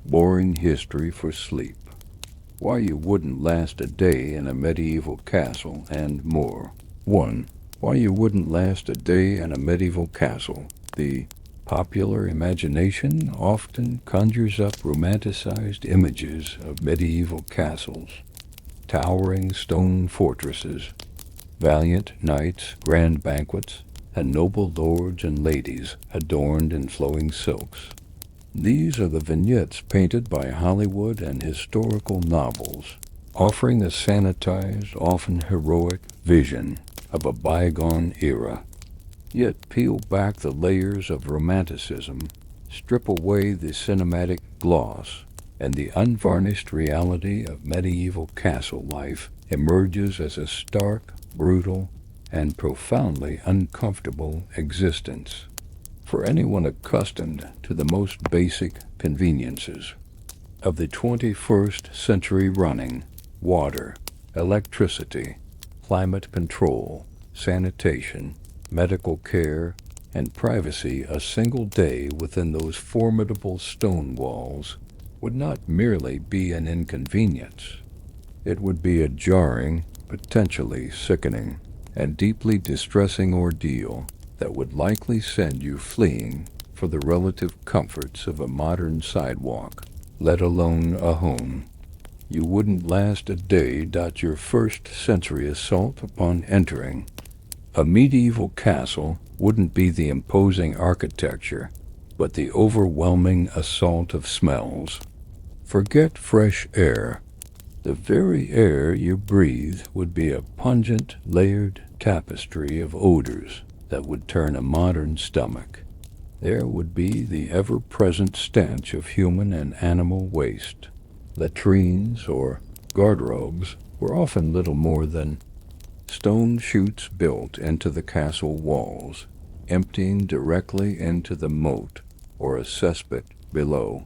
Boring History for Sleep, Why You Wouldn't Last a Day in a Medieval Castle, and more. 1. Why You Wouldn't Last a Day in a Medieval Castle. The popular imagination often conjures up romanticized images of medieval castles, towering stone fortresses, valiant knights, grand banquets, and noble lords and ladies adorned in flowing silks. These are the vignettes painted by Hollywood and historical novels, offering a sanitized, often heroic vision of a bygone era. Yet peel back the layers of romanticism, strip away the cinematic gloss, and the unvarnished reality of medieval castle life emerges as a stark, brutal, and profoundly uncomfortable existence for anyone accustomed to the most basic conveniences of the 21st century running: water, electricity, climate control, sanitation, medical care, and privacy. A single day within those formidable stone walls would not merely be an inconvenience. It would be a jarring, potentially sickening, and deeply distressing ordeal that would likely send you fleeing for the relative comforts of a modern sidewalk, let alone a home. You wouldn't last a day. Your first century assault upon entering a medieval castle wouldn't be the imposing architecture, but the overwhelming assault of smells. Forget fresh air. The very air you breathe would be a pungent, layered tapestry of odors that would turn a modern stomach. There would be the ever-present stench of human and animal waste. Latrines or garderobes were often little more than stone chutes built into the castle walls, emptying directly into the moat or a cesspit below.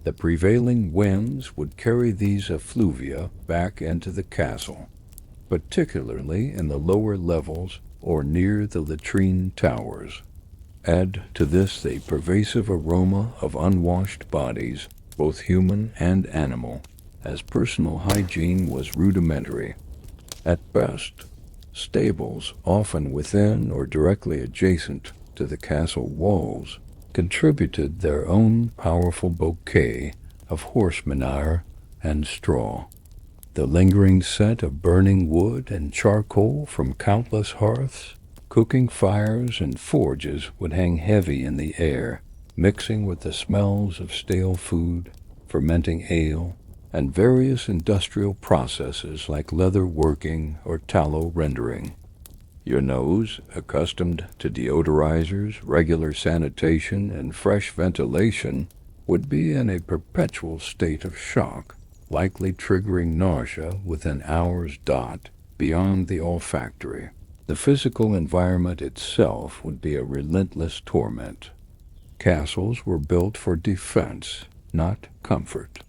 The prevailing winds would carry these effluvia back into the castle, particularly in the lower levels or near the latrine towers. Add to this the pervasive aroma of unwashed bodies, both human and animal, as personal hygiene was rudimentary. At best, stables, often within or directly adjacent to the castle walls, contributed their own powerful bouquet of horse manure and straw. The lingering scent of burning wood and charcoal from countless hearths, cooking fires, and forges would hang heavy in the air, mixing with the smells of stale food, fermenting ale, and various industrial processes like leather working or tallow rendering. Your nose, accustomed to deodorizers, regular sanitation, and fresh ventilation, would be in a perpetual state of shock, likely triggering nausea within hours dot beyond the olfactory. The physical environment itself would be a relentless torment. Castles were built for defense, not comfort.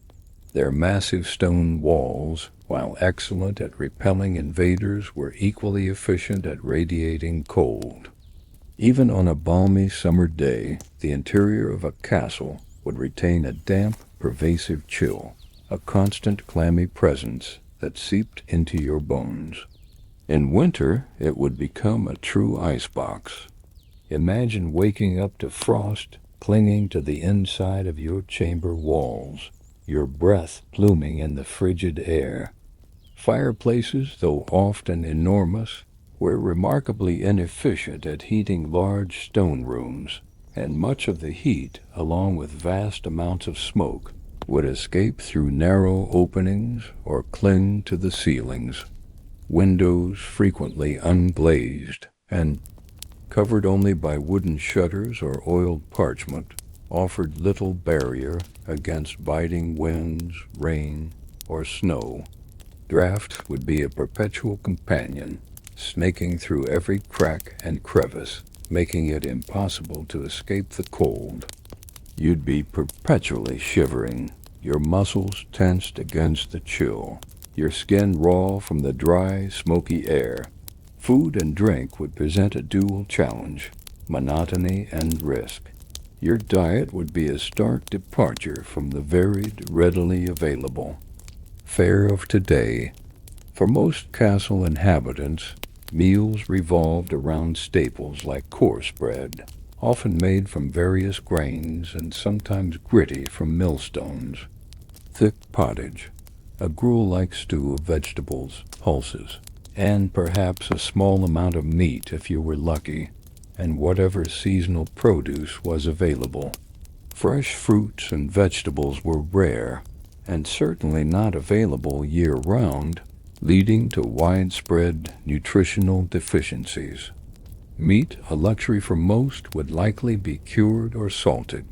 Their massive stone walls, while excellent at repelling invaders, were equally efficient at radiating cold. Even on a balmy summer day, the interior of a castle would retain a damp, pervasive chill, a constant clammy presence that seeped into your bones. In winter, it would become a true icebox. Imagine waking up to frost clinging to the inside of your chamber walls, your breath pluming in the frigid air. Fireplaces, though often enormous, were remarkably inefficient at heating large stone rooms, and much of the heat, along with vast amounts of smoke, would escape through narrow openings or cling to the ceilings. Windows, frequently unglazed and covered only by wooden shutters or oiled parchment, offered little barrier against biting winds, rain, or snow. Draught would be a perpetual companion, snaking through every crack and crevice, making it impossible to escape the cold. You'd be perpetually shivering, your muscles tensed against the chill, your skin raw from the dry, smoky air. Food and drink would present a dual challenge: monotony and risk. Your diet would be a stark departure from the varied, readily available fare of today. For most castle inhabitants, meals revolved around staples like coarse bread, often made from various grains and sometimes gritty from millstones, thick pottage, a gruel-like stew of vegetables, pulses, and perhaps a small amount of meat if you were lucky, and whatever seasonal produce was available. Fresh fruits and vegetables were rare, and certainly not available year-round, leading to widespread nutritional deficiencies. Meat, a luxury for most, would likely be cured or salted.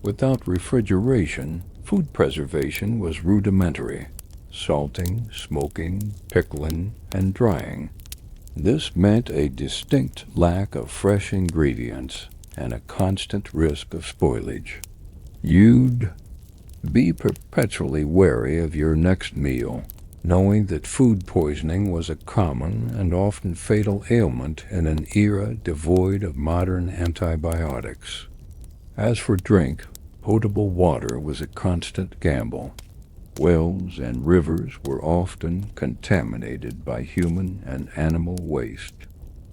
Without refrigeration, food preservation was rudimentary: salting, smoking, pickling, and drying. This meant a distinct lack of fresh ingredients and a constant risk of spoilage. You'd be perpetually wary of your next meal, knowing that food poisoning was a common and often fatal ailment in an era devoid of modern antibiotics. As for drink, potable water was a constant gamble. Wells and rivers were often contaminated by human and animal waste.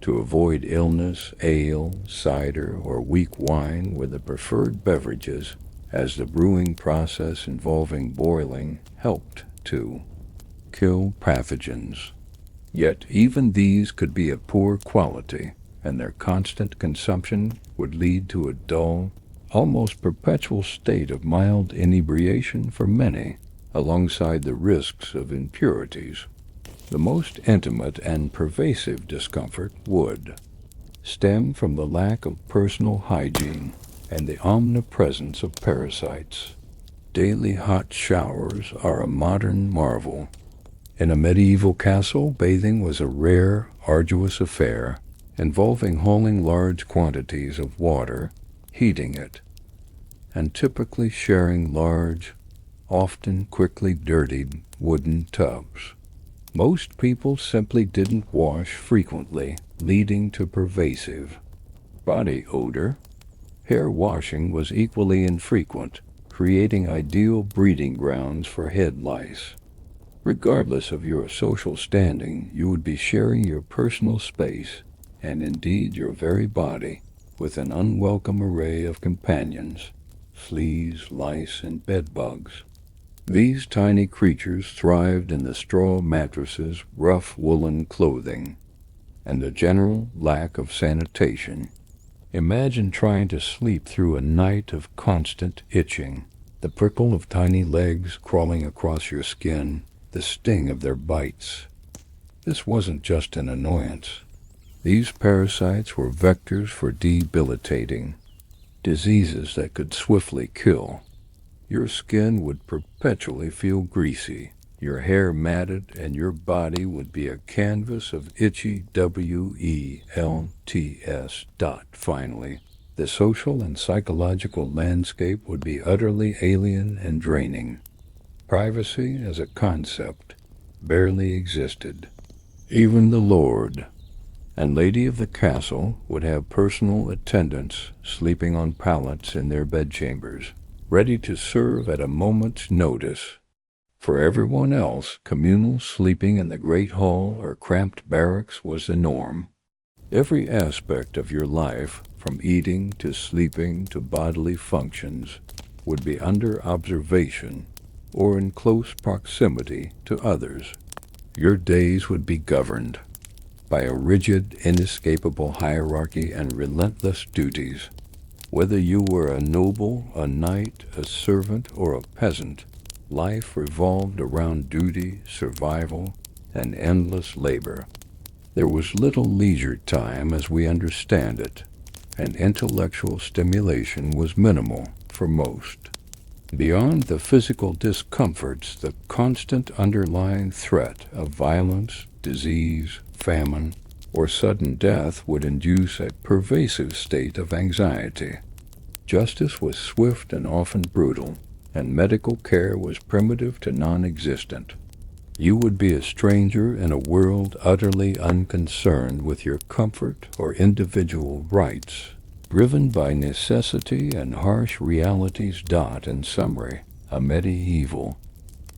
To avoid illness, ale, cider, or weak wine were the preferred beverages, as the brewing process involving boiling helped to kill pathogens. Yet even these could be of poor quality, and their constant consumption would lead to a dull, almost perpetual state of mild inebriation for many, alongside the risks of impurities. The most intimate and pervasive discomfort would stem from the lack of personal hygiene and the omnipresence of parasites. Daily hot showers are a modern marvel. In a medieval castle, bathing was a rare, arduous affair, involving hauling large quantities of water, heating it, and typically sharing large, often quickly dirtied wooden tubs. Most people simply didn't wash frequently, leading to pervasive body odor. Hair washing was equally infrequent, creating ideal breeding grounds for head lice. Regardless of your social standing, you would be sharing your personal space, and indeed your very body, with an unwelcome array of companions: fleas, lice, and bedbugs. These tiny creatures thrived in the straw mattresses, rough woolen clothing, and the general lack of sanitation. Imagine trying to sleep through a night of constant itching, the prickle of tiny legs crawling across your skin, the sting of their bites. This wasn't just an annoyance. These parasites were vectors for debilitating diseases that could swiftly kill. Your skin would perpetually feel greasy, your hair matted, and your body would be a canvas of itchy welts. Finally, the social and psychological landscape would be utterly alien and draining. Privacy as a concept barely existed. Even the lord and lady of the castle would have personal attendants sleeping on pallets in their bedchambers, ready to serve at a moment's notice. For everyone else, communal sleeping in the great hall or cramped barracks was the norm. Every aspect of your life, from eating to sleeping to bodily functions, would be under observation or in close proximity to others. Your days would be governed by a rigid, inescapable hierarchy and relentless duties. Whether you were a noble, a knight, a servant, or a peasant, life revolved around duty, survival, and endless labor. There was little leisure time as we understand it, and intellectual stimulation was minimal for most. Beyond the physical discomforts, the constant underlying threat of violence, disease, famine, or sudden death would induce a pervasive state of anxiety. Justice was swift and often brutal, and medical care was primitive to non-existent. You would be a stranger in a world utterly unconcerned with your comfort or individual rights. driven by necessity and harsh realities. In summary, a medieval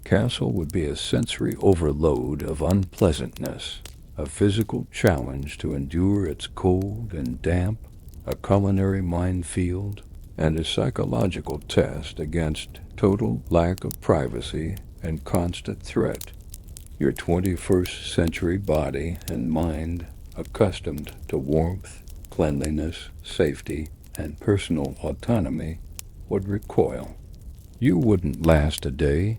castle would be a sensory overload of unpleasantness, a physical challenge to endure its cold and damp, a culinary minefield, and a psychological test against total lack of privacy and constant threat. Your 21st century body and mind, accustomed to warmth, cleanliness, safety, and personal autonomy, would recoil. You wouldn't last a day.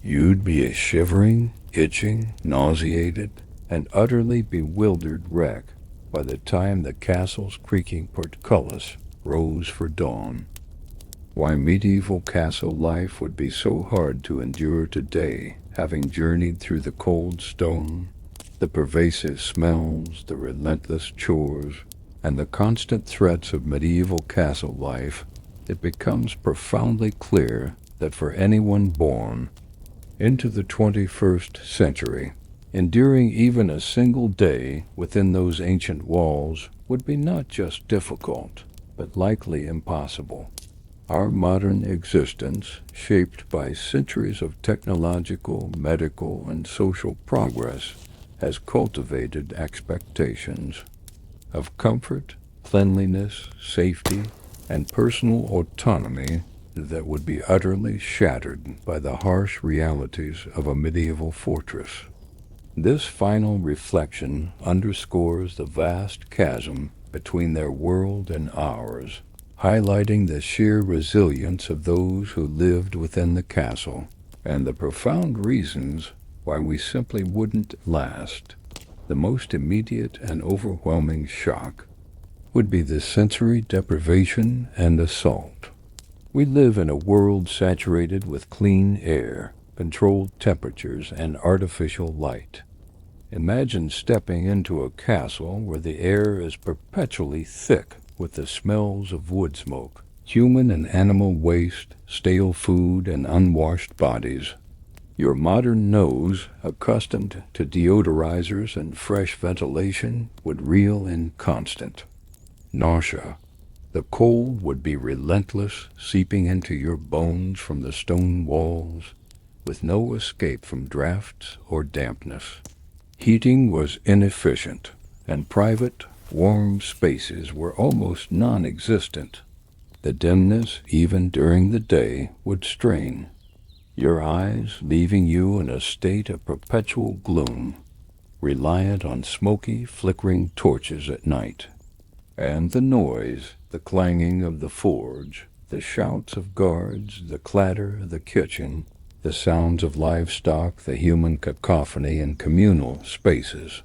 You'd be a shivering, itching, nauseated, and utterly bewildered wreck by the time the castle's creaking portcullis rose for dawn. Why medieval castle life would be so hard to endure today, having journeyed through the cold stone, the pervasive smells, the relentless chores, and the constant threats of medieval castle life, it becomes profoundly clear that for anyone born into the 21st century, enduring even a single day within those ancient walls would be not just difficult, but likely impossible. Our modern existence, shaped by centuries of technological, medical, and social progress, has cultivated expectations of comfort, cleanliness, safety, and personal autonomy that would be utterly shattered by the harsh realities of a medieval fortress. This final reflection underscores the vast chasm between their world and ours, highlighting the sheer resilience of those who lived within the castle and the profound reasons why we simply wouldn't last. The most immediate and overwhelming shock would be the sensory deprivation and assault. We live in a world saturated with clean air, controlled temperatures, and artificial light. Imagine stepping into a castle where the air is perpetually thick with the smells of wood smoke, human and animal waste, stale food, and unwashed bodies. Your modern nose, accustomed to deodorizers and fresh ventilation, would reel in constant nausea. The cold would be relentless, seeping into your bones from the stone walls, with no escape from drafts or dampness. Heating was inefficient, and private, warm spaces were almost non-existent. The dimness, even during the day, would strain your eyes, leaving you in a state of perpetual gloom, reliant on smoky, flickering torches at night. And the noise, the clanging of the forge, the shouts of guards, the clatter of the kitchen, the sounds of livestock, the human cacophony in communal spaces,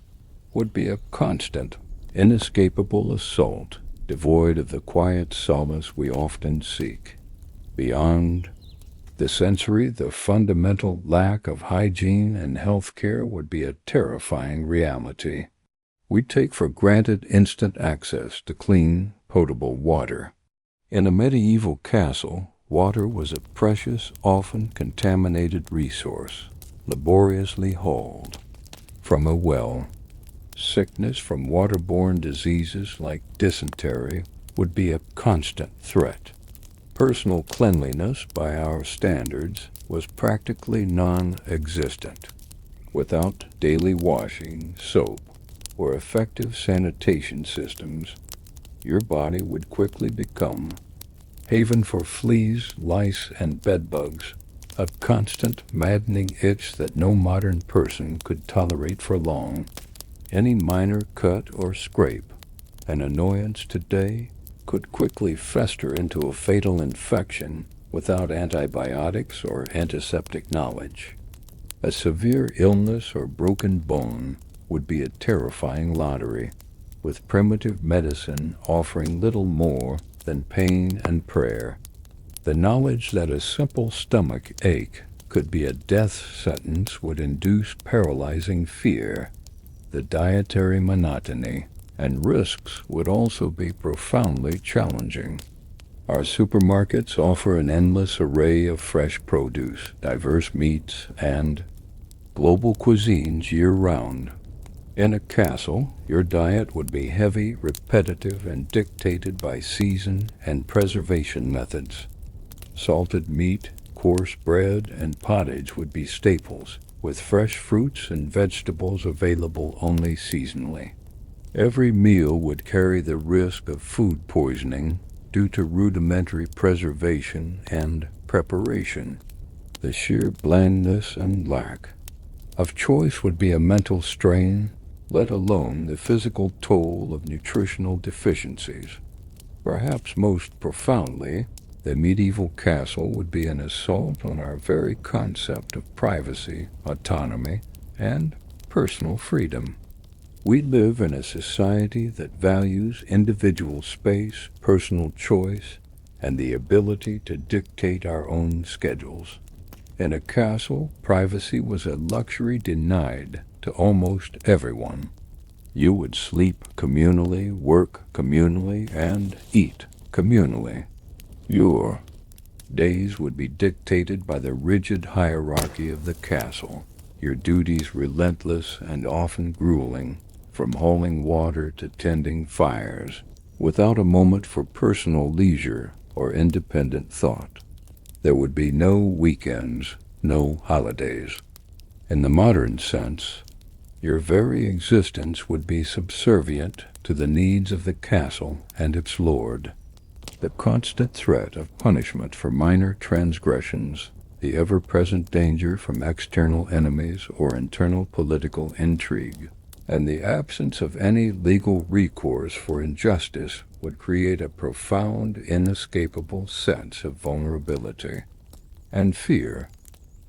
would be a constant, inescapable assault, devoid of the quiet solace we often seek. Beyond the sensory, the fundamental lack of hygiene and health care would be a terrifying reality. We take for granted instant access to clean, potable water. In a medieval castle, water was a precious, often contaminated resource, laboriously hauled from a well. Sickness from waterborne diseases like dysentery would be a constant threat. Personal cleanliness, by our standards, was practically non-existent. Without daily washing, soap, or effective sanitation systems, your body would quickly become haven for fleas, lice, and bedbugs, a constant, maddening itch that no modern person could tolerate for long. Any minor cut or scrape, an annoyance today, could quickly fester into a fatal infection without antibiotics or antiseptic knowledge. A severe illness or broken bone would be a terrifying lottery, with primitive medicine offering little more than pain and prayer. The knowledge that a simple stomach ache could be a death sentence would induce paralyzing fear. The dietary monotony and risks would also be profoundly challenging. Our supermarkets offer an endless array of fresh produce, diverse meats, and global cuisines year-round. In a castle, your diet would be heavy, repetitive, and dictated by season and preservation methods. Salted meat, coarse bread, and pottage would be staples, with fresh fruits and vegetables available only seasonally. Every meal would carry the risk of food poisoning due to rudimentary preservation and preparation. The sheer blandness and lack of choice would be a mental strain, let alone the physical toll of nutritional deficiencies. Perhaps most profoundly, the medieval castle would be an assault on our very concept of privacy, autonomy, and personal freedom. We live in a society that values individual space, personal choice, and the ability to dictate our own schedules. In a castle, privacy was a luxury denied to almost everyone. You would sleep communally, work communally, and eat communally. Your days would be dictated by the rigid hierarchy of the castle, your duties relentless and often grueling, from hauling water to tending fires, without a moment for personal leisure or independent thought. There would be no weekends, no holidays. In the modern sense, your very existence would be subservient to the needs of the castle and its lord. The constant threat of punishment for minor transgressions, the ever-present danger from external enemies or internal political intrigue, and the absence of any legal recourse for injustice would create a profound, inescapable sense of vulnerability and fear.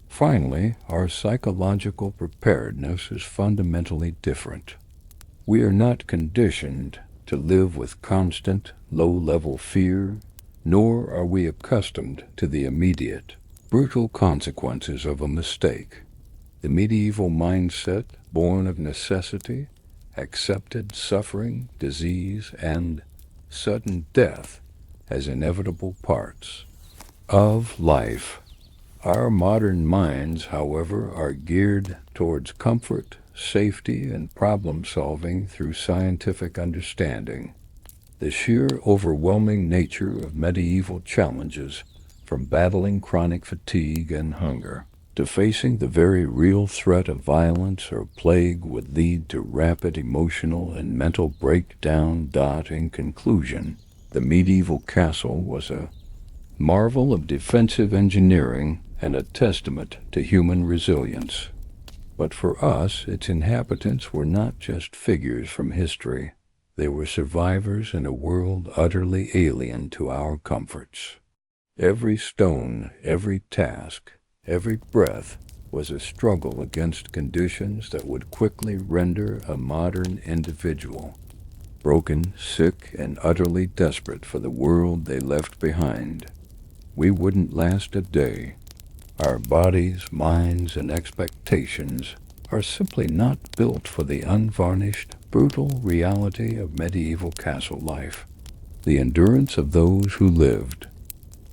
Finally, our psychological preparedness is fundamentally different. We are not conditioned to live with constant, low-level fear, nor are we accustomed to the immediate, brutal consequences of a mistake. The medieval mindset, born of necessity, accepted suffering, disease, and sudden death as inevitable parts of life. Our modern minds, however, are geared towards comfort, safety, and problem-solving through scientific understanding. The sheer overwhelming nature of medieval challenges, from battling chronic fatigue and hunger to facing the very real threat of violence or plague, would lead to rapid emotional and mental breakdown. In conclusion, the medieval castle was a marvel of defensive engineering and a testament to human resilience. But for us, its inhabitants were not just figures from history. They were survivors in a world utterly alien to our comforts. Every stone, every task, every breath was a struggle against conditions that would quickly render a modern individual broken, sick, and utterly desperate for the world they left behind. We wouldn't last a day. Our bodies, minds, and expectations are simply not built for the unvarnished, brutal reality of medieval castle life. The endurance of those who lived.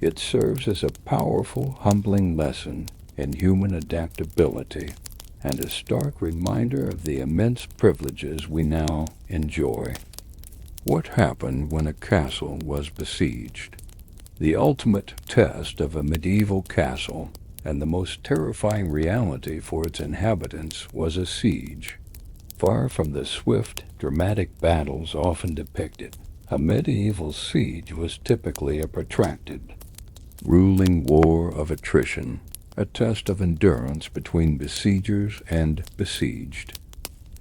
It serves as a powerful, humbling lesson in human adaptability and a stark reminder of the immense privileges we now enjoy. What happened when a castle was besieged? The ultimate test of a medieval castle and the most terrifying reality for its inhabitants was a siege. Far from the swift, dramatic battles often depicted, a medieval siege was typically a protracted, ruling war of attrition, a test of endurance between besiegers and besieged.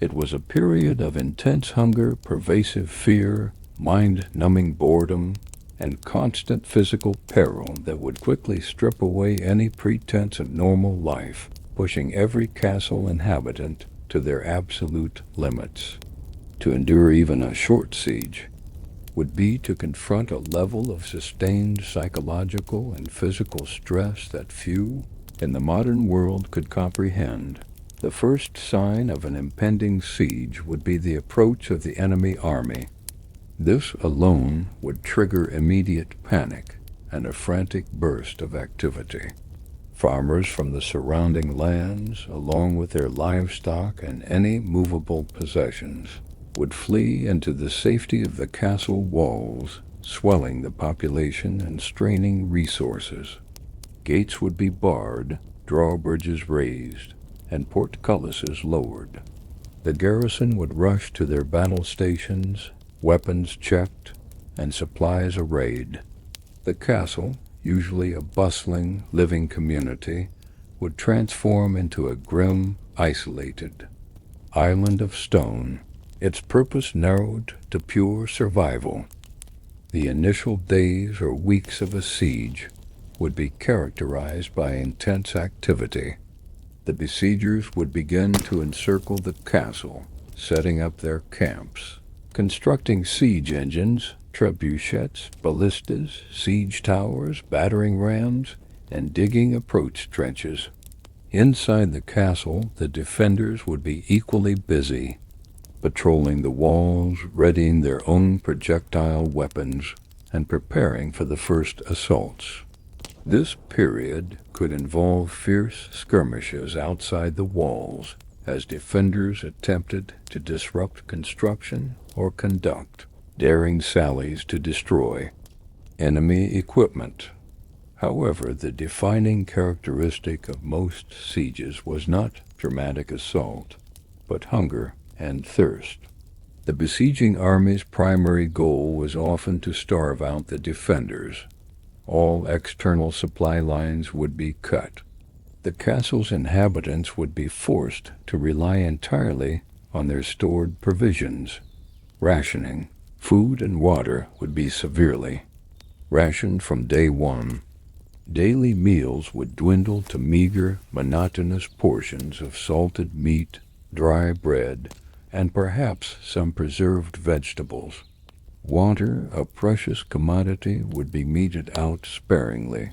It was a period of intense hunger, pervasive fear, mind-numbing boredom, and constant physical peril that would quickly strip away any pretense of normal life, pushing every castle inhabitant to their absolute limits. To endure even a short siege would be to confront a level of sustained psychological and physical stress that few in the modern world could comprehend. The first sign of an impending siege would be the approach of the enemy army. This alone would trigger immediate panic and a frantic burst of activity. Farmers from the surrounding lands, along with their livestock and any movable possessions, would flee into the safety of the castle walls, swelling the population and straining resources. Gates would be barred, drawbridges raised, and portcullises lowered. The garrison would rush to their battle stations, weapons checked, and supplies arrayed. The castle, usually a bustling, living community, would transform into a grim, isolated island of stone, its purpose narrowed to pure survival. The initial days or weeks of a siege would be characterized by intense activity. The besiegers would begin to encircle the castle, setting up their camps, constructing siege engines, trebuchets, ballistas, siege towers, battering rams, and digging approach trenches. Inside the castle, the defenders would be equally busy, patrolling the walls, readying their own projectile weapons, and preparing for the first assaults. This period could involve fierce skirmishes outside the walls as defenders attempted to disrupt construction or conduct daring sallies to destroy enemy equipment. However, the defining characteristic of most sieges was not dramatic assault, but hunger and thirst. The besieging army's primary goal was often to starve out the defenders. All external supply lines would be cut. The castle's inhabitants would be forced to rely entirely on their stored provisions. Rationing, food and water would be severely rationed from day one. Daily meals would dwindle to meager, monotonous portions of salted meat, dry bread, and perhaps some preserved vegetables. Water, a precious commodity, would be meted out sparingly.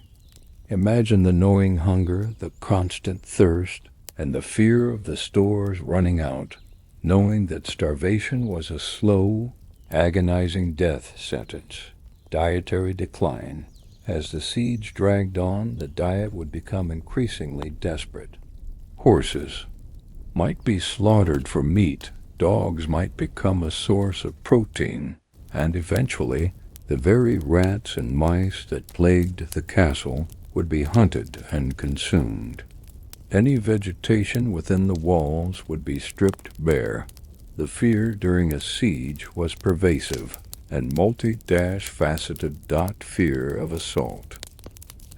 Imagine the gnawing hunger, the constant thirst, and the fear of the stores running out, knowing that starvation was a slow, agonizing death sentence. Dietary decline. As the siege dragged on, the diet would become increasingly desperate. Horses might be slaughtered for meat, dogs might become a source of protein, and eventually the very rats and mice that plagued the castle would be hunted and consumed. Any vegetation within the walls would be stripped bare. The fear during a siege was pervasive and multi-faceted fear of assault.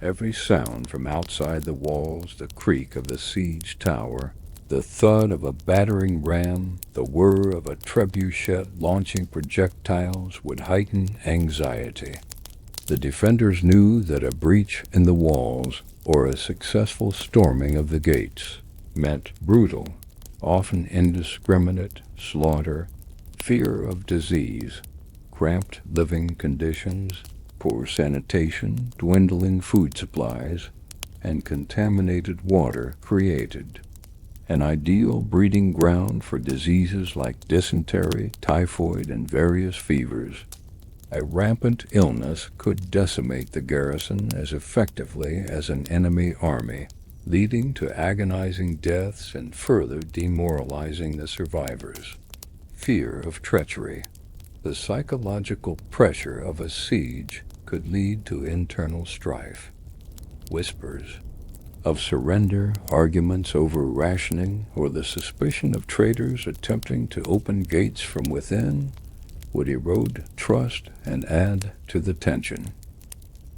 Every sound from outside the walls, the creak of the siege tower, the thud of a battering ram, the whir of a trebuchet launching projectiles would heighten anxiety. The defenders knew that a breach in the walls or a successful storming of the gates meant brutal, often indiscriminate slaughter, fear of disease, cramped living conditions, poor sanitation, dwindling food supplies, and contaminated water created an ideal breeding ground for diseases like dysentery, typhoid, and various fevers. A rampant illness could decimate the garrison as effectively as an enemy army, leading to agonizing deaths and further demoralizing the survivors. Fear of treachery. The psychological pressure of a siege could lead to internal strife. Whispers of surrender, arguments over rationing, or the suspicion of traitors attempting to open gates from within would erode trust and add to the tension.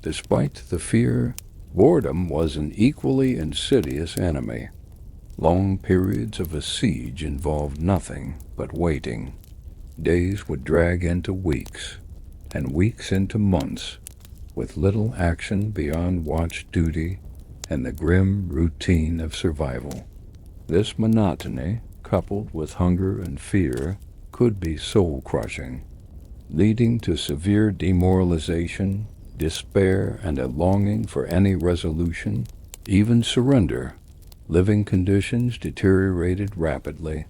Despite the fear, boredom was an equally insidious enemy. Long periods of a siege involved nothing but waiting. Days would drag into weeks, and weeks into months, with little action beyond watch duty and the grim routine of survival. This monotony, coupled with hunger and fear, could be soul-crushing, leading to severe demoralization, despair, and a longing for any resolution, even surrender. Living conditions deteriorated rapidly.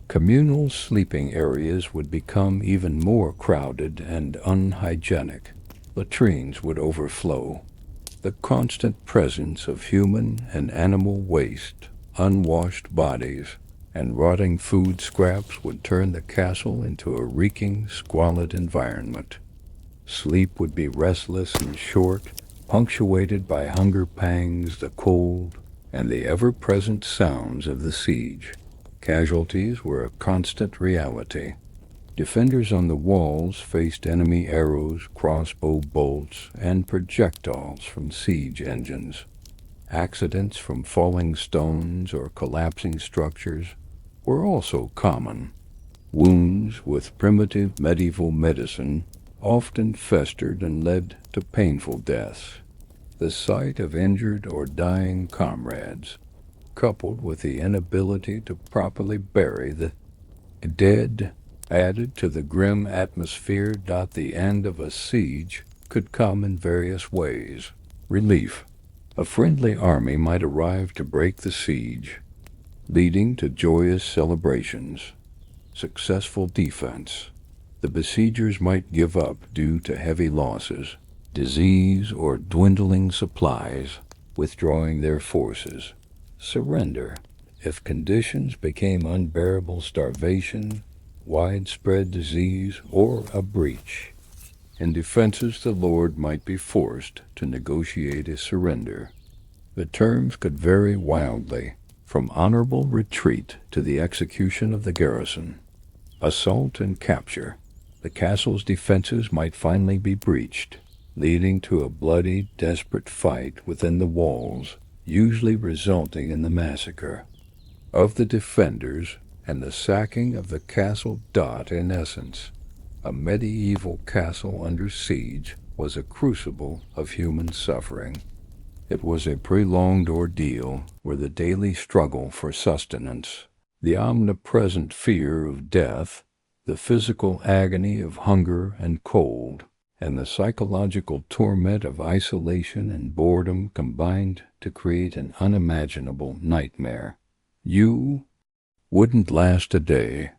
Communal sleeping areas would become even more crowded and unhygienic. Latrines would overflow. The constant presence of human and animal waste, unwashed bodies, and rotting food scraps would turn the castle into a reeking, squalid environment. Sleep would be restless and short, punctuated by hunger pangs, the cold, and the ever-present sounds of the siege. Casualties were a constant reality. Defenders on the walls faced enemy arrows, crossbow bolts, and projectiles from siege engines. Accidents from falling stones or collapsing structures were also common. Wounds with primitive medieval medicine often festered and led to painful deaths. The sight of injured or dying comrades, coupled with the inability to properly bury the dead, added to the grim atmosphere. The end of a siege could come in various ways. Relief. A friendly army might arrive to break the siege, leading to joyous celebrations. Successful defense. The besiegers might give up due to heavy losses, disease, or dwindling supplies, withdrawing their forces. Surrender. If conditions became unbearable, starvation, widespread disease, or a breach. In defenses, the lord might be forced to negotiate a surrender. The terms could vary wildly, from honorable retreat to the execution of the garrison. Assault and capture. The castle's defenses might finally be breached, leading to a bloody, desperate fight within the walls, usually resulting in the massacre of the defenders and the sacking of the castle. In essence, a medieval castle under siege was a crucible of human suffering. It was a prolonged ordeal where the daily struggle for sustenance, the omnipresent fear of death, the physical agony of hunger and cold, and the psychological torment of isolation and boredom combined to create an unimaginable nightmare. You wouldn't last a day.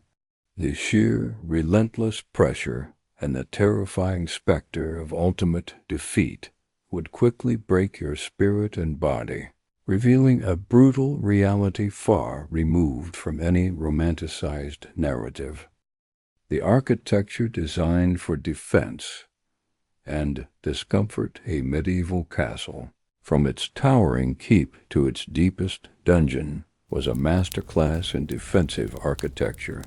The sheer, relentless pressure and the terrifying specter of ultimate defeat would quickly break your spirit and body, revealing a brutal reality far removed from any romanticized narrative. The architecture designed for defense and discomfort. A medieval castle, from its towering keep to its deepest dungeon, was a masterclass in defensive architecture.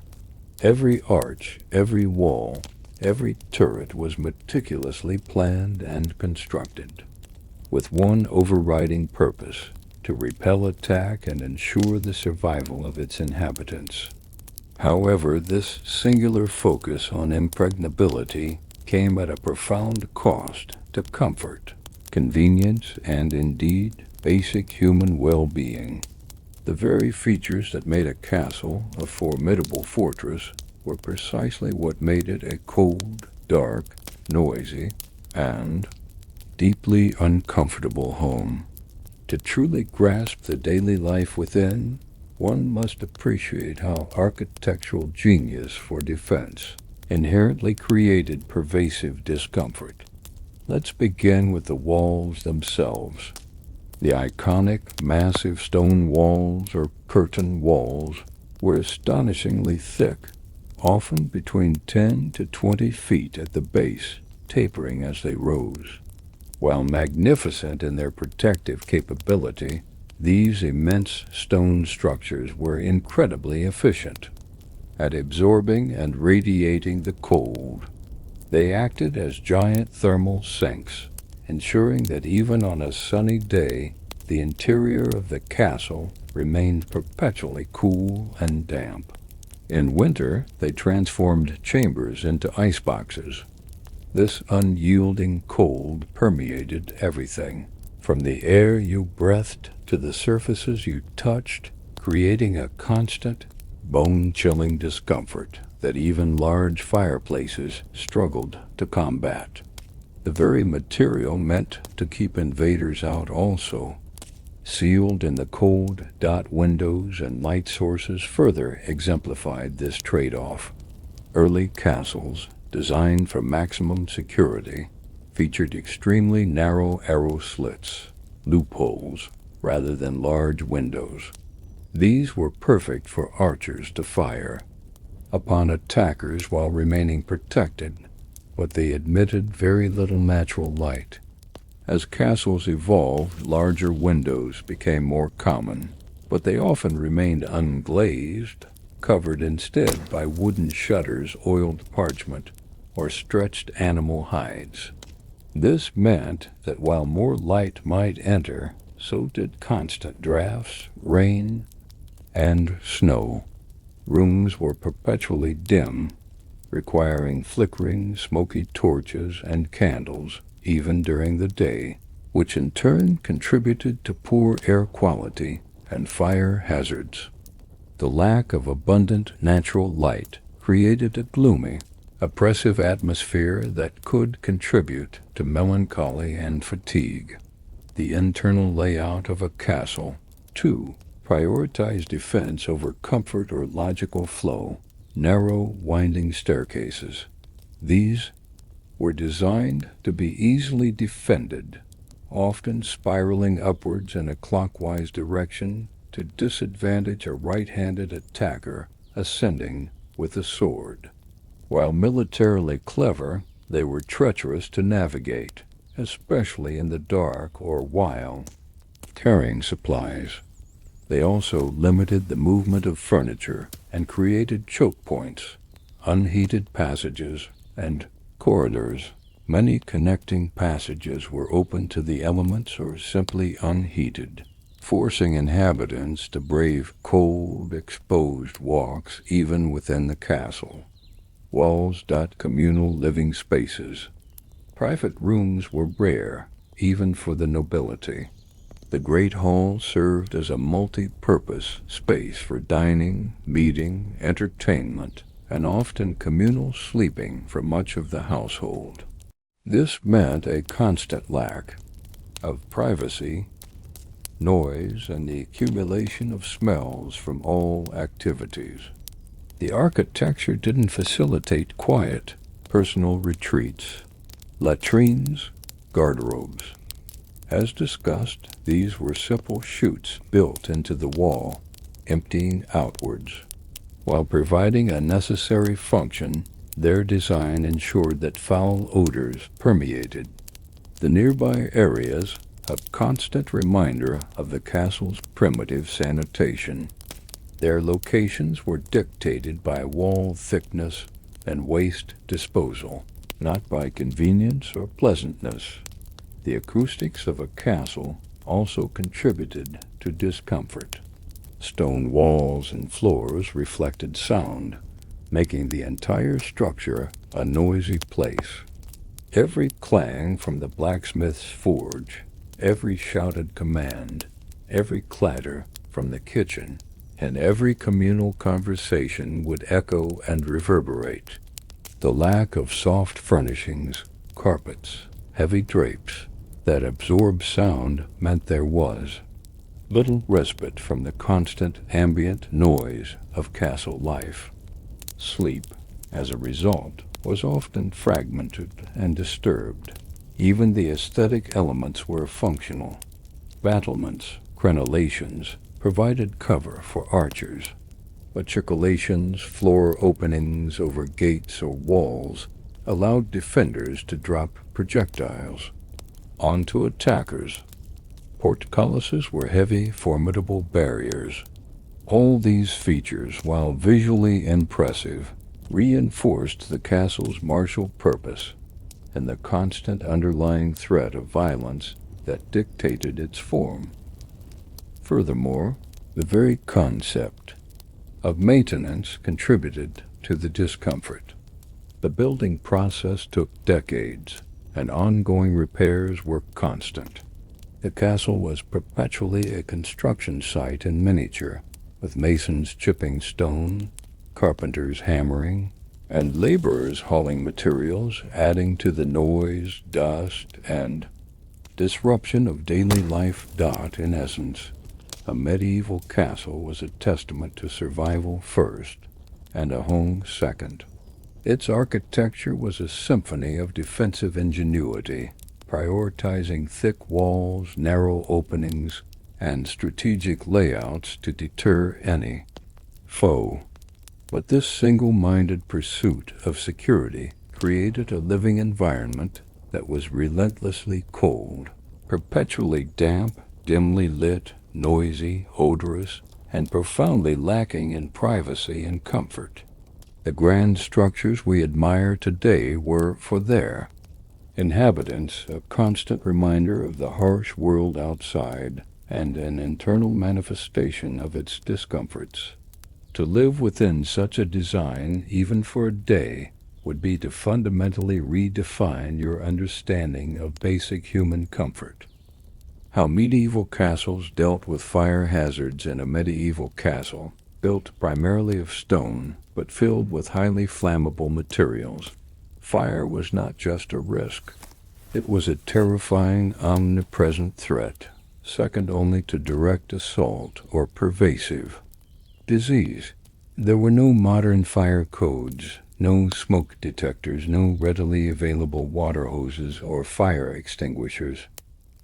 Every arch, every wall, every turret was meticulously planned and constructed, with one overriding purpose: to repel attack and ensure the survival of its inhabitants. However, this singular focus on impregnability came at a profound cost to comfort, convenience, and indeed basic human well-being. The very features that made a castle a formidable fortress were precisely what made it a cold, dark, noisy, and deeply uncomfortable home. To truly grasp the daily life within, one must appreciate how architectural genius for defense inherently created pervasive discomfort. Let's begin with the walls themselves. The iconic, massive stone walls or curtain walls were astonishingly thick, often between 10 to 20 feet at the base, tapering as they rose. While magnificent in their protective capability, these immense stone structures were incredibly efficient at absorbing and radiating the cold. They acted as giant thermal sinks, ensuring that even on a sunny day, the interior of the castle remained perpetually cool and damp. In winter, they transformed chambers into iceboxes. This unyielding cold permeated everything, from the air you breathed to the surfaces you touched, creating a constant, bone-chilling discomfort that even large fireplaces struggled to combat. The very material meant to keep invaders out also, sealed in the cold. Windows and light sources further exemplified this trade-off. Early castles, designed for maximum security, featured extremely narrow arrow slits, loopholes, rather than large windows. These were perfect for archers to fire upon attackers while remaining protected, but they admitted very little natural light. As castles evolved, larger windows became more common, but they often remained unglazed, covered instead by wooden shutters, oiled parchment, or stretched animal hides. This meant that while more light might enter, so did constant drafts, rain, and snow. Rooms were perpetually dim, requiring flickering, smoky torches and candles even during the day, which in turn contributed to poor air quality and fire hazards. The lack of abundant natural light created a gloomy, oppressive atmosphere that could contribute to melancholy and fatigue. The internal layout of a castle, too, prioritized defense over comfort or logical flow. Narrow, winding staircases. These were designed to be easily defended, often spiraling upwards in a clockwise direction to disadvantage a right-handed attacker ascending with a sword. While militarily clever, they were treacherous to navigate, especially in the dark or while carrying supplies. They also limited the movement of furniture and created choke points, unheated passages, and corridors. Many connecting passages were open to the elements or simply unheated, forcing inhabitants to brave cold, exposed walks even within the castle. Walls dot communal living spaces. Private rooms were rare, even for the nobility. The Great Hall served as a multi-purpose space for dining, meeting, entertainment, and often communal sleeping for much of the household. This meant a constant lack of privacy, noise, and the accumulation of smells from all activities. The architecture didn't facilitate quiet, personal retreats, latrines, garderobes. As discussed, these were simple chutes built into the wall, emptying outwards. While providing a necessary function, their design ensured that foul odors permeated the nearby areas, a constant reminder of the castle's primitive sanitation. Their locations were dictated by wall thickness and waste disposal, not by convenience or pleasantness. The acoustics of a castle also contributed to discomfort. Stone walls and floors reflected sound, making the entire structure a noisy place. Every clang from the blacksmith's forge, every shouted command, every clatter from the kitchen, and every communal conversation would echo and reverberate. The lack of soft furnishings, carpets, heavy drapes that absorbed sound meant there was little respite from the constant ambient noise of castle life. Sleep, as a result, was often fragmented and disturbed. Even the aesthetic elements were functional. Battlements, crenellations, provided cover for archers. Matriculations, floor openings over gates or walls, allowed defenders to drop projectiles onto attackers. Portcullises were heavy, formidable barriers. All these features, while visually impressive, reinforced the castle's martial purpose and the constant underlying threat of violence that dictated its form. Furthermore, the very concept of maintenance contributed to the discomfort. The building process took decades, and ongoing repairs were constant. The castle was perpetually a construction site in miniature, with masons chipping stone, carpenters hammering, and laborers hauling materials, adding to the noise, dust, and disruption of daily life. In essence, a medieval castle was a testament to survival first, and a home second. Its architecture was a symphony of defensive ingenuity, prioritizing thick walls, narrow openings, and strategic layouts to deter any foe. But this single-minded pursuit of security created a living environment that was relentlessly cold, perpetually damp, dimly lit, noisy, odorous, and profoundly lacking in privacy and comfort. The grand structures we admire today were, for their inhabitants, a constant reminder of the harsh world outside and an internal manifestation of its discomforts. To live within such a design, even for a day, would be to fundamentally redefine your understanding of basic human comfort. How medieval castles dealt with fire hazards in a medieval castle, built primarily of stone, but filled with highly flammable materials. Fire was not just a risk. It was a terrifying, omnipresent threat, second only to direct assault or pervasive disease. There were no modern fire codes, no smoke detectors, no readily available water hoses or fire extinguishers.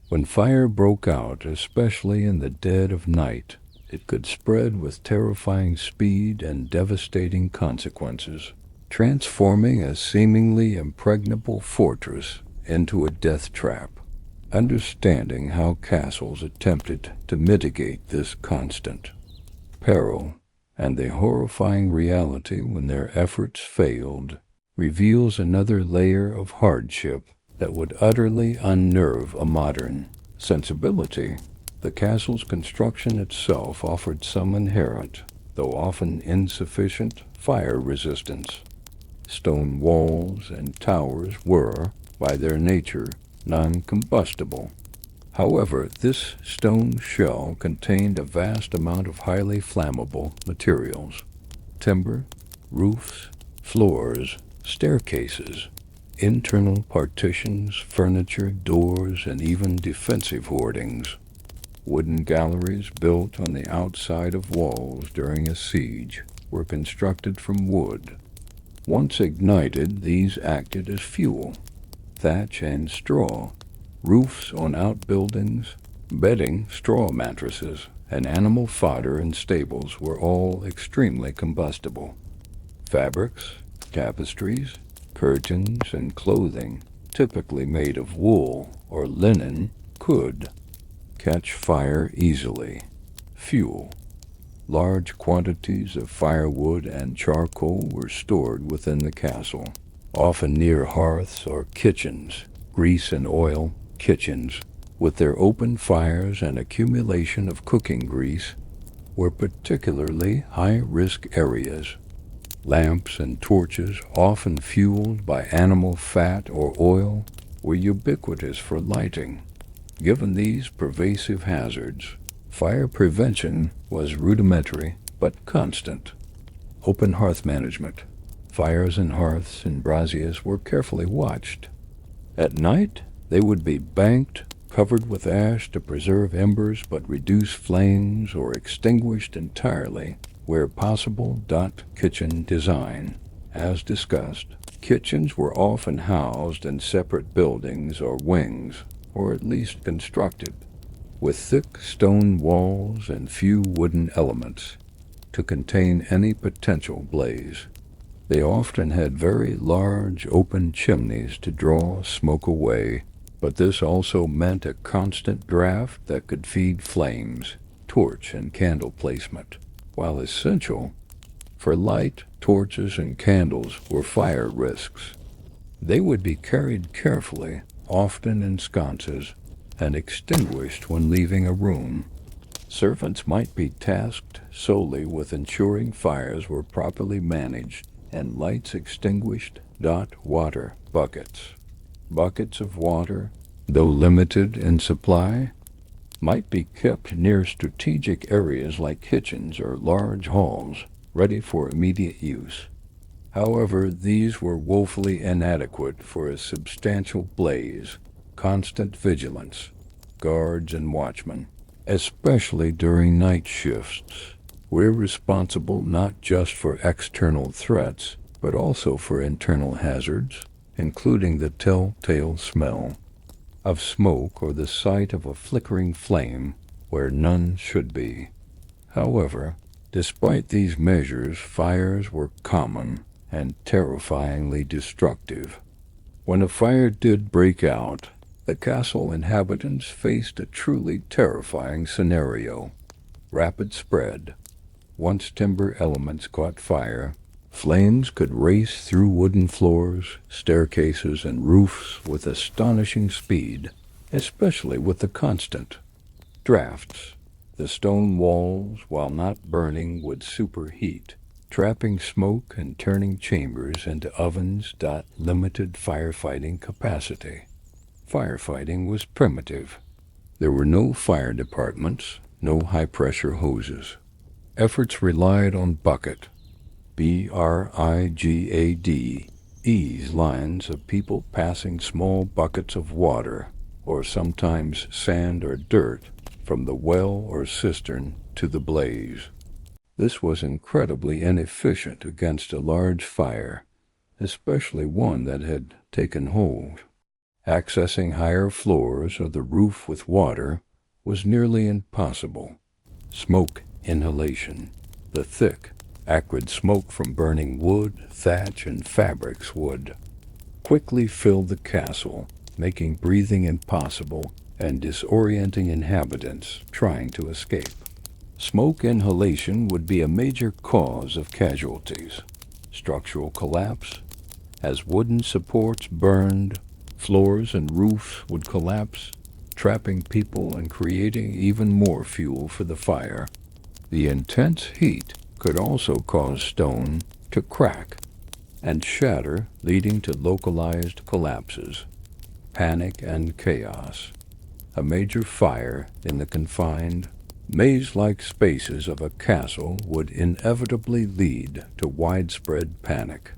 When fire broke out, especially in the dead of night, it could spread with terrifying speed and devastating consequences, transforming a seemingly impregnable fortress into a death trap. Understanding how castles attempted to mitigate this constant peril and the horrifying reality when their efforts failed reveals another layer of hardship that would utterly unnerve a modern sensibility. The castle's construction itself offered some inherent, though often insufficient, fire resistance. Stone walls and towers were, by their nature, non-combustible. However, this stone shell contained a vast amount of highly flammable materials: timber, roofs, floors, staircases, internal partitions, furniture, doors, and even defensive hoardings. Wooden galleries built on the outside of walls during a siege were constructed from wood. Once ignited, these acted as fuel. Thatch and straw, roofs on outbuildings, bedding, straw mattresses, and animal fodder in stables were all extremely combustible. Fabrics, tapestries, curtains, and clothing, typically made of wool or linen, could catch fire easily. Fuel. Large quantities of firewood and charcoal were stored within the castle, often near hearths or kitchens. Grease and oil kitchens, with their open fires and accumulation of cooking grease, were particularly high-risk areas. Lamps and torches, often fueled by animal fat or oil, were ubiquitous for lighting. Given these pervasive hazards, fire prevention was rudimentary but constant. Open hearth management. Fires in hearths and braziers were carefully watched. At night, they would be banked, covered with ash to preserve embers but reduce flames, or extinguished entirely where possible. Kitchen design. As discussed, kitchens were often housed in separate buildings or wings, or at least constructed, with thick stone walls and few wooden elements to contain any potential blaze. They often had very large open chimneys to draw smoke away, but this also meant a constant draft that could feed flames. Torch and candle placement. While essential for light, torches and candles were fire risks. They would be carried carefully, often in sconces, and extinguished when leaving a room. Servants might be tasked solely with ensuring fires were properly managed and lights extinguished. Water buckets. Buckets of water, though limited in supply, might be kept near strategic areas like kitchens or large halls, ready for immediate use. However, these were woefully inadequate for a substantial blaze. Constant vigilance. Guards and watchmen, especially during night shifts, were responsible not just for external threats, but also for internal hazards, including the telltale smell of smoke or the sight of a flickering flame where none should be. However, despite these measures, fires were common and terrifyingly destructive. When a fire did break out, the castle inhabitants faced a truly terrifying scenario. Rapid spread. Once timber elements caught fire, flames could race through wooden floors, staircases, and roofs with astonishing speed, especially with the constant drafts. The stone walls, while not burning, would superheat, trapping smoke and turning chambers into ovens. Limited firefighting capacity. Firefighting was primitive. There were no fire departments, no high-pressure hoses. Efforts relied on bucket, BRIGADE's lines of people passing small buckets of water, or sometimes sand or dirt, from the well or cistern to the blaze. This was incredibly inefficient against a large fire, especially one that had taken hold. Accessing higher floors or the roof with water was nearly impossible. Smoke inhalation. The thick, acrid smoke from burning wood, thatch, and fabrics would quickly fill the castle, making breathing impossible and disorienting inhabitants trying to escape. Smoke inhalation would be a major cause of casualties. Structural collapse. As wooden supports burned, floors and roofs would collapse, trapping people and creating even more fuel for the fire. The intense heat could also cause stone to crack and shatter, leading to localized collapses. Panic and chaos. A major fire in the confined, maze-like spaces of a castle would inevitably lead to widespread panic.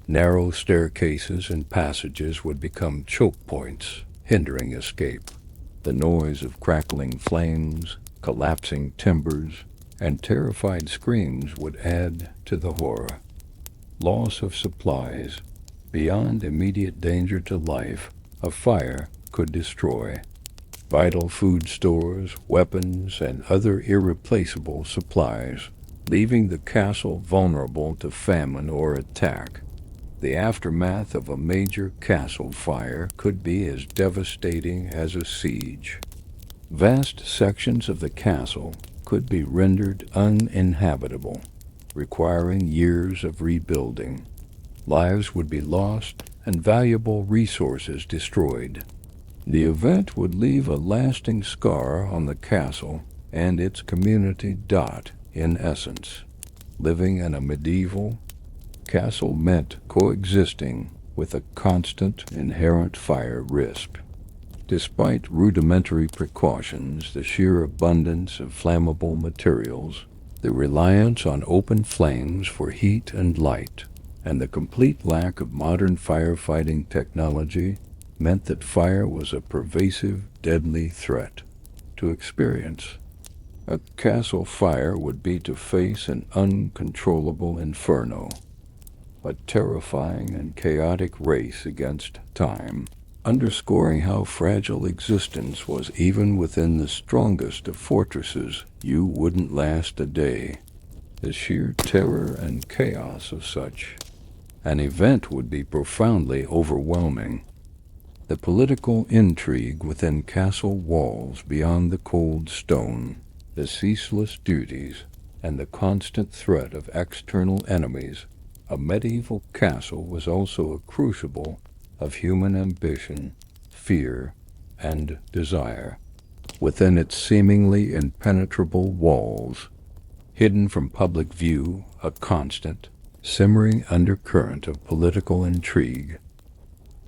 Narrow staircases and passages would become choke points, hindering escape. The noise of crackling flames, collapsing timbers, and terrified screams would add to the horror. Loss of supplies. Beyond immediate danger to life, a fire could destroy vital food stores, weapons, and other irreplaceable supplies, leaving the castle vulnerable to famine or attack. The aftermath of a major castle fire could be as devastating as a siege. Vast sections of the castle could be rendered uninhabitable, requiring years of rebuilding. Lives would be lost and valuable resources destroyed. The event would leave a lasting scar on the castle and its community. In essence, living in a medieval castle meant coexisting with a constant inherent fire risk. Despite rudimentary precautions, the sheer abundance of flammable materials, the reliance on open flames for heat and light, and the complete lack of modern firefighting technology meant that fire was a pervasive, deadly threat. To experience a castle fire would be to face an uncontrollable inferno, a terrifying and chaotic race against time, underscoring how fragile existence was even within the strongest of fortresses. You wouldn't last a day. The sheer terror and chaos of such an event would be profoundly overwhelming. The political intrigue within castle walls beyond the cold stone, the ceaseless duties, and the constant threat of external enemies. A medieval castle was also a crucible of human ambition, fear, and desire. Within its seemingly impenetrable walls, hidden from public view, a constant, simmering undercurrent of political intrigue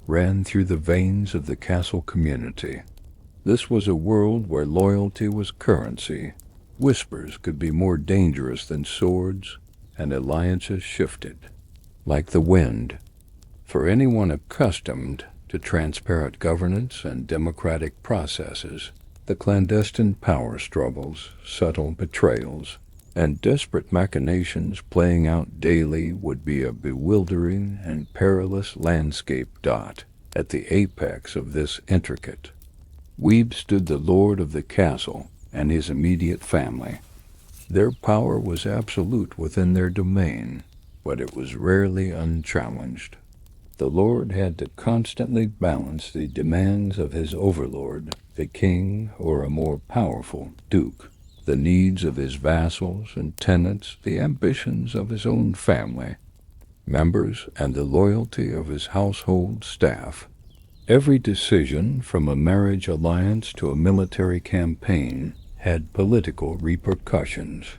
ran through the veins of the castle community. This was a world where loyalty was currency, whispers could be more dangerous than swords, and alliances shifted like the wind. For anyone accustomed to transparent governance and democratic processes, the clandestine power struggles, subtle betrayals, and desperate machinations playing out daily would be a bewildering and perilous landscape dot at the apex of this intricate web stood the lord of the castle and his immediate family. Their power was absolute within their domain, but it was rarely unchallenged. The lord had to constantly balance the demands of his overlord, the king or a more powerful duke, the needs of his vassals and tenants, the ambitions of his own family members, and the loyalty of his household staff. Every decision, from a marriage alliance to a military campaign, had political repercussions.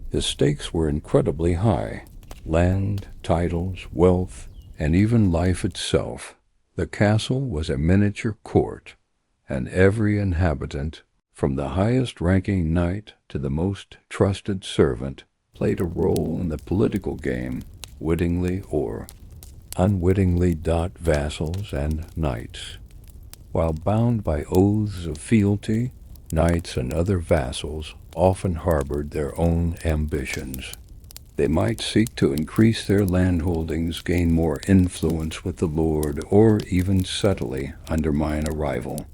The stakes were incredibly high: land, titles, wealth, and even life itself. The castle was a miniature court, and every inhabitant, from the highest-ranking knight to the most trusted servant, played a role in the political game, wittingly or unwittingly. Vassals and knights, while bound by oaths of fealty, knights and other vassals often harbored their own ambitions. They might seek to increase their landholdings, gain more influence with the lord, or even subtly undermine a rival.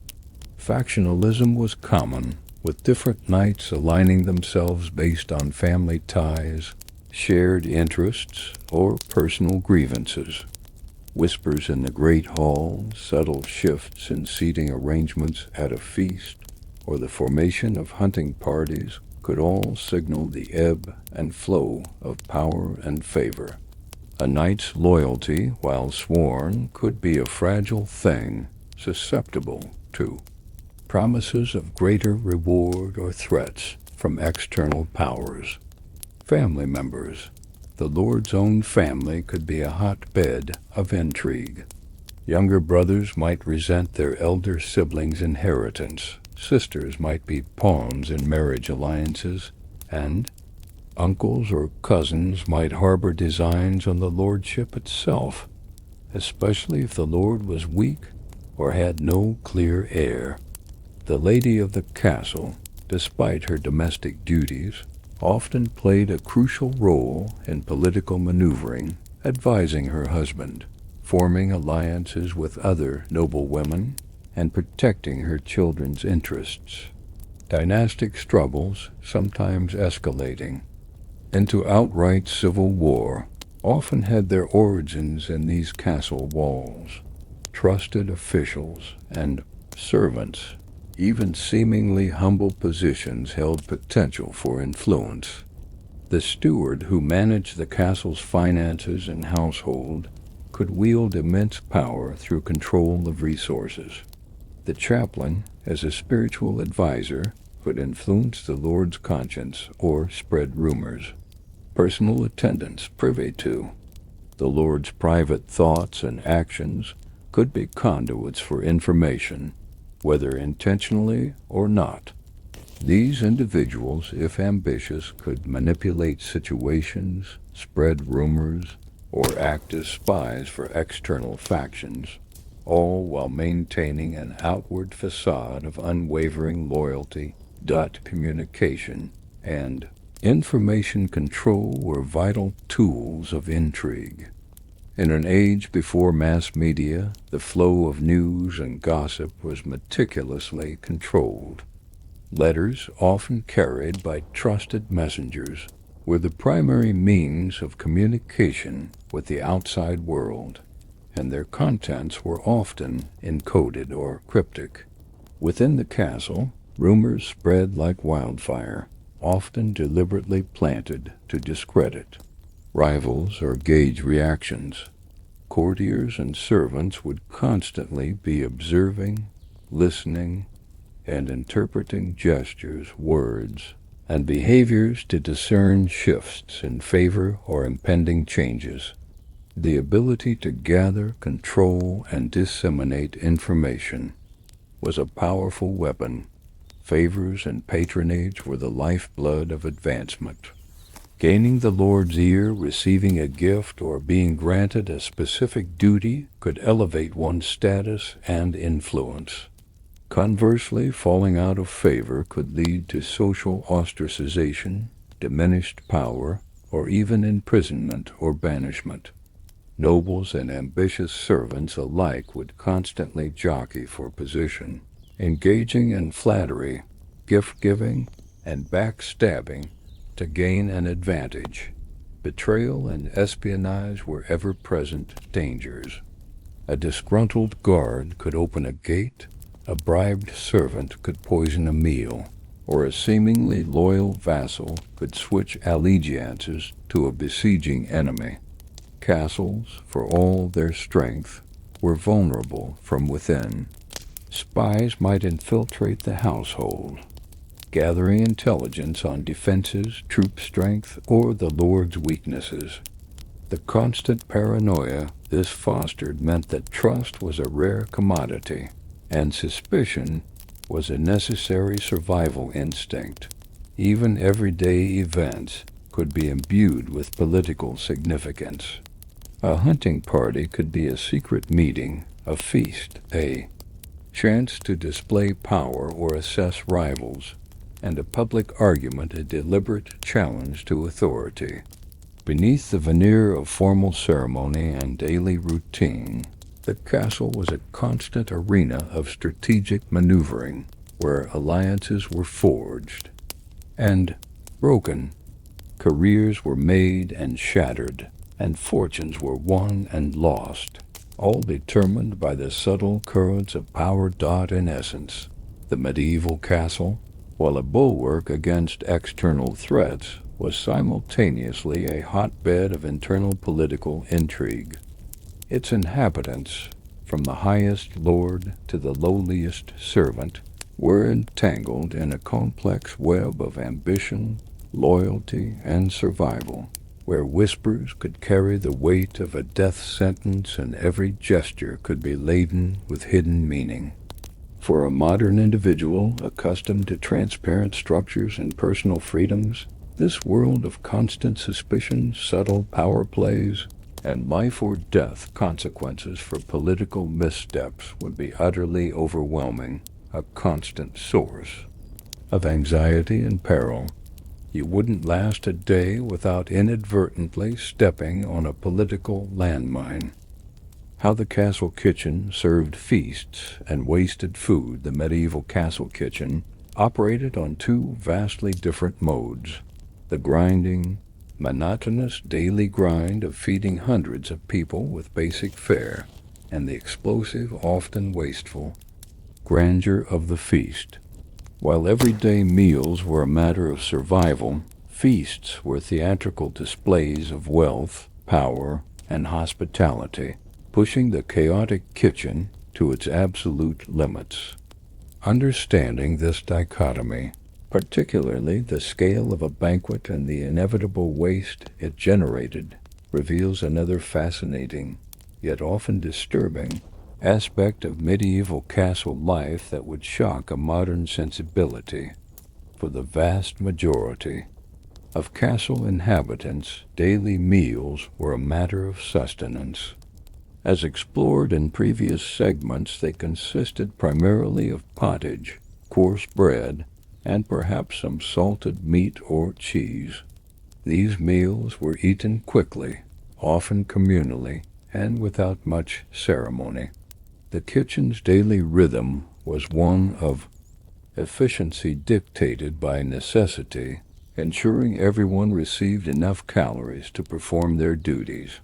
Factionalism was common, with different knights aligning themselves based on family ties, shared interests, or personal grievances. Whispers in the great hall, subtle shifts in seating arrangements at a feast, or the formation of hunting parties could all signal the ebb and flow of power and favor. A knight's loyalty, while sworn, could be a fragile thing, susceptible to promises of greater reward or threats from external powers. Family members. The lord's own family could be a hotbed of intrigue. Younger brothers might resent their elder siblings' inheritance. Sisters might be pawns in marriage alliances, and uncles or cousins might harbor designs on the lordship itself, especially if the lord was weak or had no clear heir. The lady of the castle, despite her domestic duties, often played a crucial role in political maneuvering, advising her husband, forming alliances with other noble women, and protecting her children's interests. Dynastic struggles, sometimes escalating into outright civil war, often had their origins in these castle walls. Trusted officials and servants, even seemingly humble positions, held potential for influence. The steward, who managed the castle's finances and household, could wield immense power through control of resources. The chaplain, as a spiritual advisor, could influence the lord's conscience or spread rumors. Personal attendants, privy to the lord's private thoughts and actions, could be conduits for information, whether intentionally or not. These individuals, if ambitious, could manipulate situations, spread rumors, or act as spies for external factions, all while maintaining an outward facade of unwavering loyalty. Communication and information control were vital tools of intrigue. In an age before mass media, the flow of news and gossip was meticulously controlled. Letters, often carried by trusted messengers, were the primary means of communication with the outside world, and their contents were often encoded or cryptic. Within the castle, rumors spread like wildfire, often deliberately planted to discredit rivals or gauge reactions. Courtiers and servants would constantly be observing, listening, and interpreting gestures, words, and behaviors to discern shifts in favor or impending changes. The ability to gather, control, and disseminate information was a powerful weapon. Favors and patronage were the lifeblood of advancement. Gaining the lord's ear, receiving a gift, or being granted a specific duty could elevate one's status and influence. Conversely, falling out of favor could lead to social ostracization, diminished power, or even imprisonment or banishment. Nobles and ambitious servants alike would constantly jockey for position, engaging in flattery, gift-giving, and backstabbing to gain an advantage. Betrayal and espionage were ever-present dangers. A disgruntled guard could open a gate, a bribed servant could poison a meal, or a seemingly loyal vassal could switch allegiances to a besieging enemy. Castles, for all their strength, were vulnerable from within. Spies might infiltrate the household, gathering intelligence on defenses, troop strength, or the lord's weaknesses. The constant paranoia this fostered meant that trust was a rare commodity, and suspicion was a necessary survival instinct. Even everyday events could be imbued with political significance. A hunting party could be a secret meeting, a feast, a chance to display power or assess rivals, and a public argument a deliberate challenge to authority. Beneath the veneer of formal ceremony and daily routine, the castle was a constant arena of strategic maneuvering, where alliances were forged and broken, careers were made and shattered, and fortunes were won and lost, all determined by the subtle currents of power. In essence, the medieval castle, while a bulwark against external threats, was simultaneously a hotbed of internal political intrigue. Its inhabitants, from the highest lord to the lowliest servant, were entangled in a complex web of ambition, loyalty, and survival, where whispers could carry the weight of a death sentence and every gesture could be laden with hidden meaning. For a modern individual accustomed to transparent structures and personal freedoms, this world of constant suspicion, subtle power plays, and life or death consequences for political missteps would be utterly overwhelming, a constant source of anxiety and peril. You wouldn't last a day without inadvertently stepping on a political landmine. How the castle kitchen served feasts and wasted food. The medieval castle kitchen operated on two vastly different modes: the grinding, monotonous daily grind of feeding hundreds of people with basic fare, and the explosive, often wasteful, grandeur of the feast. While everyday meals were a matter of survival, feasts were theatrical displays of wealth, power, and hospitality, pushing the chaotic kitchen to its absolute limits. Understanding this dichotomy, particularly the scale of a banquet and the inevitable waste it generated, reveals another fascinating, yet often disturbing, aspect of medieval castle life that would shock a modern sensibility. For the vast majority of castle inhabitants, daily meals were a matter of sustenance. As explored in previous segments, they consisted primarily of pottage, coarse bread, and perhaps some salted meat or cheese. These meals were eaten quickly, often communally, and without much ceremony. The kitchen's daily rhythm was one of efficiency dictated by necessity, ensuring everyone received enough calories to perform their duties.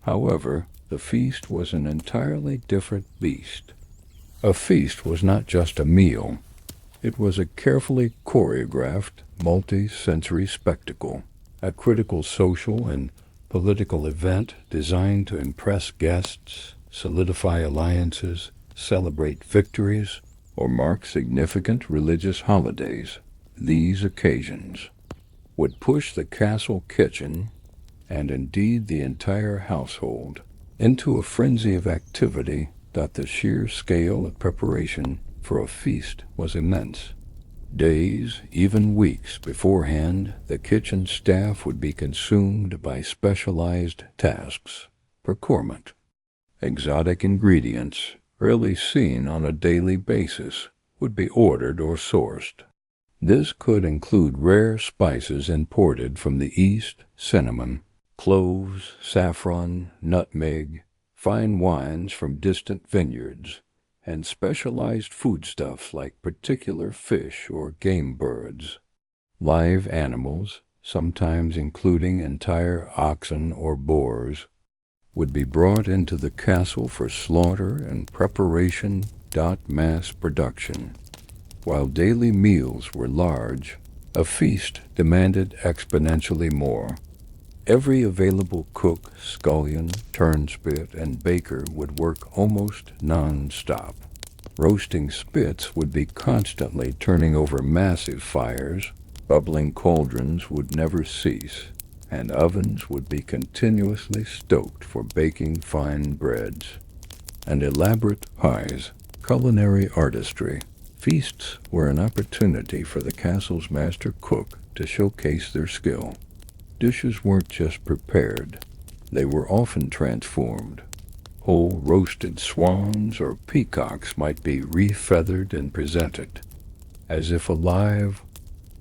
However, the feast was an entirely different beast. A feast was not just a meal. It was a carefully choreographed, multi-sensory spectacle, a critical social and political event designed to impress guests, solidify alliances, celebrate victories, or mark significant religious holidays. These occasions would push the castle kitchen, and indeed the entire household, into a frenzy of activity that the sheer scale of preparation for a feast was immense. Days, even weeks beforehand, the kitchen staff would be consumed by specialized tasks. Procurement. Exotic ingredients, rarely seen on a daily basis, would be ordered or sourced. This could include rare spices imported from the East, cinnamon, cloves, saffron, nutmeg, fine wines from distant vineyards, and specialized foodstuffs like particular fish or game birds. Live animals, sometimes including entire oxen or boars, would be brought into the castle for slaughter and preparation. Mass production. While daily meals were large, a feast demanded exponentially more. Every available cook, scullion, turnspit, and baker would work almost non-stop. Roasting spits would be constantly turning over massive fires, bubbling cauldrons would never cease, and ovens would be continuously stoked for baking fine breads. And elaborate pies, culinary artistry. Feasts were an opportunity for the castle's master cook to showcase their skill. Dishes weren't just prepared, they were often transformed. Whole roasted swans or peacocks might be refeathered and presented. As if alive,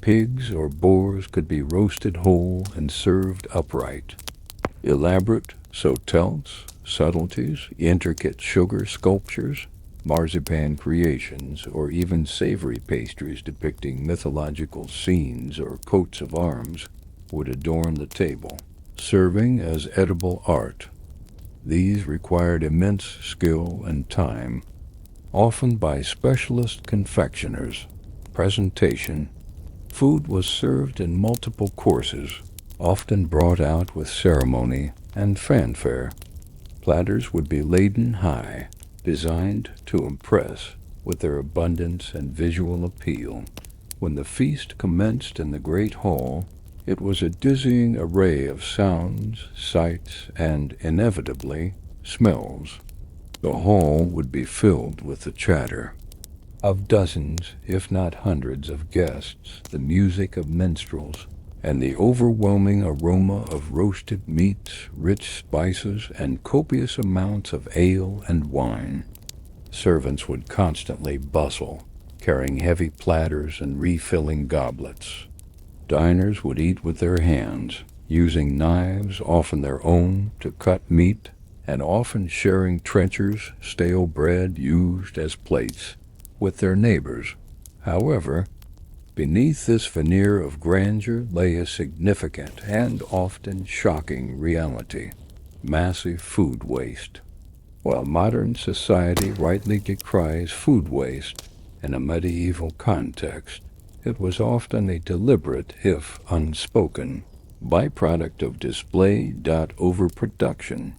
pigs or boars could be roasted whole and served upright. Elaborate sautelts, subtleties, intricate sugar sculptures, marzipan creations, or even savory pastries depicting mythological scenes or coats of arms would adorn the table, serving as edible art. These required immense skill and time, often by specialist confectioners. Presentation. Food was served in multiple courses, often brought out with ceremony and fanfare. Platters would be laden high, designed to impress with their abundance and visual appeal. When the feast commenced in the great hall, it was a dizzying array of sounds, sights, and, inevitably, smells. The hall would be filled with the chatter of dozens, if not hundreds, of guests, the music of minstrels, and the overwhelming aroma of roasted meats, rich spices, and copious amounts of ale and wine. Servants would constantly bustle, carrying heavy platters and refilling goblets. Diners would eat with their hands, using knives, often their own, to cut meat, and often sharing trenchers, stale bread used as plates, with their neighbors. However, beneath this veneer of grandeur lay a significant and often shocking reality: massive food waste. While modern society rightly decries food waste in a medieval context, it was often a deliberate, if unspoken, byproduct of display. Overproduction.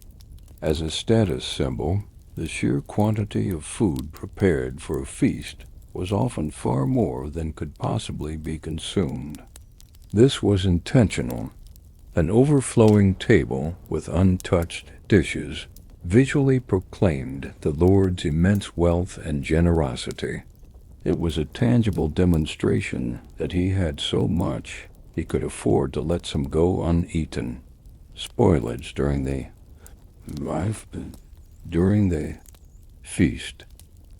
As a status symbol, the sheer quantity of food prepared for a feast was often far more than could possibly be consumed. This was intentional. An overflowing table with untouched dishes visually proclaimed the Lord's immense wealth and generosity. It was a tangible demonstration that he had so much he could afford to let some go uneaten. Spoilage during the feast.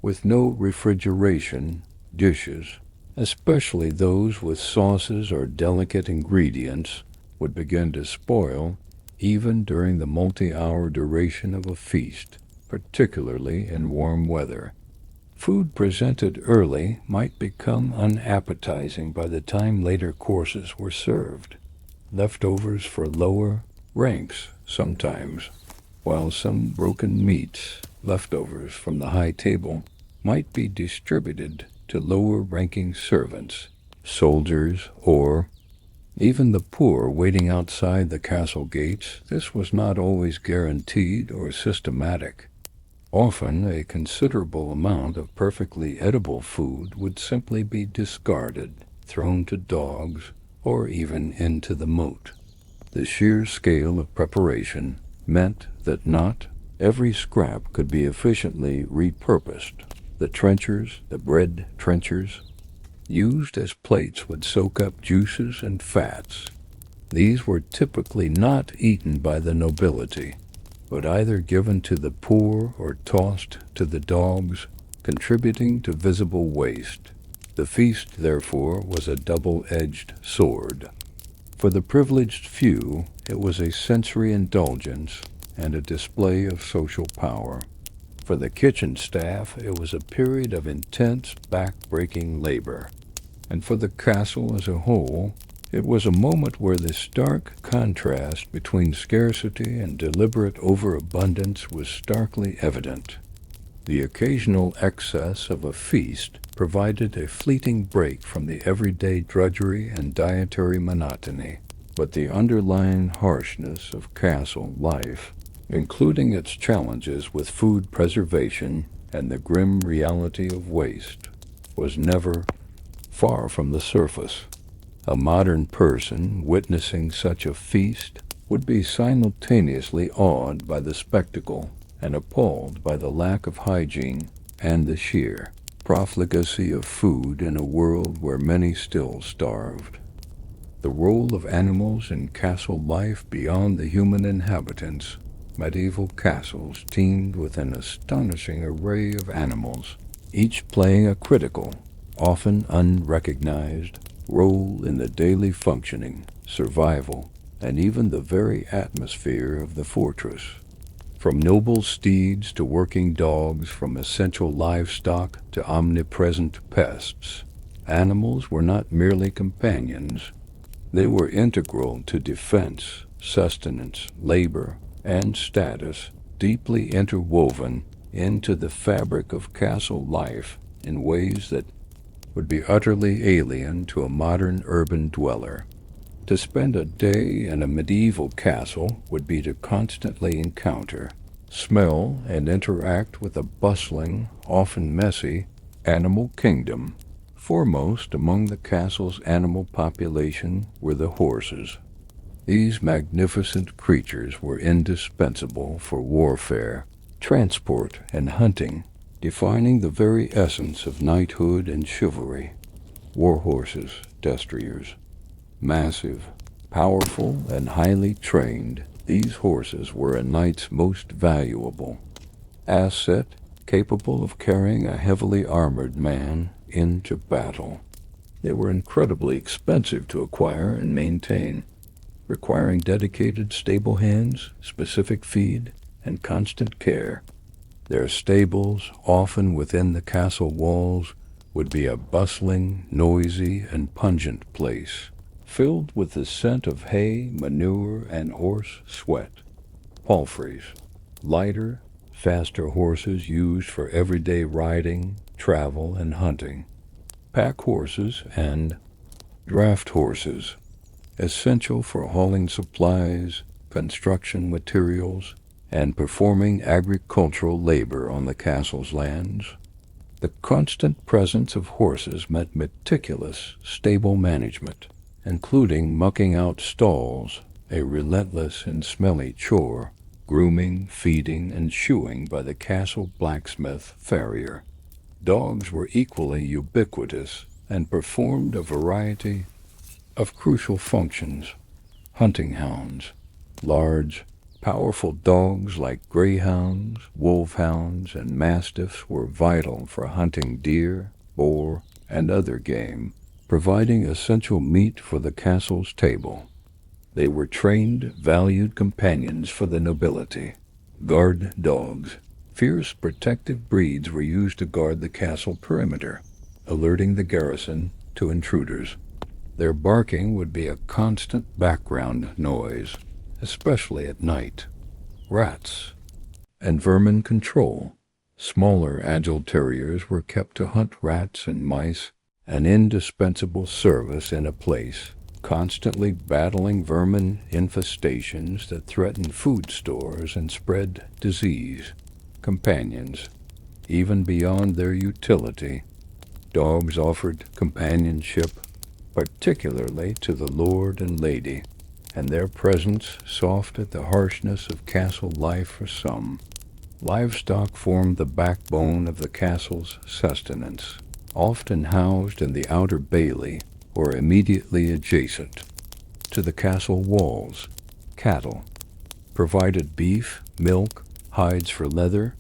With no refrigeration, dishes, especially those with sauces or delicate ingredients, would begin to spoil even during the multi-hour duration of a feast, particularly in warm weather. Food presented early might become unappetizing by the time later courses were served. Leftovers for lower ranks sometimes, while some broken meats, leftovers from the high table, might be distributed to lower-ranking servants, soldiers, or even the poor waiting outside the castle gates. This was not always guaranteed or systematic. Often, a considerable amount of perfectly edible food would simply be discarded, thrown to dogs, or even into the moat. The sheer scale of preparation meant that not every scrap could be efficiently repurposed. The trenchers, the bread trenchers, used as plates would soak up juices and fats. These were typically not eaten by the nobility, but either given to the poor or tossed to the dogs, contributing to visible waste. The feast, therefore, was a double-edged sword. For the privileged few, it was a sensory indulgence and a display of social power. For the kitchen staff, it was a period of intense, back-breaking labor. And for the castle as a whole, it was a moment where the stark contrast between scarcity and deliberate overabundance was starkly evident. The occasional excess of a feast provided a fleeting break from the everyday drudgery and dietary monotony, but the underlying harshness of castle life, including its challenges with food preservation and the grim reality of waste, was never far from the surface. A modern person witnessing such a feast would be simultaneously awed by the spectacle and appalled by the lack of hygiene and the sheer profligacy of food in a world where many still starved. The role of animals in castle life beyond the human inhabitants. Medieval castles teemed with an astonishing array of animals, each playing a critical, often unrecognized, role in the daily functioning, survival, and even the very atmosphere of the fortress. From noble steeds to working dogs, from essential livestock to omnipresent pests, animals were not merely companions. They were integral to defense, sustenance, labor, and status, deeply interwoven into the fabric of castle life in ways that would be utterly alien to a modern urban dweller. To spend a day in a medieval castle would be to constantly encounter, smell, and interact with a bustling, often messy, animal kingdom. Foremost among the castle's animal population were the horses. These magnificent creatures were indispensable for warfare, transport, and hunting, defining the very essence of knighthood and chivalry. War horses, destriers. Massive, powerful, and highly trained, these horses were a knight's most valuable asset, capable of carrying a heavily armored man into battle. They were incredibly expensive to acquire and maintain, requiring dedicated stable hands, specific feed, and constant care. Their stables, often within the castle walls, would be a bustling, noisy, and pungent place, filled with the scent of hay, manure, and horse sweat. Palfreys, lighter, faster horses used for everyday riding, travel, and hunting. Pack horses and draft horses, essential for hauling supplies, construction materials, and performing agricultural labor on the castle's lands. The constant presence of horses meant meticulous stable management, including mucking out stalls, a relentless and smelly chore, grooming, feeding, and shoeing by the castle blacksmith farrier. Dogs were equally ubiquitous and performed a variety of crucial functions. Hunting hounds, large, powerful dogs like greyhounds, wolfhounds, and mastiffs were vital for hunting deer, boar, and other game, providing essential meat for the castle's table. They were trained, valued companions for the nobility. Guard dogs. Fierce, protective breeds were used to guard the castle perimeter, alerting the garrison to intruders. Their barking would be a constant background noise, especially at night. Rats and vermin control. Smaller, agile terriers were kept to hunt rats and mice, an indispensable service in a place constantly battling vermin infestations that threatened food stores and spread disease. Companions. Even beyond their utility, dogs offered companionship, particularly to the lord and lady, and their presence softened the harshness of castle life for some. Livestock formed the backbone of the castle's sustenance, often housed in the outer bailey or immediately adjacent to the castle walls. Cattle provided beef, milk, hides for leather,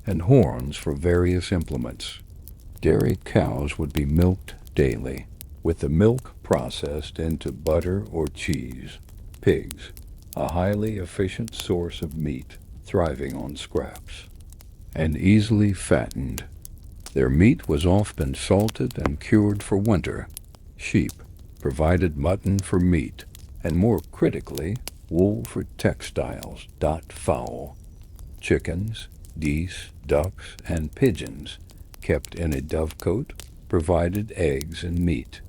and horns for various implements. Dairy cows would be milked daily, with the milk processed into butter or cheese. Pigs, a highly efficient source of meat, thriving on scraps, and easily fattened. Their meat was often salted and cured for winter. Sheep provided mutton for meat, and more critically, wool for textiles. Fowl, chickens, geese, ducks, and pigeons, kept in a dovecote, provided eggs and meat.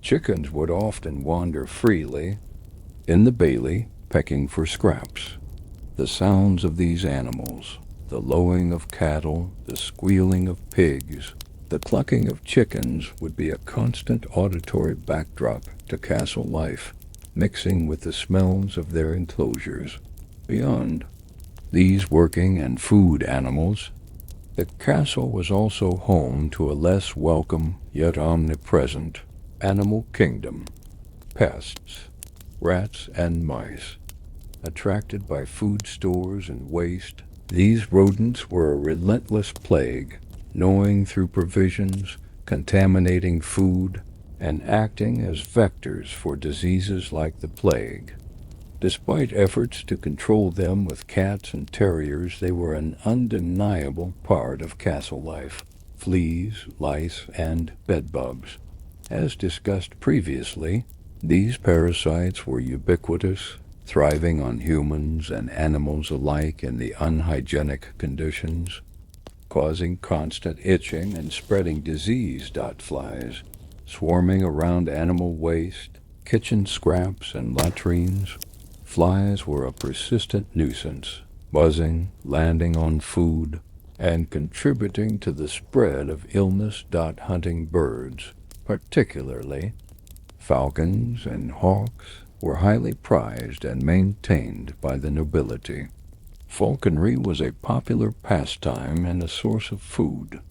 Chickens would often wander freely in the bailey, pecking for scraps. The sounds of these animals, the lowing of cattle, the squealing of pigs, the clucking of chickens, would be a constant auditory backdrop to castle life, mixing with the smells of their enclosures. Beyond these working and food animals, the castle was also home to a less welcome yet omnipresent animal kingdom. Pests, rats and mice. Attracted by food stores and waste, these rodents were a relentless plague, gnawing through provisions, contaminating food, and acting as vectors for diseases like the plague. Despite efforts to control them with cats and terriers, they were an undeniable part of castle life. Fleas, lice, and bedbugs. As discussed previously, these parasites were ubiquitous, thriving on humans and animals alike in the unhygienic conditions, causing constant itching and spreading disease. Flies, swarming around animal waste, kitchen scraps, and latrines. Flies were a persistent nuisance, buzzing, landing on food, and contributing to the spread of illness. Hunting birds, particularly falcons and hawks, were highly prized and maintained by the nobility. Falconry was a popular pastime and a source of food,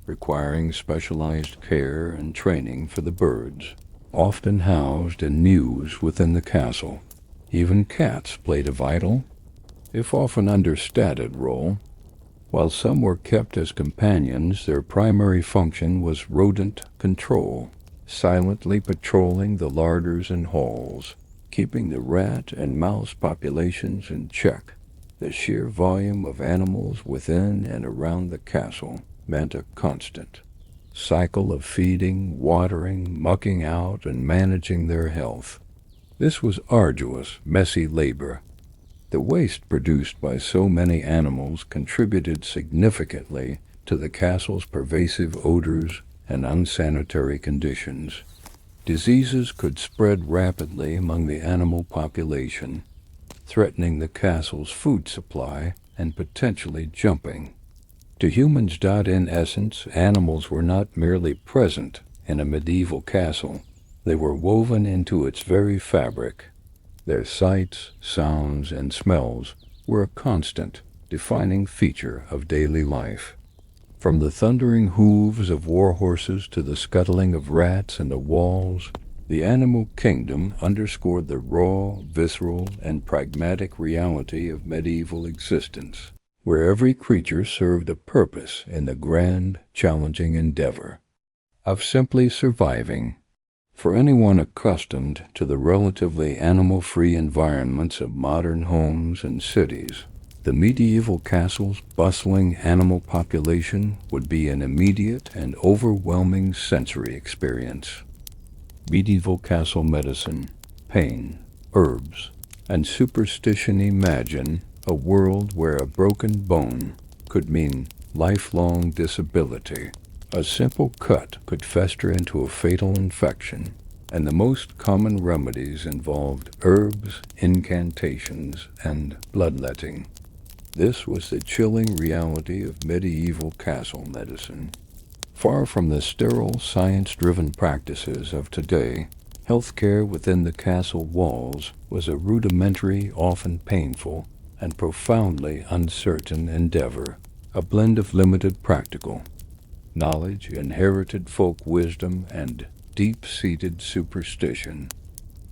requiring specialized care and training for the birds, often housed in mews within the castle. Even cats played a vital, if often understated, role. While some were kept as companions, their primary function was rodent control, silently patrolling the larders and halls, keeping the rat and mouse populations in check. The sheer volume of animals within and around the castle meant a constant cycle of feeding, watering, mucking out, and managing their health. This was arduous, messy labor. The waste produced by so many animals contributed significantly to the castle's pervasive odors and unsanitary conditions. Diseases could spread rapidly among the animal population, threatening the castle's food supply and potentially jumping to humans. In essence, animals were not merely present in a medieval castle. They were woven into its very fabric. Their sights, sounds, and smells were a constant, defining feature of daily life. From the thundering hooves of war horses to the scuttling of rats in the walls, the animal kingdom underscored the raw, visceral, and pragmatic reality of medieval existence, where every creature served a purpose in the grand, challenging endeavor of simply surviving. For anyone accustomed to the relatively animal-free environments of modern homes and cities, the medieval castle's bustling animal population would be an immediate and overwhelming sensory experience. Medieval castle medicine, pain, herbs, and superstition. Imagine a world where a broken bone could mean lifelong disability. A simple cut could fester into a fatal infection, and the most common remedies involved herbs, incantations, and bloodletting. This was the chilling reality of medieval castle medicine. Far from the sterile, science-driven practices of today, healthcare within the castle walls was a rudimentary, often painful, and profoundly uncertain endeavor, a blend of limited practical knowledge, inherited folk wisdom, and deep-seated superstition.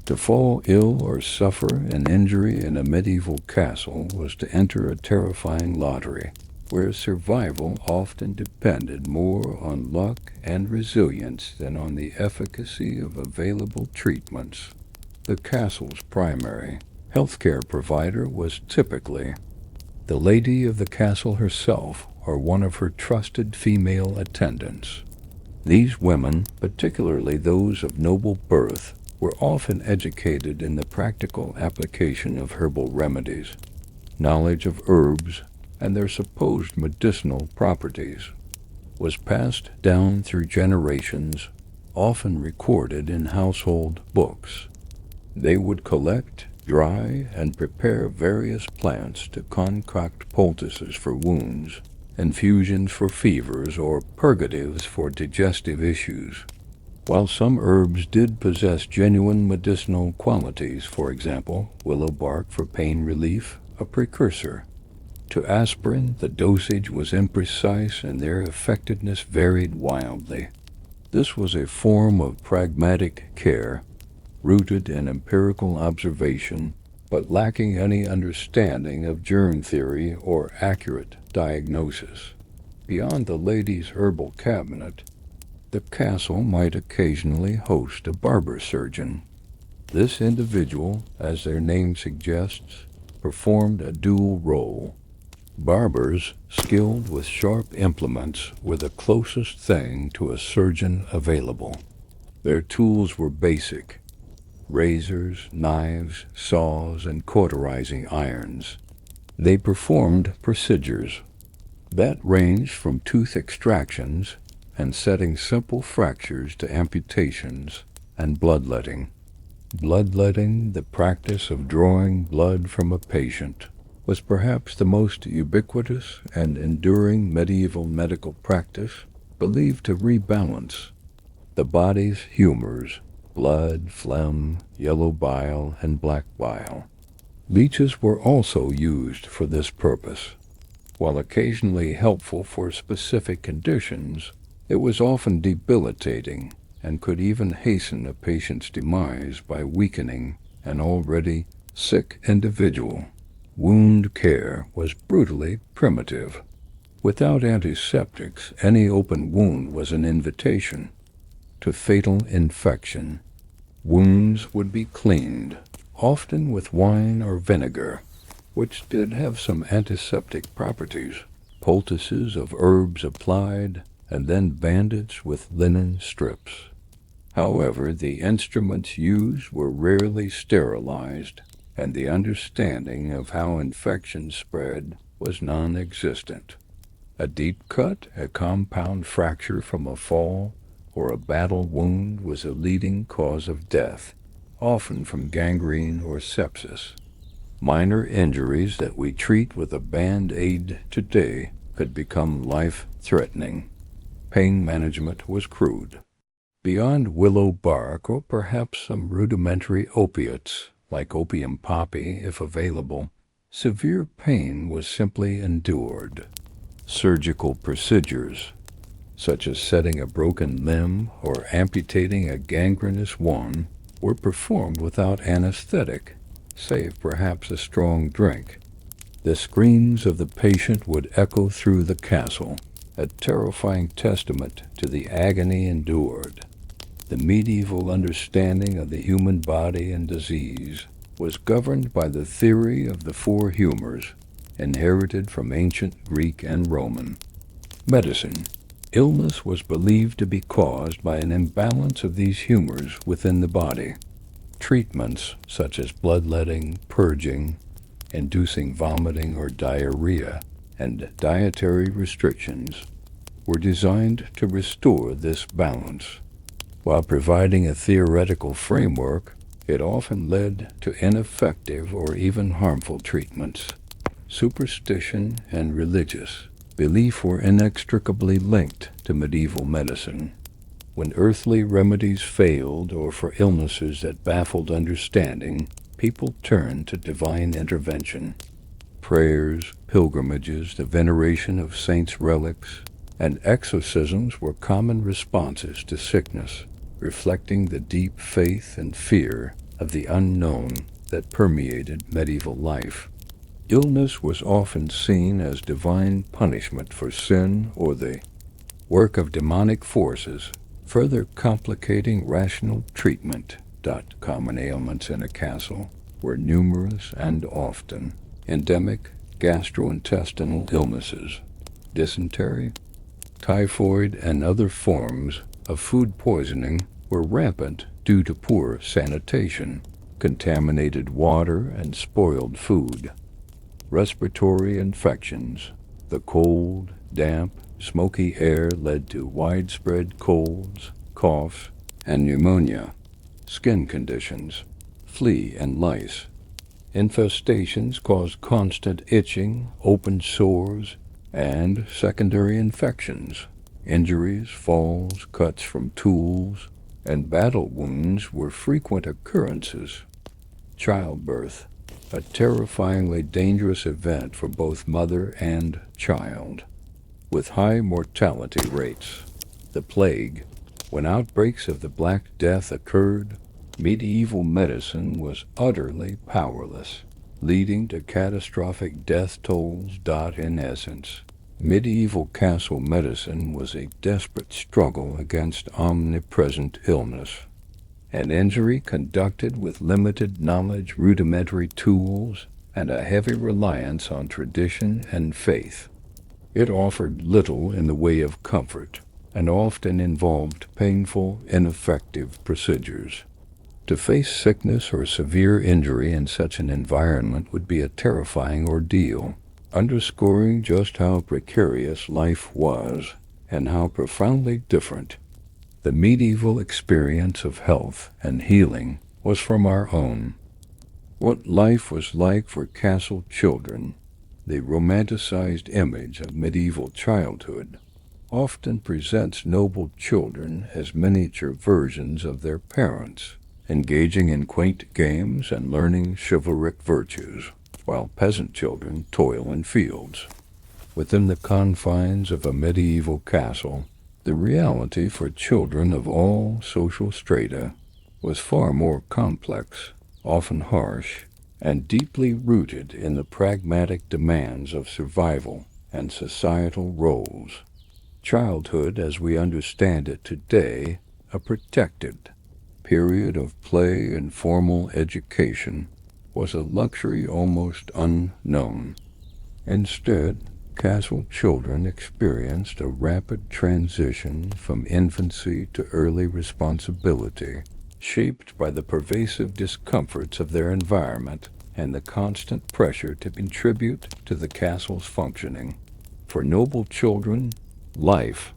To fall ill or suffer an injury in a medieval castle was to enter a terrifying lottery. where survival often depended more on luck and resilience than on the efficacy of available treatments. The castle's primary healthcare provider was typically the lady of the castle herself or one of her trusted female attendants. These women, particularly those of noble birth, were often educated in the practical application of herbal remedies, knowledge of herbs, and their supposed medicinal properties was passed down through generations, often recorded in household books. They would collect, dry, and prepare various plants to concoct poultices for wounds, infusions for fevers, or purgatives for digestive issues. While some herbs did possess genuine medicinal qualities, for example, willow bark for pain relief, a precursor to aspirin, the dosage was imprecise and their effectiveness varied wildly. This was a form of pragmatic care, rooted in empirical observation, but lacking any understanding of germ theory or accurate diagnosis. Beyond the lady's herbal cabinet, the castle might occasionally host a barber surgeon. This individual, as their name suggests, performed a dual role. Barbers, skilled with sharp implements, were the closest thing to a surgeon available. Their tools were basic: razors, knives, saws, and cauterizing irons. They performed procedures that ranged from tooth extractions and setting simple fractures to amputations and bloodletting. Bloodletting, the practice of drawing blood from a patient, was perhaps the most ubiquitous and enduring medieval medical practice, believed to rebalance the body's humors: blood, phlegm, yellow bile, and black bile. Leeches were also used for this purpose. While occasionally helpful for specific conditions, it was often debilitating and could even hasten a patient's demise by weakening an already sick individual. Wound care was brutally primitive. Without antiseptics, any open wound was an invitation to fatal infection. Wounds would be cleaned, often with wine or vinegar, which did have some antiseptic properties, poultices of herbs applied, and then bandaged with linen strips. However, the instruments used were rarely sterilized, and the understanding of how infections spread was non-existent. A deep cut, a compound fracture from a fall, or a battle wound was a leading cause of death, often from gangrene or sepsis. Minor injuries that we treat with a band-aid today could become life-threatening. Pain management was crude. Beyond willow bark, or perhaps some rudimentary opiates, like opium poppy if available, severe pain was simply endured. Surgical procedures, such as setting a broken limb or amputating a gangrenous one, were performed without anesthetic, save perhaps a strong drink. The screams of the patient would echo through the castle, a terrifying testament to the agony endured. The medieval understanding of the human body and disease was governed by the theory of the four humors, inherited from ancient Greek and Roman. Medicine. Illness was believed to be caused by an imbalance of these humors within the body. Treatments such as bloodletting, purging, inducing vomiting or diarrhea, and dietary restrictions were designed to restore this balance. While providing a theoretical framework, it often led to ineffective or even harmful treatments. Superstition and religious belief were inextricably linked to medieval medicine. When earthly remedies failed, or for illnesses that baffled understanding, people turned to divine intervention. Prayers, pilgrimages, the veneration of saints' relics, and exorcisms were common responses to sickness, reflecting the deep faith and fear of the unknown that permeated medieval life. Illness was often seen as divine punishment for sin or the work of demonic forces, further complicating rational treatment. Common ailments in a castle were numerous and often endemic gastrointestinal illnesses, dysentery, typhoid, and other forms of food poisoning were rampant due to poor sanitation, contaminated water, and spoiled food. Respiratory infections. The cold, damp, smoky air led to widespread colds, coughs, and pneumonia. Skin conditions. Flea and lice. Infestations caused constant itching, open sores, and secondary infections. Injuries, falls, cuts from tools, and battle wounds were frequent occurrences. Childbirth, a terrifyingly dangerous event for both mother and child, with high mortality rates. The plague. When outbreaks of the Black Death occurred, medieval medicine was utterly powerless, leading to catastrophic death tolls. In essence, medieval castle medicine was a desperate struggle against omnipresent illness. An injury conducted with limited knowledge, rudimentary tools, and a heavy reliance on tradition and faith. It offered little in the way of comfort, and often involved painful, ineffective procedures. To face sickness or severe injury in such an environment would be a terrifying ordeal, underscoring just how precarious life was and how profoundly different the medieval experience of health and healing was from our own. What life was like for castle children. The romanticized image of medieval childhood often presents noble children as miniature versions of their parents, engaging in quaint games and learning chivalric virtues, while peasant children toil in fields. Within the confines of a medieval castle, the reality for children of all social strata was far more complex, often harsh, and deeply rooted in the pragmatic demands of survival and societal roles. Childhood, as we understand it today, a protected period of play and formal education, was a luxury almost unknown. Instead, castle children experienced a rapid transition from infancy to early responsibility, shaped by the pervasive discomforts of their environment and the constant pressure to contribute to the castle's functioning. For noble children, life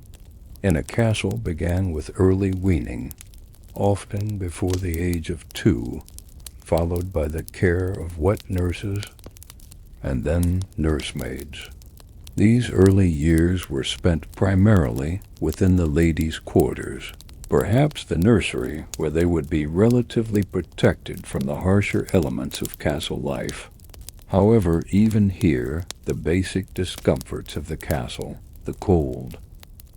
in a castle began with early weaning, often before the age of 2, followed by the care of wet nurses and then nursemaids. These early years were spent primarily within the ladies' quarters, perhaps the nursery, where they would be relatively protected from the harsher elements of castle life. However, even here, the basic discomforts of the castle, the cold,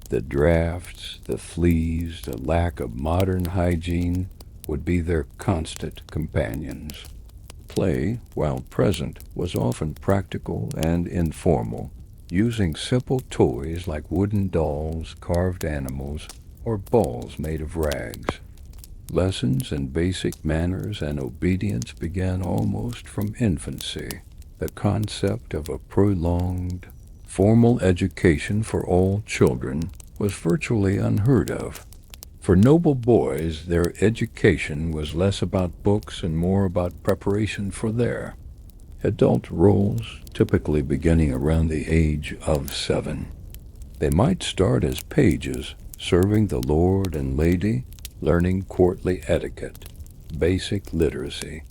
the drafts, the fleas, the lack of modern hygiene, would be their constant companions. Play, while present, was often practical and informal, using simple toys like wooden dolls, carved animals, or balls made of rags. Lessons in basic manners and obedience began almost from infancy. The concept of a prolonged, formal education for all children was virtually unheard of. For noble boys, their education was less about books and more about preparation for their adult roles, typically beginning around the age of 7. They might start as pages, serving the lord and lady, learning courtly etiquette, basic literacy,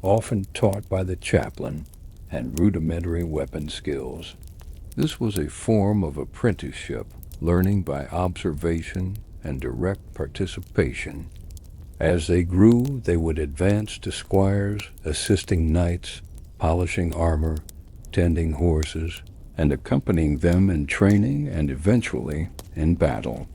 often taught by the chaplain, and rudimentary weapon skills. This was a form of apprenticeship, learning by observation and direct participation. As they grew, they would advance to squires, assisting knights, polishing armor, tending horses, and accompanying them in training and eventually in battle.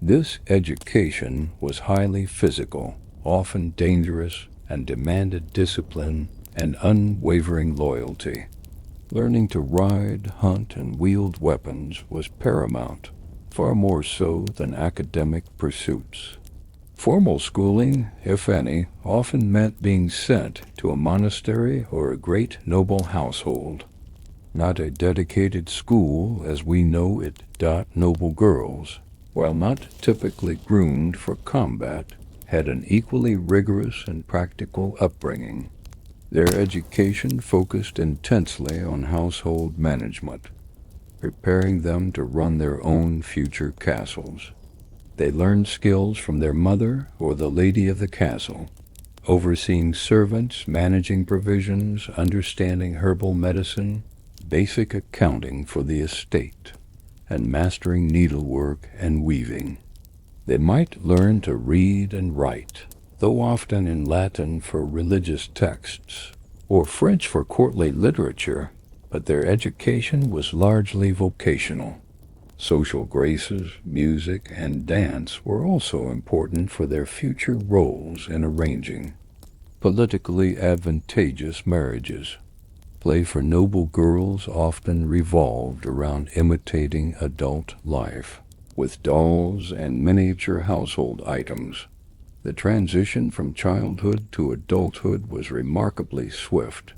This education was highly physical, often dangerous, and demanded discipline and unwavering loyalty. Learning to ride, hunt, and wield weapons was paramount, far more so than academic pursuits. Formal schooling, if any, often meant being sent to a monastery or a great noble household. Not a dedicated school as we know it. Noble girls, while not typically groomed for combat, had an equally rigorous and practical upbringing. Their education focused intensely on household management, preparing them to run their own future castles. They learned skills from their mother or the lady of the castle, overseeing servants, managing provisions, understanding herbal medicine, basic accounting for the estate, and mastering needlework and weaving. They might learn to read and write, though often in Latin for religious texts, or French for courtly literature, but their education was largely vocational. Social graces, music, and dance were also important for their future roles in arranging politically advantageous marriages. Play for noble girls often revolved around imitating adult life, with dolls and miniature household items. The transition from childhood to adulthood was remarkably swift.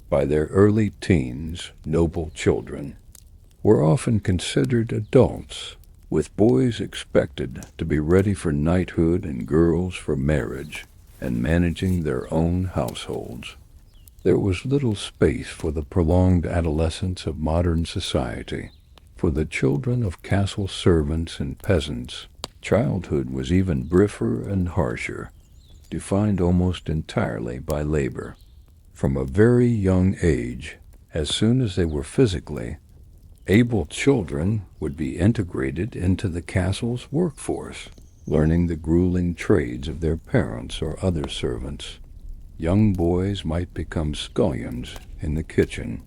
By their early teens, noble children were often considered adults, with boys expected to be ready for knighthood and girls for marriage and managing their own households. There was little space for the prolonged adolescence of modern society. For the children of castle servants and peasants, childhood was even briefer and harsher, defined almost entirely by labor. From a very young age, as soon as they were physically able, children would be integrated into the castle's workforce, learning the grueling trades of their parents or other servants. Young boys might become scullions in the kitchen,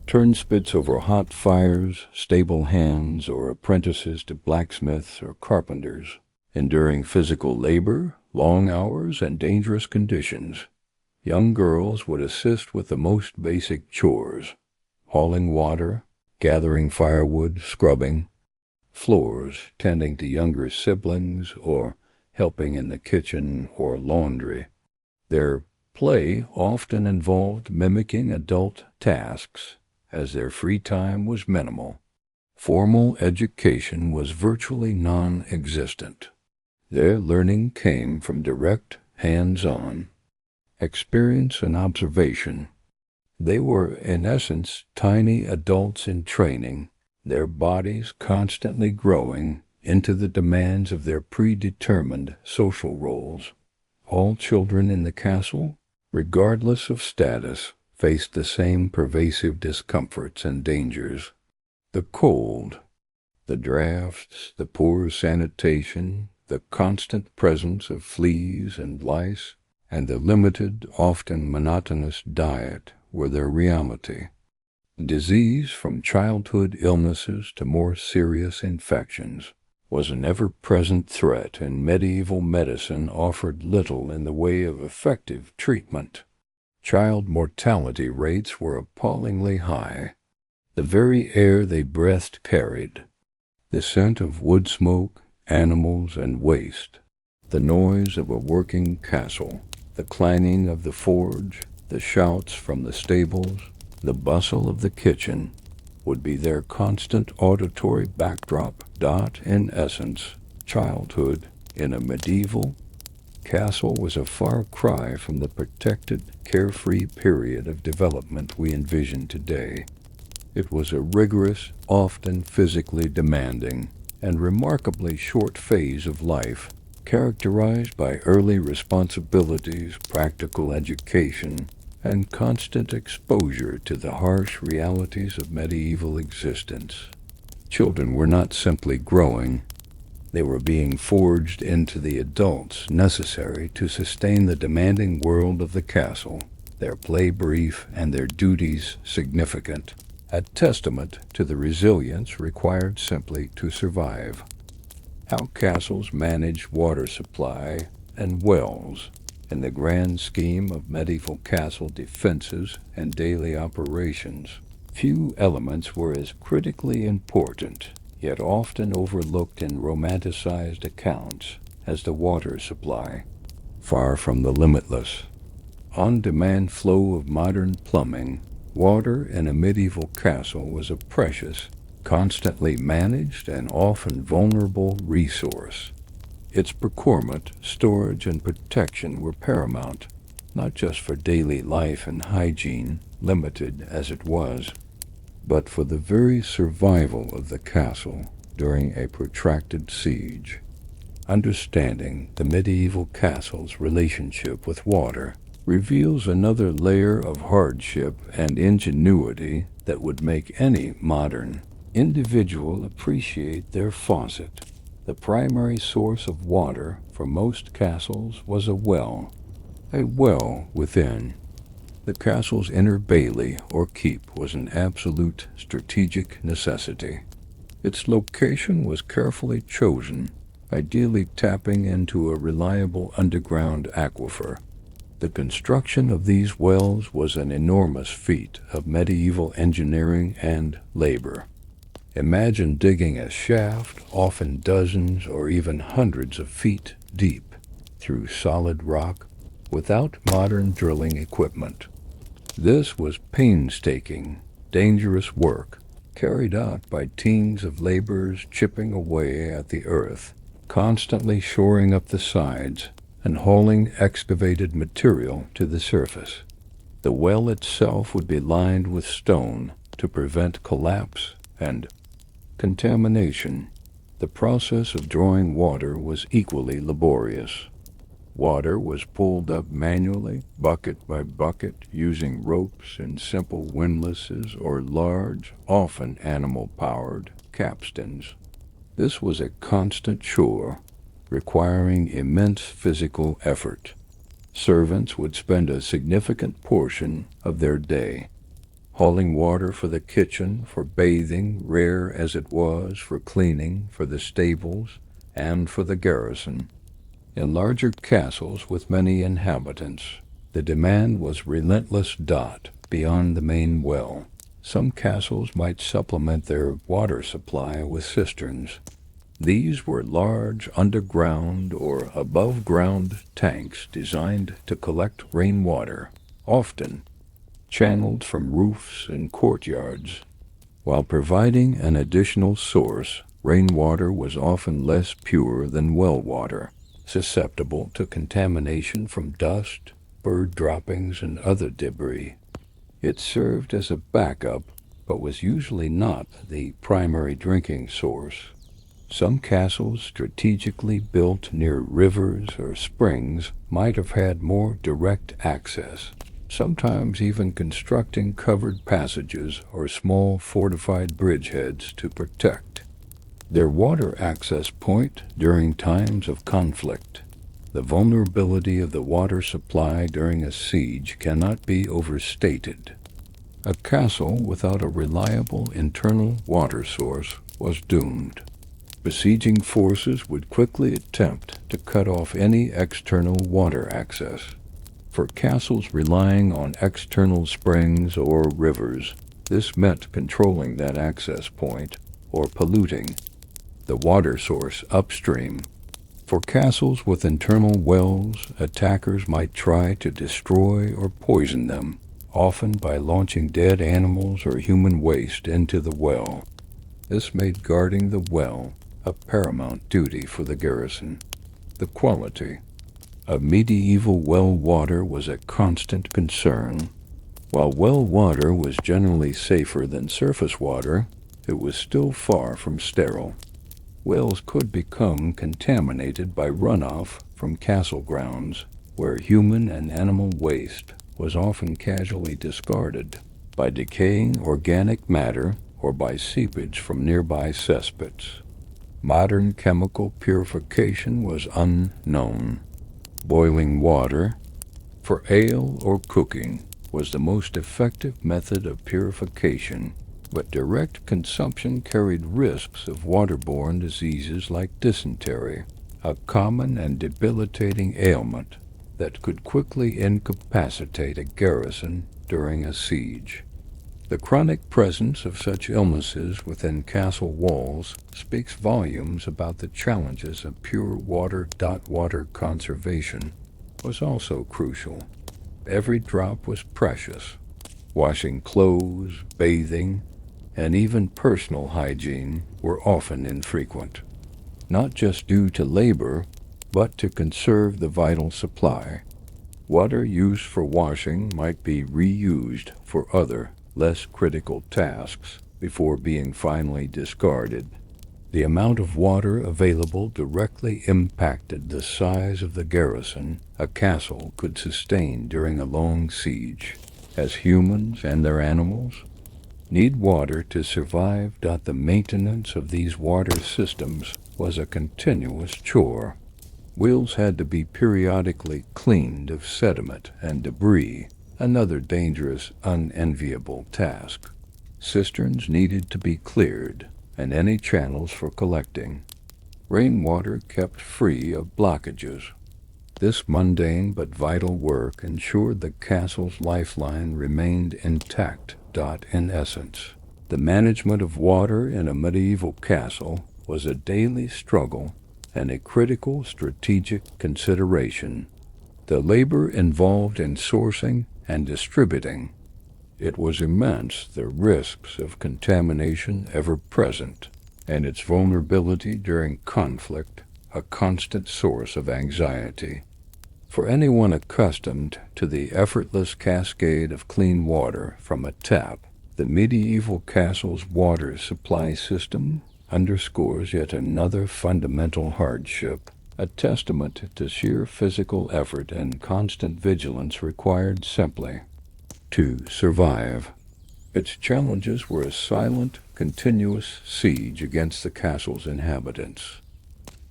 turnspits over hot fires, stable hands, or apprentices to blacksmiths or carpenters, enduring physical labor, long hours, and dangerous conditions. Young girls would assist with the most basic chores, hauling water, gathering firewood, scrubbing floors, tending to younger siblings, or helping in the kitchen or laundry. Their play often involved mimicking adult tasks, as their free time was minimal. Formal education was virtually non-existent. Their learning came from direct, hands-on experience and observation. They were, in essence, tiny adults in training, their bodies constantly growing into the demands of their predetermined social roles. All children in the castle, regardless of status, faced the same pervasive discomforts and dangers. The cold, the drafts, the poor sanitation, the constant presence of fleas and lice, and the limited, often monotonous diet were their reality. Disease, from childhood illnesses to more serious infections, was an ever-present threat, and medieval medicine offered little in the way of effective treatment. Child mortality rates were appallingly high. The very air they breathed carried the scent of wood smoke, animals, and waste. The noise of a working castle, the clanging of the forge, the shouts from the stables, the bustle of the kitchen would be their constant auditory backdrop. In essence, childhood in a medieval castle was a far cry from the protected, carefree period of development we envision today. It was a rigorous, often physically demanding, and remarkably short phase of life, characterized by early responsibilities, practical education, and constant exposure to the harsh realities of medieval existence. Children were not simply growing, they were being forged into the adults necessary to sustain the demanding world of the castle, their play brief and their duties significant, a testament to the resilience required simply to survive. How castles managed water supply and wells in the grand scheme of medieval castle defenses and daily operations. Few elements were as critically important, yet often overlooked in romanticized accounts, as the water supply. Far from the limitless, on-demand flow of modern plumbing, water in a medieval castle was a precious, constantly managed, and often vulnerable resource. Its procurement, storage, and protection were paramount, not just for daily life and hygiene, limited as it was, but for the very survival of the castle during a protracted siege. Understanding the medieval castle's relationship with water reveals another layer of hardship and ingenuity that would make any modern individual appreciate their faucet. The primary source of water for most castles was a well within. The castle's inner bailey or keep was an absolute strategic necessity. Its location was carefully chosen, ideally tapping into a reliable underground aquifer. The construction of these wells was an enormous feat of medieval engineering and labor. Imagine digging a shaft, often dozens or even hundreds of feet deep, through solid rock, without modern drilling equipment. This was painstaking, dangerous work, carried out by teams of laborers chipping away at the earth, constantly shoring up the sides and hauling excavated material to the surface. The well itself would be lined with stone to prevent collapse and contamination. The process of drawing water was equally laborious. Water was pulled up manually, bucket by bucket, using ropes and simple windlasses or large, often animal-powered, capstans. This was a constant chore, requiring immense physical effort. Servants would spend a significant portion of their day hauling water for the kitchen, for bathing, rare as it was, for cleaning, for the stables, and for the garrison. In larger castles with many inhabitants, the demand was relentless. Beyond the main well, some castles might supplement their water supply with cisterns. These were large underground or above-ground tanks designed to collect rainwater, often channeled from roofs and courtyards. While providing an additional source, rainwater was often less pure than well water, susceptible to contamination from dust, bird droppings, and other debris. It served as a backup, but was usually not the primary drinking source. Some castles strategically built near rivers or springs might have had more direct access, sometimes even constructing covered passages or small fortified bridgeheads to protect their water access point during times of conflict. The vulnerability of the water supply during a siege cannot be overstated. A castle without a reliable internal water source was doomed. Besieging forces would quickly attempt to cut off any external water access. For castles relying on external springs or rivers, this meant controlling that access point or polluting the water source upstream. For castles with internal wells, attackers might try to destroy or poison them, often by launching dead animals or human waste into the well. This made guarding the well a paramount duty for the garrison. The quality of medieval well water was a constant concern. While well water was generally safer than surface water, it was still far from sterile. Wells could become contaminated by runoff from castle grounds, where human and animal waste was often casually discarded, by decaying organic matter, or by seepage from nearby cesspits. Modern chemical purification was unknown. Boiling water for ale or cooking was the most effective method of purification, but direct consumption carried risks of waterborne diseases like dysentery, a common and debilitating ailment that could quickly incapacitate a garrison during a siege. The chronic presence of such illnesses within castle walls speaks volumes about the challenges of pure water. Water conservation was also crucial. Every drop was precious. Washing clothes, bathing, and even personal hygiene were often infrequent, not just due to labor, but to conserve the vital supply. Water used for washing might be reused for other, less critical tasks before being finally discarded. The amount of water available directly impacted the size of the garrison a castle could sustain during a long siege, as humans and their animals need water to survive. The maintenance of these water systems was a continuous chore. Wheels had to be periodically cleaned of sediment and debris, another dangerous, unenviable task. Cisterns needed to be cleared, and any channels for collecting rainwater kept free of blockages. This mundane but vital work ensured the castle's lifeline remained intact. In essence, the management of water in a medieval castle was a daily struggle and a critical strategic consideration. The labor involved in sourcing and distributing it was immense, the risks of contamination ever present, and its vulnerability during conflict a constant source of anxiety. For anyone accustomed to the effortless cascade of clean water from a tap, the medieval castle's water supply system underscores yet another fundamental hardship, a testament to sheer physical effort and constant vigilance required simply to survive. Its challenges were a silent, continuous siege against the castle's inhabitants.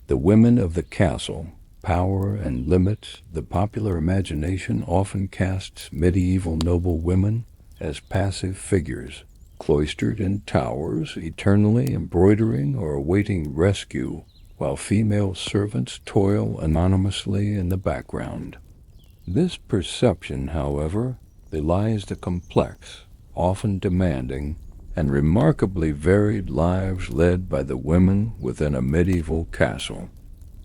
The women of the castle, power and limits. The popular imagination often casts medieval noble women as passive figures, cloistered in towers, eternally embroidering or awaiting rescue, while female servants toil anonymously in the background. This perception, however, belies the complex, often demanding, and remarkably varied lives led by the women within a medieval castle.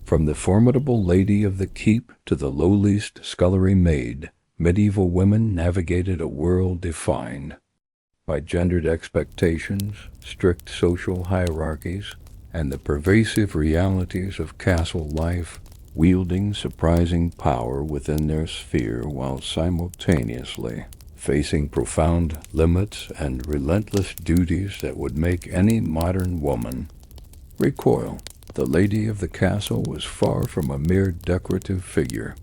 From the formidable lady of the keep to the lowliest scullery maid, medieval women navigated a world defined by gendered expectations, strict social hierarchies, and the pervasive realities of castle life, wielding surprising power within their sphere while simultaneously facing profound limits and relentless duties that would make any modern woman recoil. The lady of the castle was far from a mere decorative figure.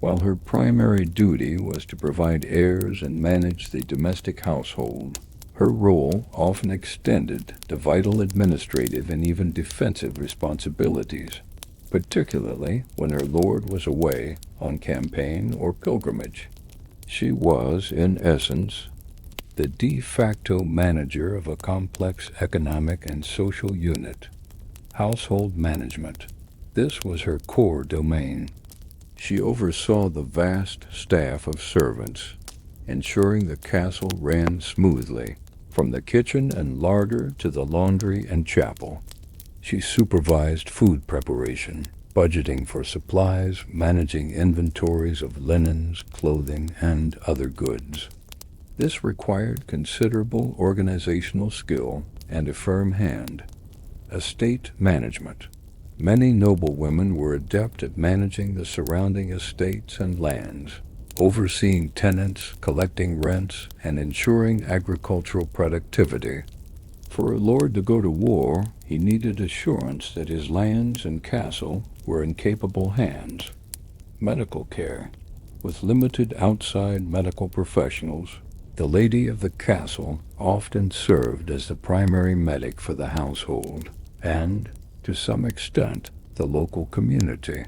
While her primary duty was to provide heirs and manage the domestic household, her role often extended to vital administrative and even defensive responsibilities, particularly when her lord was away on campaign or pilgrimage. She was, in essence, the de facto manager of a complex economic and social unit. Household management. This was her core domain. She oversaw the vast staff of servants, ensuring the castle ran smoothly, from the kitchen and larder to the laundry and chapel. She supervised food preparation, budgeting for supplies, managing inventories of linens, clothing, and other goods. This required considerable organizational skill and a firm hand. Estate management. Many noblewomen were adept at managing the surrounding estates and lands, overseeing tenants, collecting rents, and ensuring agricultural productivity. For a lord to go to war, he needed assurance that his lands and castle were in capable hands. Medical care. With limited outside medical professionals, the lady of the castle often served as the primary medic for the household and, to some extent, the local community.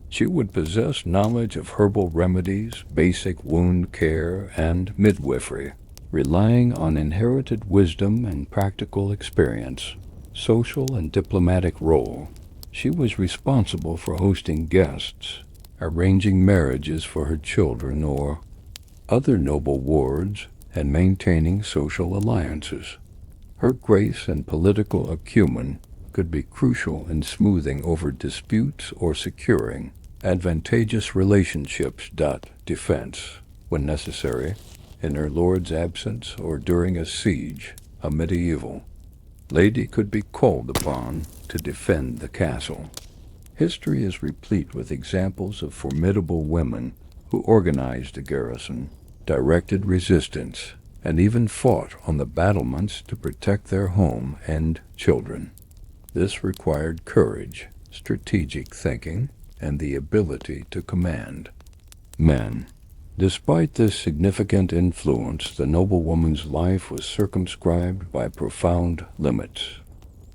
She would possess knowledge of herbal remedies, basic wound care, and midwifery, relying on inherited wisdom and practical experience. Social and diplomatic role. She was responsible for hosting guests, arranging marriages for her children or other noble wards, and maintaining social alliances. Her grace and political acumen could be crucial in smoothing over disputes or securing advantageous relationships. Defense, when necessary, in her lord's absence or during a siege, a medieval lady could be called upon to defend the castle. History is replete with examples of formidable women who organized a garrison, directed resistance, and even fought on the battlements to protect their home and children. This required courage, strategic thinking, and the ability to command. Men. Despite this significant influence, the noblewoman's life was circumscribed by profound limits.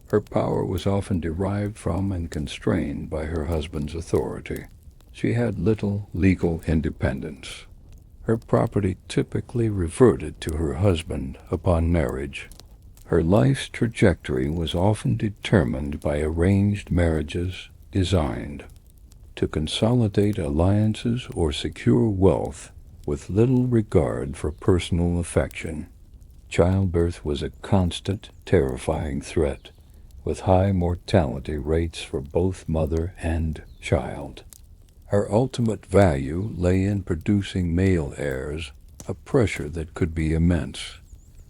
Her power was often derived from and constrained by her husband's authority. She had little legal independence. Her property typically reverted to her husband upon marriage. Her life's trajectory was often determined by arranged marriages designed to consolidate alliances or secure wealth with little regard for personal affection. Childbirth was a constant, terrifying threat, with high mortality rates for both mother and child. Her ultimate value lay in producing male heirs, a pressure that could be immense.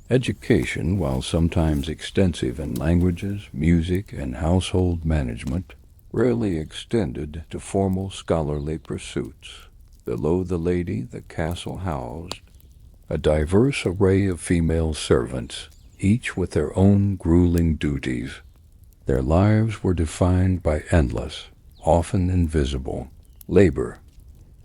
Education, while sometimes extensive in languages, music, and household management, rarely extended to formal scholarly pursuits. Below the lady, the castle housed a diverse array of female servants, each with their own grueling duties. Their lives were defined by endless, often invisible, labor.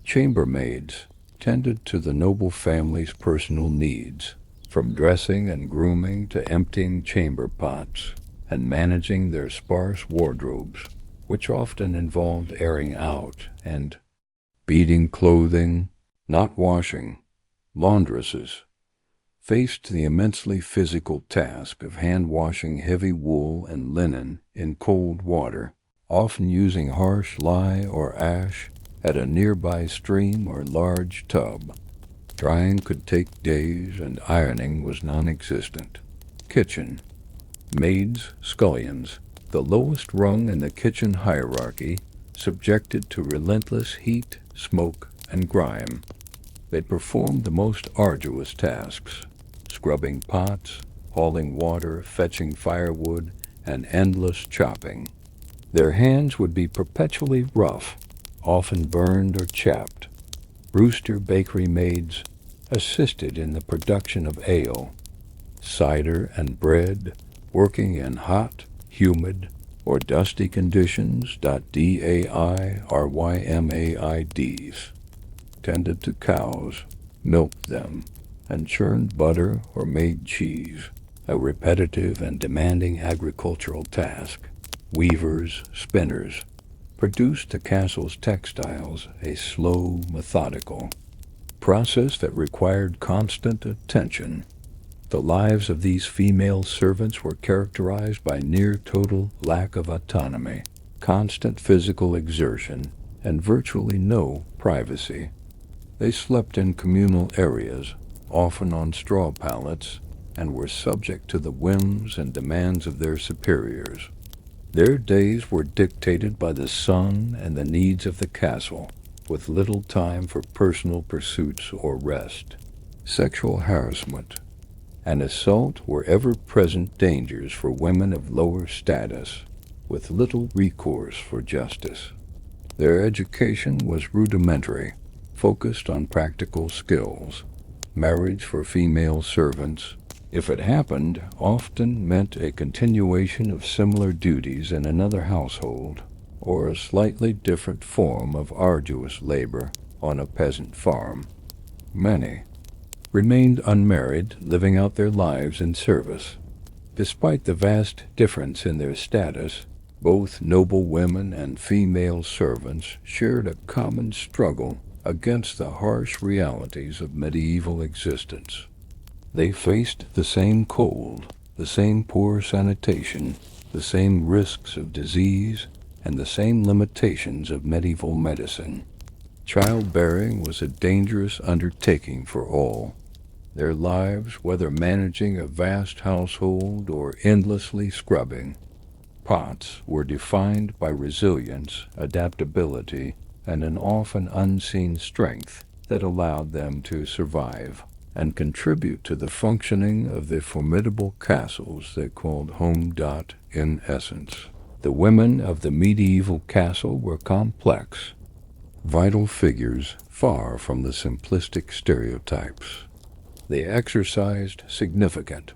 Chambermaids tended to the noble family's personal needs, from dressing and grooming to emptying chamber pots and managing their sparse wardrobes, which often involved airing out and beating clothing, not washing. Laundresses faced the immensely physical task of hand-washing heavy wool and linen in cold water, often using harsh lye or ash at a nearby stream or large tub. Drying could take days, and ironing was non-existent. Kitchen. Maids, scullions, the lowest rung in the kitchen hierarchy, subjected to relentless heat, smoke, and grime. They performed the most arduous tasks, scrubbing pots, hauling water, fetching firewood, and endless chopping. Their hands would be perpetually rough, often burned or chapped. Rooster bakery maids assisted in the production of ale, cider, and bread, working in hot, humid, or dusty conditions. DAIRYMAIDs. Tended to cows, milked them, and churned butter or made cheese, a repetitive and demanding agricultural task. Weavers, spinners, produced the castle's textiles, a slow, methodical process that required constant attention. The lives of these female servants were characterized by near-total lack of autonomy, constant physical exertion, and virtually no privacy. They slept in communal areas, often on straw pallets, and were subject to the whims and demands of their superiors. Their days were dictated by the sun and the needs of the castle, with little time for personal pursuits or rest. Sexual harassment and assault were ever-present dangers for women of lower status, with little recourse for justice. Their education was rudimentary, focused on practical skills. Marriage for female servants, if it happened, often meant a continuation of similar duties in another household, or a slightly different form of arduous labor on a peasant farm. Many remained unmarried, living out their lives in service. Despite the vast difference in their status, both noble women and female servants shared a common struggle against the harsh realities of medieval existence. They faced the same cold, the same poor sanitation, the same risks of disease, and the same limitations of medieval medicine. Childbearing was a dangerous undertaking for all. Their lives, whether managing a vast household or endlessly scrubbing pots, were defined by resilience, adaptability, and an often unseen strength that allowed them to survive and contribute to the functioning of the formidable castles they called home. In essence, the women of the medieval castle were complex, vital figures far from the simplistic stereotypes. They exercised significant,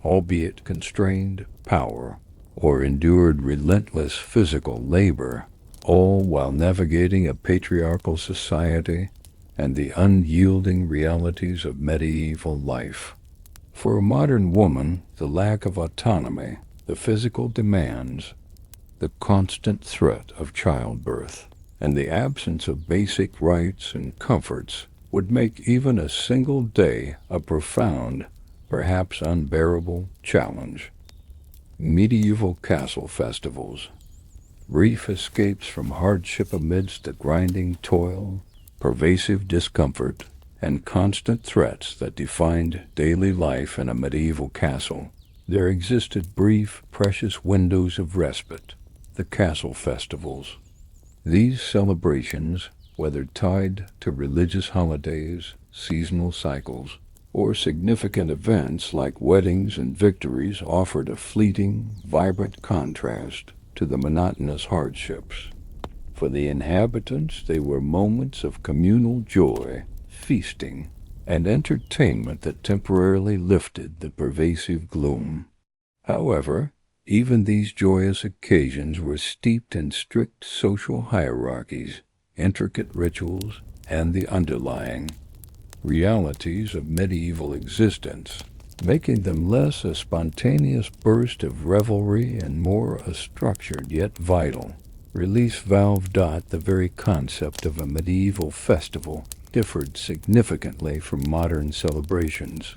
albeit constrained, power, or endured relentless physical labor, all while navigating a patriarchal society and the unyielding realities of medieval life. For a modern woman, the lack of autonomy, the physical demands, the constant threat of childbirth, and the absence of basic rights and comforts would make even a single day a profound, perhaps unbearable, challenge. Medieval castle festivals, brief escapes from hardship amidst the grinding toil, pervasive discomfort, and constant threats that defined daily life in a medieval castle. There existed brief, precious windows of respite, the castle festivals. These celebrations, whether tied to religious holidays, seasonal cycles, or significant events like weddings and victories, offered a fleeting, vibrant contrast to the monotonous hardships. For the inhabitants, they were moments of communal joy, feasting, and entertainment that temporarily lifted the pervasive gloom. However, even these joyous occasions were steeped in strict social hierarchies, intricate rituals, and the underlying realities of medieval existence, making them less a spontaneous burst of revelry and more a structured yet vital release valve. The very concept of a medieval festival differed significantly from modern celebrations.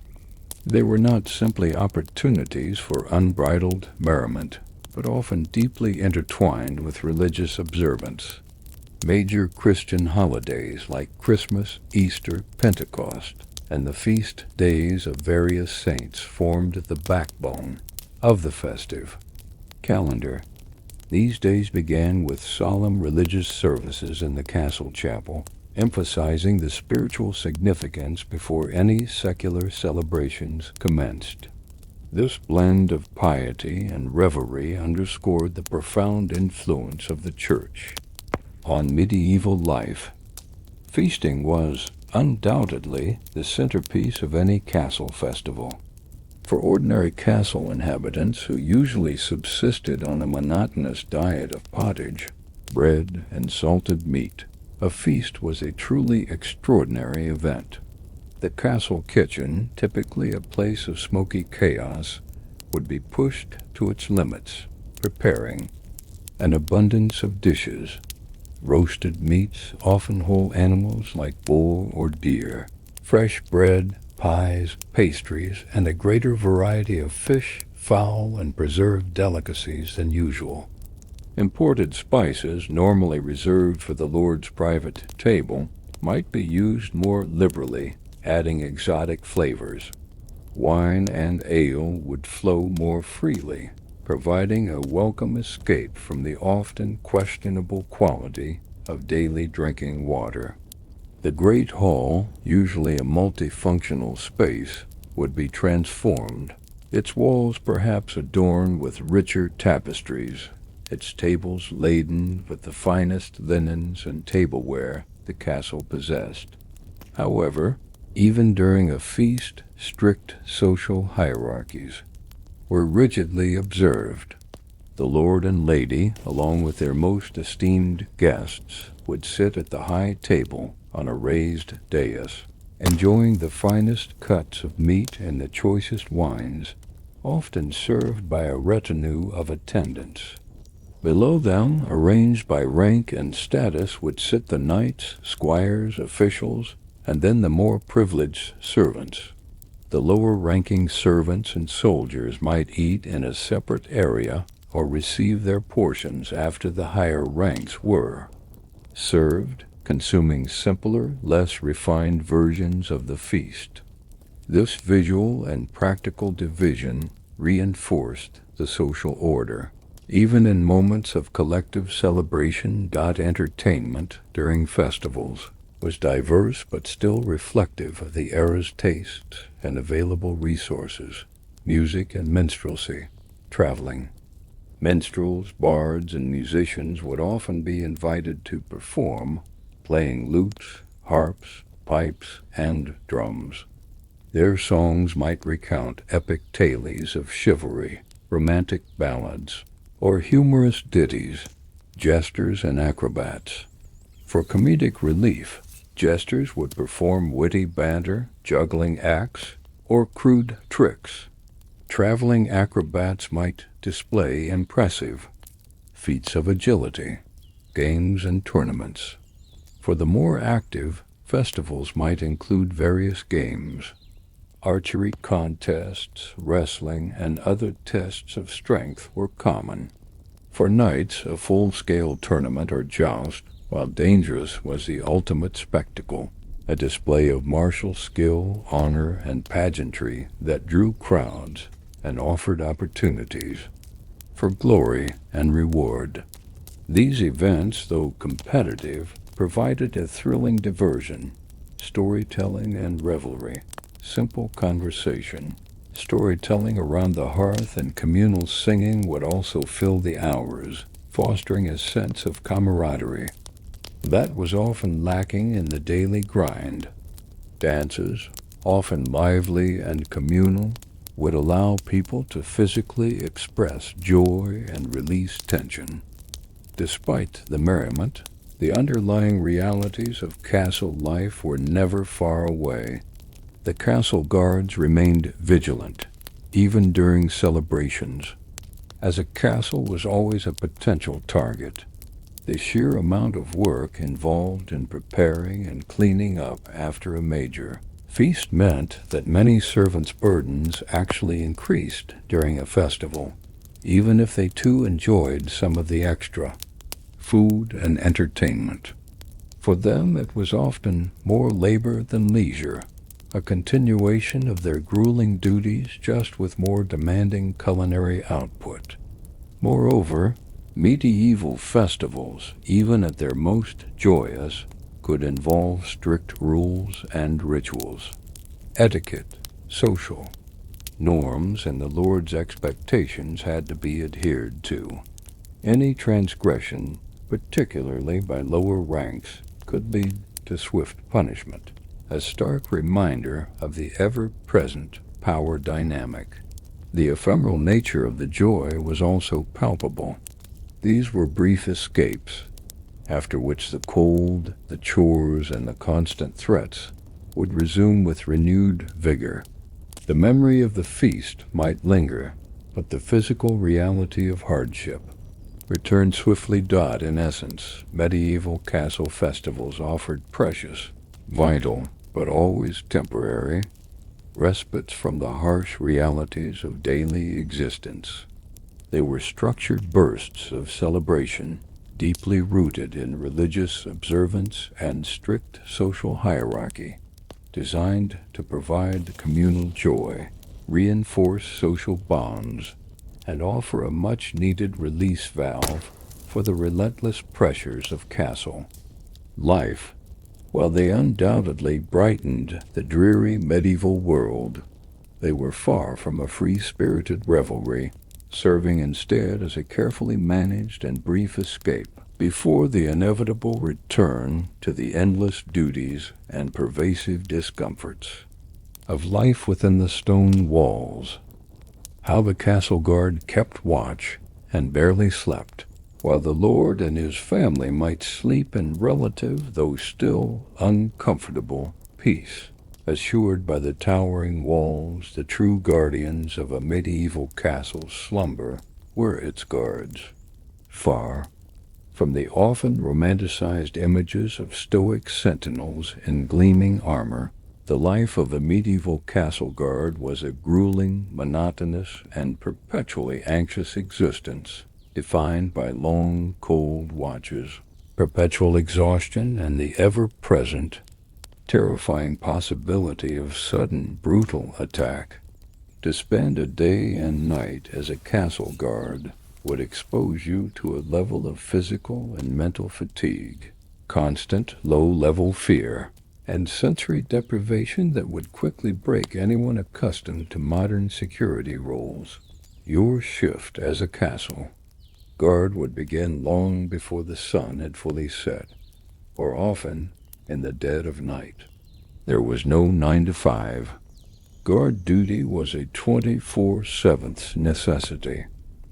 They were not simply opportunities for unbridled merriment, but often deeply intertwined with religious observance. Major Christian holidays like Christmas, Easter, Pentecost, and the feast days of various saints formed the backbone of the festive calendar. These days began with solemn religious services in the castle chapel, emphasizing the spiritual significance before any secular celebrations commenced. This blend of piety and revelry underscored the profound influence of the Church on medieval life. Feasting was undoubtedly the centerpiece of any castle festival. For ordinary castle inhabitants who usually subsisted on a monotonous diet of pottage, bread, and salted meat, a feast was a truly extraordinary event. The castle kitchen, typically a place of smoky chaos, would be pushed to its limits, preparing an abundance of dishes, roasted meats, often whole animals like bull or deer, fresh bread, pies, pastries, and a greater variety of fish, fowl, and preserved delicacies than usual. Imported spices, normally reserved for the Lord's private table, might be used more liberally, adding exotic flavors. Wine and ale would flow more freely, providing a welcome escape from the often questionable quality of daily drinking water. The great hall, usually a multifunctional space, would be transformed, its walls perhaps adorned with richer tapestries, its tables laden with the finest linens and tableware the castle possessed. However, even during a feast, strict social hierarchies were rigidly observed. The lord and lady, along with their most esteemed guests, would sit at the high table on a raised dais, enjoying the finest cuts of meat and the choicest wines, often served by a retinue of attendants. Below them, arranged by rank and status, would sit the knights, squires, officials, and then the more privileged servants. The lower-ranking servants and soldiers might eat in a separate area or receive their portions after the higher ranks were served, consuming simpler, less refined versions of the feast. This visual and practical division reinforced the social order. Even in moments of collective celebration, entertainment during festivals was diverse but still reflective of the era's tastes and available resources: music and minstrelsy, traveling. Minstrels, bards, and musicians would often be invited to perform, playing lutes, harps, pipes, and drums. Their songs might recount epic tales of chivalry, romantic ballads, or humorous ditties. Jesters and acrobats. For comedic relief, jesters would perform witty banter, juggling acts, or crude tricks. Traveling acrobats might display impressive feats of agility, games, and tournaments. For the more active, festivals might include various games. Archery contests, wrestling, and other tests of strength were common. For knights, a full-scale tournament or joust, while dangerous, was the ultimate spectacle, a display of martial skill, honor, and pageantry that drew crowds and offered opportunities for glory and reward. These events, though competitive, provided a thrilling diversion, storytelling and revelry, simple conversation. Storytelling around the hearth and communal singing would also fill the hours, fostering a sense of camaraderie that was often lacking in the daily grind. Dances, often lively and communal, would allow people to physically express joy and release tension. Despite the merriment, the underlying realities of castle life were never far away. The castle guards remained vigilant, even during celebrations, as a castle was always a potential target. The sheer amount of work involved in preparing and cleaning up after a major feast meant that many servants' burdens actually increased during a festival, even if they too enjoyed some of the extra food and entertainment. For them it was often more labor than leisure, a continuation of their grueling duties, just with more demanding culinary output. Moreover, medieval festivals, even at their most joyous, could involve strict rules and rituals. Etiquette, social norms, and the Lord's expectations had to be adhered to. Any transgression, particularly by lower ranks, could lead to swift punishment, a stark reminder of the ever-present power dynamic. The ephemeral nature of the joy was also palpable. These were brief escapes, after which the cold, the chores, and the constant threats would resume with renewed vigor. The memory of the feast might linger, but the physical reality of hardship returned swiftly. In essence, medieval castle festivals offered precious, vital, but always temporary, respites from the harsh realities of daily existence. They were structured bursts of celebration, deeply rooted in religious observance and strict social hierarchy, designed to provide communal joy, reinforce social bonds, and offer a much-needed release valve for the relentless pressures of castle life. While they undoubtedly brightened the dreary medieval world, they were far from a free-spirited revelry, serving instead as a carefully managed and brief escape before the inevitable return to the endless duties and pervasive discomforts of life within the stone walls. How the castle guard kept watch and barely slept, while the lord and his family might sleep in relative, though still uncomfortable, peace, assured by the towering walls. The true guardians of a medieval castle's slumber were its guards. Far from the often romanticized images of stoic sentinels in gleaming armor, the life of a medieval castle guard was a grueling, monotonous, and perpetually anxious existence, defined by long, cold watches, perpetual exhaustion, and the ever-present terrifying possibility of sudden, brutal attack. To spend a day and night as a castle guard would expose you to a level of physical and mental fatigue, constant low-level fear, and sensory deprivation that would quickly break anyone accustomed to modern security roles. Your shift as a castle guard would begin long before the sun had fully set, or often in the dead of night. There was no 9 to 5. Guard duty was a 24/7 necessity,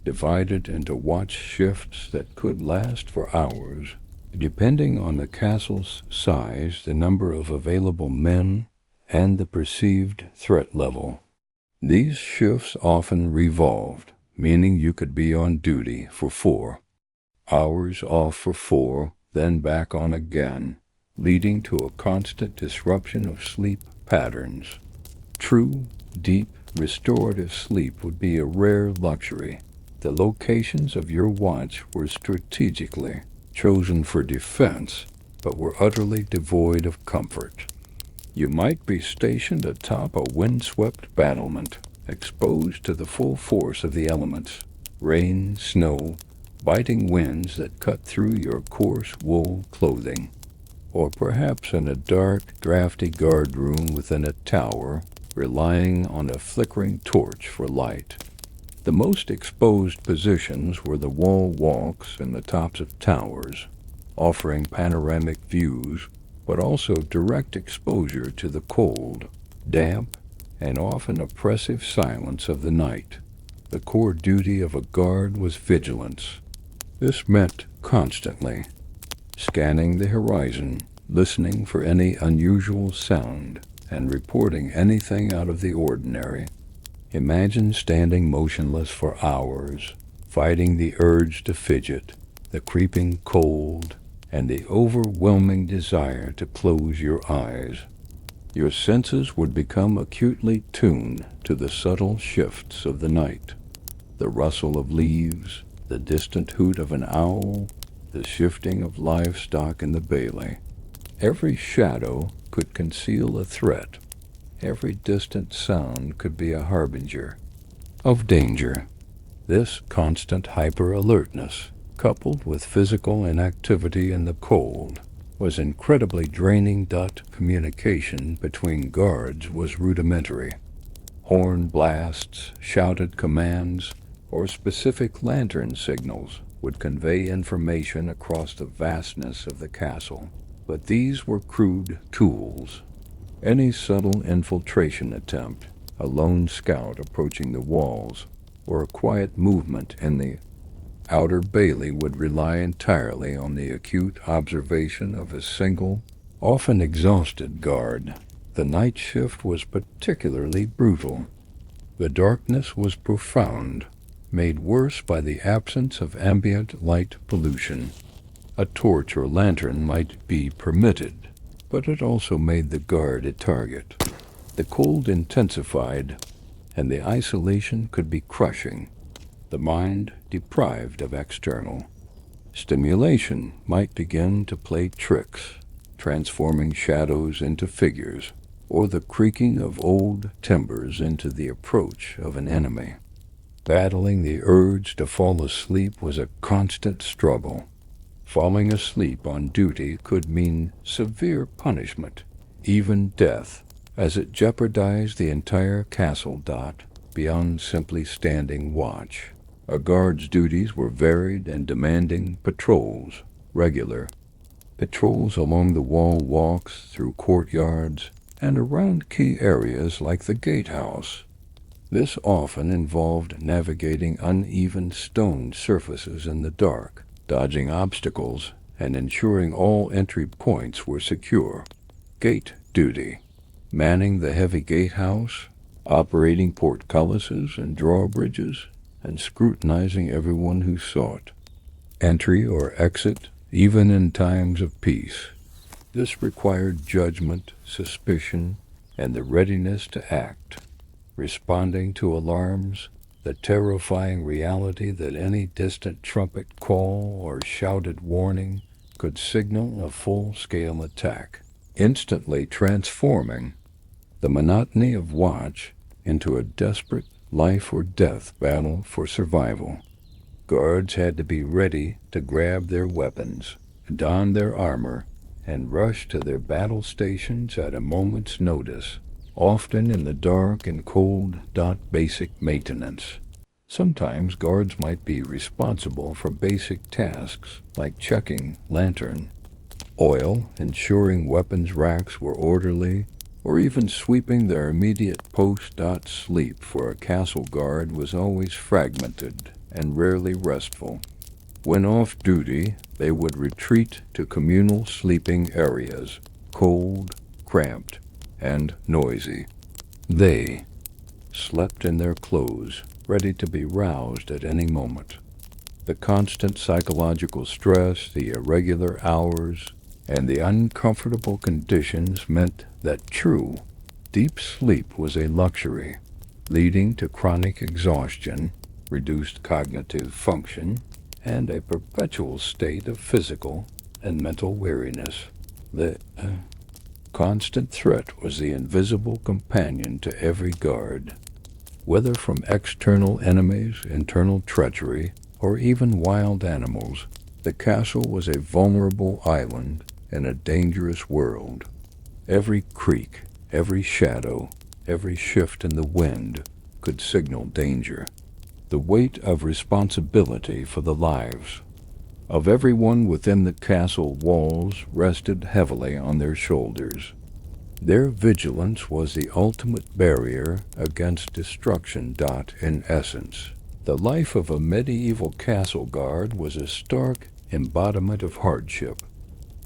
divided into watch shifts that could last for hours, depending on the castle's size, the number of available men, and the perceived threat level. These shifts often revolved, meaning you could be on duty for 4 hours, off for 4, then back on again, leading to a constant disruption of sleep patterns. True, deep, restorative sleep would be a rare luxury. The locations of your watch were strategically chosen for defense, but were utterly devoid of comfort. You might be stationed atop a windswept battlement, exposed to the full force of the elements, rain, snow, biting winds that cut through your coarse wool clothing. Or perhaps in a dark, drafty guard room within a tower, relying on a flickering torch for light. The most exposed positions were the wall walks and the tops of towers, offering panoramic views, but also direct exposure to the cold, damp, and often oppressive silence of the night. The core duty of a guard was vigilance. This meant constantly scanning the horizon, listening for any unusual sound, and reporting anything out of the ordinary. Imagine standing motionless for hours, fighting the urge to fidget, the creeping cold, and the overwhelming desire to close your eyes. Your senses would become acutely tuned to the subtle shifts of the night. The rustle of leaves, the distant hoot of an owl, the shifting of livestock in the bailey. Every shadow could conceal a threat. Every distant sound could be a harbinger of danger. This constant hyper-alertness, coupled with physical inactivity in the cold, was incredibly draining. Communication between guards was rudimentary. Horn blasts, shouted commands, or specific lantern signals would convey information across the vastness of the castle, but these were crude tools. Any subtle infiltration attempt, a lone scout approaching the walls, or a quiet movement in the outer bailey would rely entirely on the acute observation of a single, often exhausted guard. The night shift was particularly brutal. The darkness was profound, made worse by the absence of ambient light pollution. A torch or lantern might be permitted, but it also made the guard a target. The cold intensified, and the isolation could be crushing. The mind, deprived of external stimulation, might begin to play tricks, transforming shadows into figures, or the creaking of old timbers into the approach of an enemy. Battling the urge to fall asleep was a constant struggle. Falling asleep on duty could mean severe punishment, even death, as it jeopardized the entire castle. Beyond simply standing watch, a guard's duties were varied and demanding. Patrols, regular patrols along the wall walks, through courtyards, and around key areas like the gatehouse. This often involved navigating uneven stone surfaces in the dark, dodging obstacles, and ensuring all entry points were secure. Gate duty, manning the heavy gatehouse, operating portcullises and drawbridges, and scrutinizing everyone who sought entry or exit, even in times of peace. This required judgment, suspicion, and the readiness to act, responding to alarms, the terrifying reality that any distant trumpet call or shouted warning could signal a full-scale attack. instantly transforming the monotony of watch into a desperate life-or-death battle for survival. Guards had to be ready to grab their weapons, don their armor, and rush to their battle stations at a moment's notice, often in the dark and cold. Basic maintenance. Sometimes guards might be responsible for basic tasks like checking lantern oil, ensuring weapons racks were orderly, or even sweeping their immediate post. Sleep for a castle guard was always fragmented and rarely restful. When off duty, they would retreat to communal sleeping areas, cold, cramped, and noisy. They slept in their clothes, ready to be roused at any moment. The constant psychological stress, the irregular hours, and the uncomfortable conditions meant that true, deep sleep was a luxury, leading to chronic exhaustion, reduced cognitive function, and a perpetual state of physical and mental weariness. The constant threat was the invisible companion to every guard. Whether from external enemies, internal treachery, or even wild animals, the castle was a vulnerable island in a dangerous world. Every creak, every shadow, every shift in the wind could signal danger. The weight of responsibility for the lives of everyone within the castle walls rested heavily on their shoulders. Their vigilance was the ultimate barrier against destruction. In essence, the life of a medieval castle guard was a stark embodiment of hardship,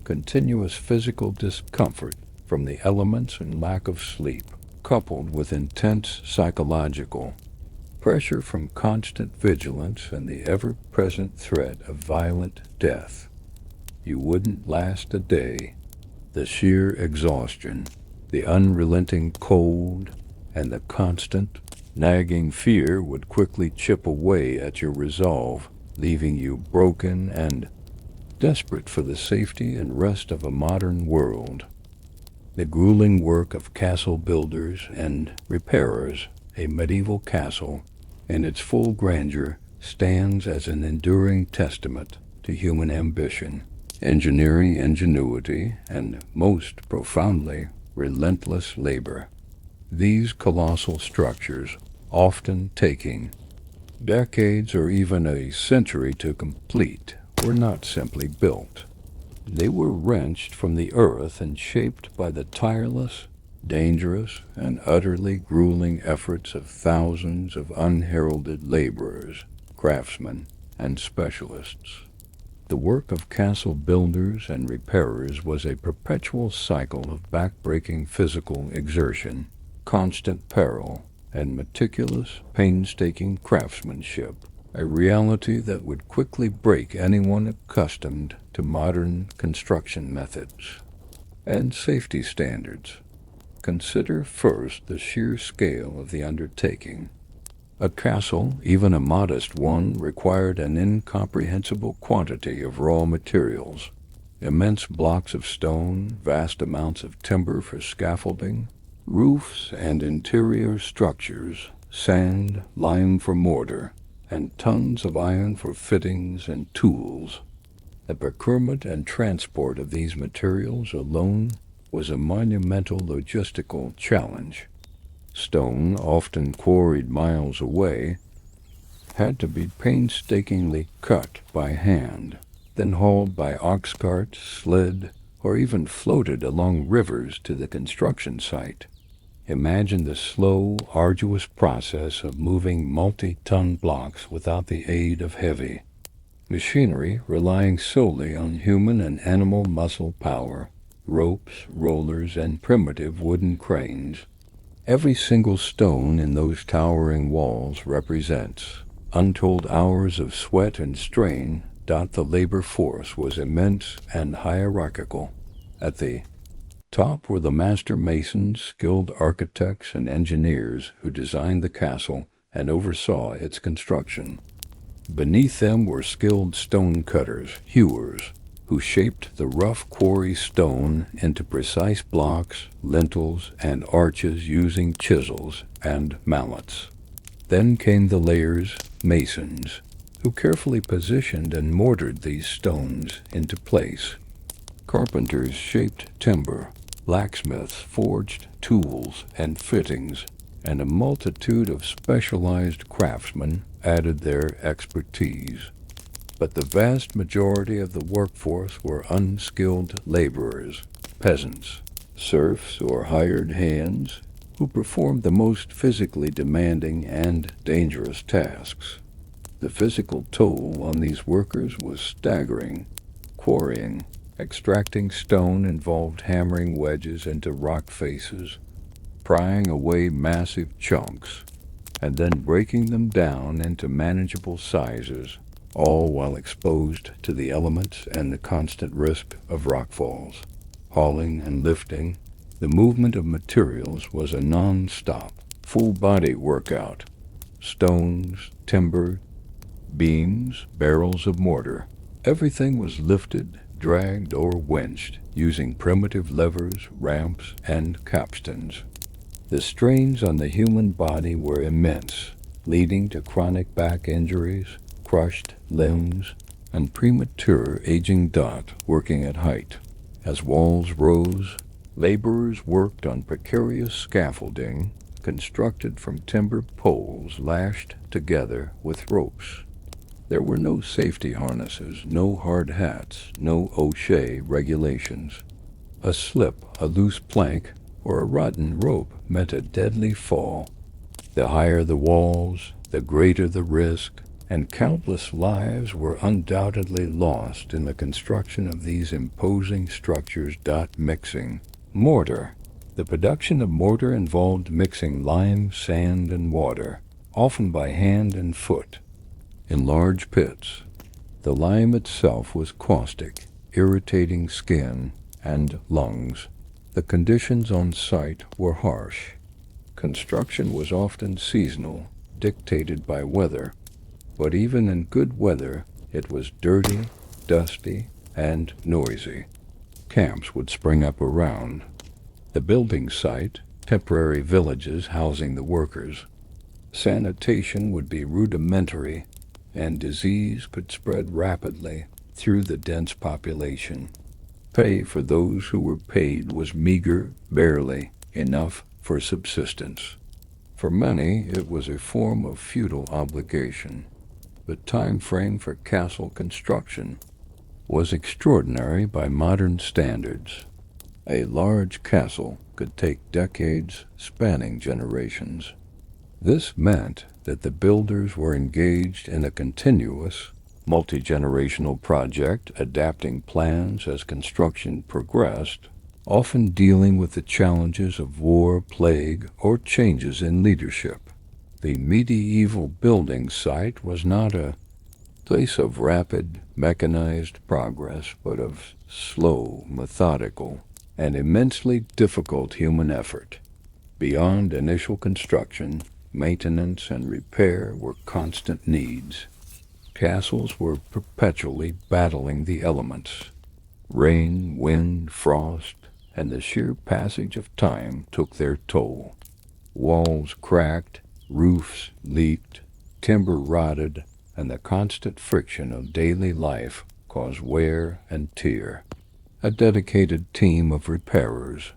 continuous physical discomfort from the elements and lack of sleep, coupled with intense psychological pressure from constant vigilance and the ever-present threat of violent death. You wouldn't last a day. The sheer exhaustion, the unrelenting cold, and the constant, nagging fear would quickly chip away at your resolve, leaving you broken and desperate for the safety and rest of a modern world. The grueling work of castle builders and repairers, a medieval castle, in its full grandeur, stands as an enduring testament to human ambition, engineering ingenuity, and most profoundly, relentless labor. These colossal structures, often taking decades or even a century to complete, were not simply built. They were wrenched from the earth and shaped by the tireless, dangerous, and utterly grueling efforts of thousands of unheralded laborers, craftsmen, and specialists. The work of castle builders and repairers was a perpetual cycle of back-breaking physical exertion, constant peril, and meticulous, painstaking craftsmanship, a reality that would quickly break anyone accustomed to modern construction methods and safety standards. Consider first the sheer scale of the undertaking. A castle, even a modest one, required an incomprehensible quantity of raw materials. Immense blocks of stone, vast amounts of timber for scaffolding, roofs and interior structures, sand, lime for mortar, and tons of iron for fittings and tools. The procurement and transport of these materials alone was a monumental logistical challenge. Stone, often quarried miles away, had to be painstakingly cut by hand, then hauled by ox cart, sled, or even floated along rivers to the construction site. Imagine the slow, arduous process of moving multi-ton blocks without the aid of heavy machinery, relying solely on human and animal muscle power, ropes, rollers, and primitive wooden cranes. Every single stone in those towering walls represents untold hours of sweat and strain. The labor force was immense and hierarchical. At the top were the master masons, skilled architects, and engineers who designed the castle and oversaw its construction. Beneath them were skilled stone cutters, hewers, who shaped the rough quarry stone into precise blocks, lintels, and arches using chisels and mallets. Then came the layers, masons, who carefully positioned and mortared these stones into place. Carpenters shaped timber, blacksmiths forged tools and fittings, and a multitude of specialized craftsmen added their expertise. But the vast majority of the workforce were unskilled laborers, peasants, serfs, or hired hands who performed the most physically demanding and dangerous tasks. The physical toll on these workers was staggering. Quarrying, extracting stone involved hammering wedges into rock faces, prying away massive chunks, and then breaking them down into manageable sizes, all while exposed to the elements and the constant risk of rockfalls. Hauling and lifting, the movement of materials was a non-stop, full-body workout. Stones, timber, beams, barrels of mortar. Everything was lifted, dragged, or winched using primitive levers, ramps, and capstans. The strains on the human body were immense, leading to chronic back injuries, crushed limbs, and premature aging. Working at height. As walls rose, laborers worked on precarious scaffolding constructed from timber poles lashed together with ropes. There were no safety harnesses, no hard hats, no OSHA regulations. A slip, a loose plank, or a rotten rope meant a deadly fall. The higher the walls, the greater the risk, and countless lives were undoubtedly lost in the construction of these imposing structures. Mixing. Mortar. The production of mortar involved mixing lime, sand, and water, often by hand and foot, in large pits. The lime itself was caustic, irritating skin and lungs. The conditions on site were harsh. Construction was often seasonal, dictated by weather, but even in good weather, it was dirty, dusty, and noisy. Camps would spring up around the building site, temporary villages housing the workers. Sanitation would be rudimentary, and disease could spread rapidly through the dense population. Pay for those who were paid was meager, barely enough for subsistence. For many, it was a form of feudal obligation. The time frame for castle construction was extraordinary by modern standards. A large castle could take decades, spanning generations. This meant that the builders were engaged in a continuous, multi-generational project, adapting plans as construction progressed, often dealing with the challenges of war, plague, or changes in leadership. The medieval building site was not a place of rapid, mechanized progress, but of slow, methodical, and immensely difficult human effort. Beyond initial construction, maintenance and repair were constant needs. Castles were perpetually battling the elements. Rain, wind, frost, and the sheer passage of time took their toll. Walls cracked, roofs leaked, timber rotted, and the constant friction of daily life caused wear and tear. A dedicated team of repairers,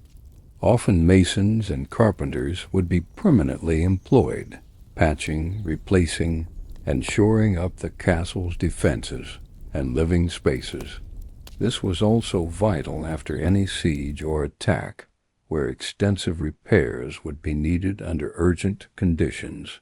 often masons and carpenters, would be permanently employed, patching, replacing, and shoring up the castle's defenses and living spaces. This was also vital after any siege or attack, where extensive repairs would be needed under urgent conditions.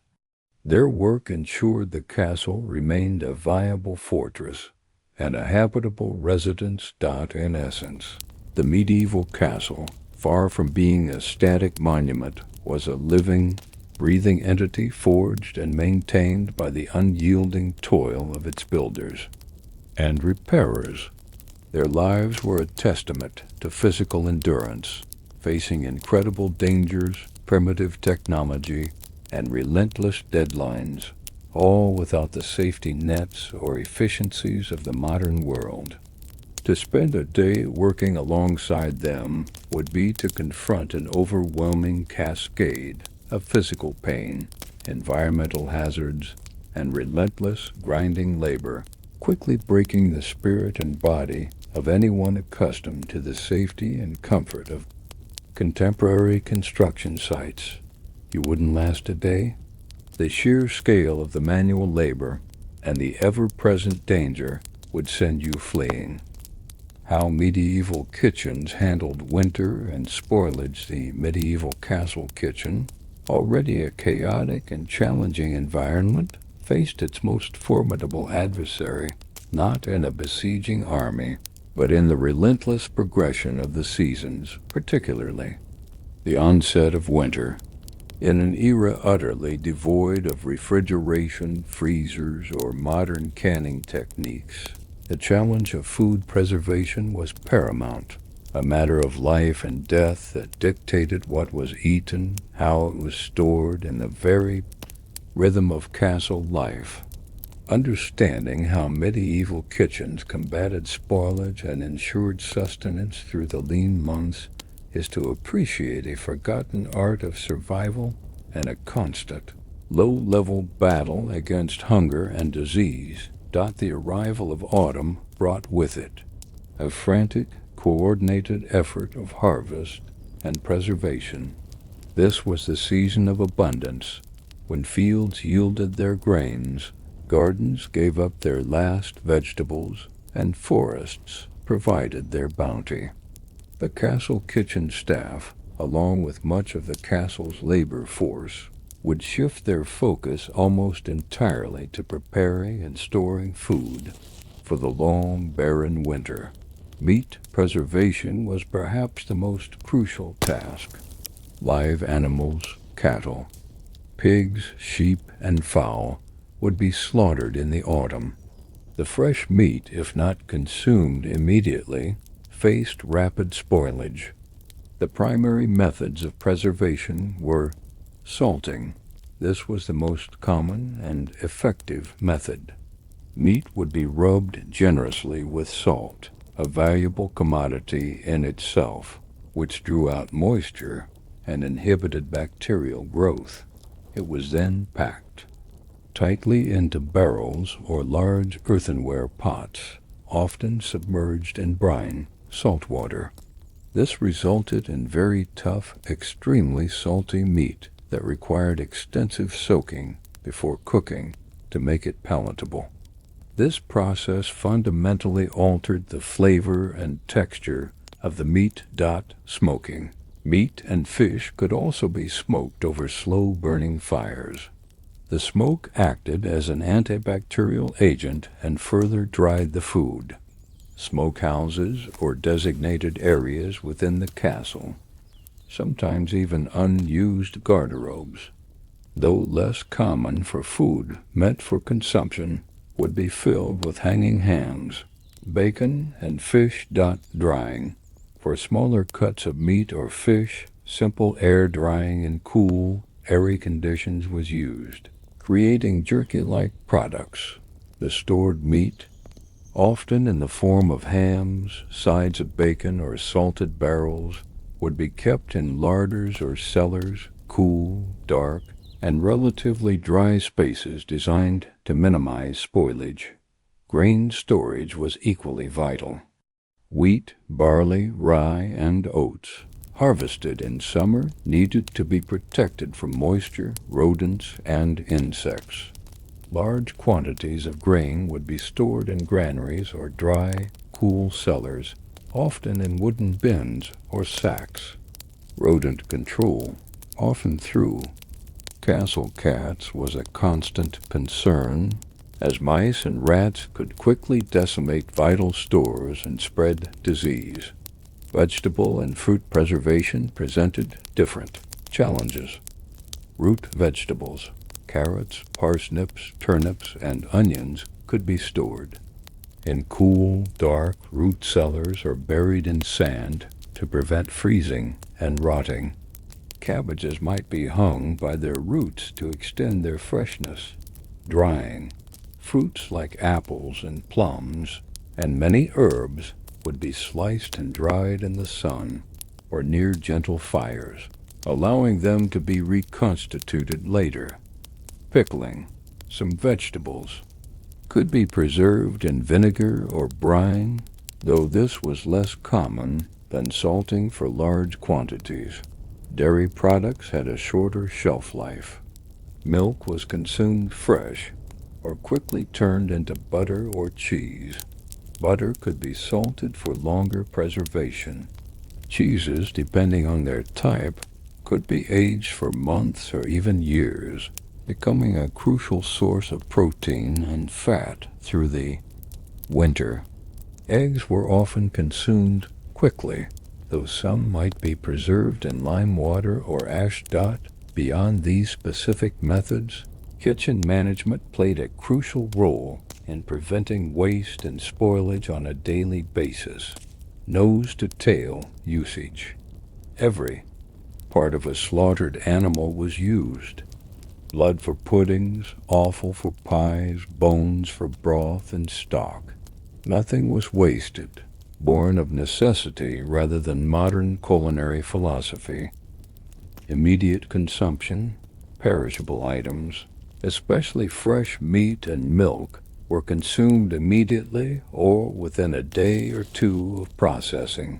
Their work ensured the castle remained a viable fortress and a habitable residence. In essence, the medieval castle, far from being a static monument, was a living, breathing entity forged and maintained by the unyielding toil of its builders and repairers. Their lives were a testament to physical endurance, facing incredible dangers, primitive technology, and relentless deadlines, all without the safety nets or efficiencies of the modern world. To spend a day working alongside them would be to confront an overwhelming cascade of physical pain, environmental hazards, and relentless grinding labor, quickly breaking the spirit and body of anyone accustomed to the safety and comfort of contemporary construction sites. You wouldn't last a day? The sheer scale of the manual labor and the ever-present danger would send you fleeing. How medieval kitchens handled winter and spoilage. The medieval castle kitchen, already a chaotic and challenging environment, faced its most formidable adversary, not in a besieging army, but in the relentless progression of the seasons, particularly the onset of winter. In an era utterly devoid of refrigeration, freezers, or modern canning techniques, the challenge of food preservation was paramount, a matter of life and death that dictated what was eaten, how it was stored, and the very rhythm of castle life. Understanding how medieval kitchens combated spoilage and ensured sustenance through the lean months is to appreciate a forgotten art of survival and a constant, low-level battle against hunger and disease. The arrival of autumn brought with it a frantic, coordinated effort of harvest and preservation. This was the season of abundance, when fields yielded their grains, gardens gave up their last vegetables, and forests provided their bounty. The castle kitchen staff, along with much of the castle's labor force, would shift their focus almost entirely to preparing and storing food for the long, barren winter. Meat preservation was perhaps the most crucial task. Live animals, cattle, pigs, sheep, and fowl would be slaughtered in the autumn. The fresh meat, if not consumed immediately, faced rapid spoilage. The primary methods of preservation were salting. This was the most common and effective method. Meat would be rubbed generously with salt, a valuable commodity in itself, which drew out moisture and inhibited bacterial growth. It was then packed tightly into barrels or large earthenware pots, often submerged in brine, salt water. This resulted in very tough, extremely salty meat that required extensive soaking before cooking to make it palatable. This process fundamentally altered the flavor and texture of the meat. Smoking. Meat and fish could also be smoked over slow-burning fires. The smoke acted as an antibacterial agent and further dried the food. Smokehouses, or designated areas within the castle, sometimes even unused garderobes, though less common for food meant for consumption, would be filled with hanging hams, bacon, and fish. Drying. For smaller cuts of meat or fish, simple air drying in cool, airy conditions was used, creating jerky-like products. The stored meat, often in the form of hams, sides of bacon, or salted barrels, would be kept in larders or cellars, cool, dark, and relatively dry spaces designed to minimize spoilage. Grain storage was equally vital. Wheat, barley, rye, and oats, harvested in summer, needed to be protected from moisture, rodents, and insects. Large quantities of grain would be stored in granaries or dry, cool cellars, often in wooden bins or sacks. Rodent control, often through castle cats, was a constant concern, as mice and rats could quickly decimate vital stores and spread disease. Vegetable and fruit preservation presented different challenges. Root vegetables, carrots, parsnips, turnips, and onions could be stored in cool, dark root cellars or buried in sand to prevent freezing and rotting. Cabbages might be hung by their roots to extend their freshness. Drying. Fruits like apples and plums, and many herbs, would be sliced and dried in the sun or near gentle fires, allowing them to be reconstituted later. Pickling. Some vegetables could be preserved in vinegar or brine, though this was less common than salting for large quantities. Dairy products had a shorter shelf life. Milk was consumed fresh or quickly turned into butter or cheese. Butter could be salted for longer preservation. Cheeses, depending on their type, could be aged for months or even years, becoming a crucial source of protein and fat through the winter. Eggs were often consumed quickly, though some might be preserved in lime water or ashdot. Beyond these specific methods, kitchen management played a crucial role in preventing waste and spoilage on a daily basis. Nose-to-tail usage. Every part of a slaughtered animal was used. Blood for puddings, offal for pies, bones for broth and stock. Nothing was wasted, born of necessity rather than modern culinary philosophy. Immediate consumption. Perishable items, especially fresh meat and milk, were consumed immediately or within a day or two of processing.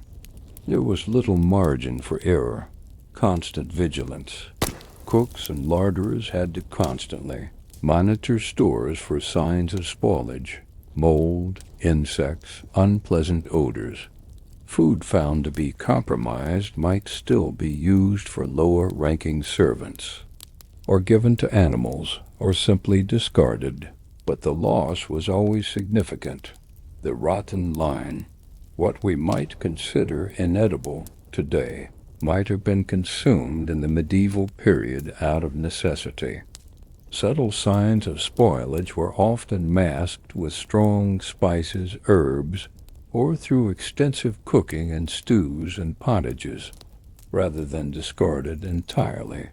There was little margin for error. Constant vigilance. Cooks and larderers had to constantly monitor stores for signs of spoilage, mold, insects, unpleasant odors. Food found to be compromised might still be used for lower-ranking servants, or given to animals, or simply discarded. But the loss was always significant. The rotten line. What we might consider inedible today might have been consumed in the medieval period out of necessity. Subtle signs of spoilage were often masked with strong spices, herbs, or through extensive cooking in stews and pottages, rather than discarded entirely.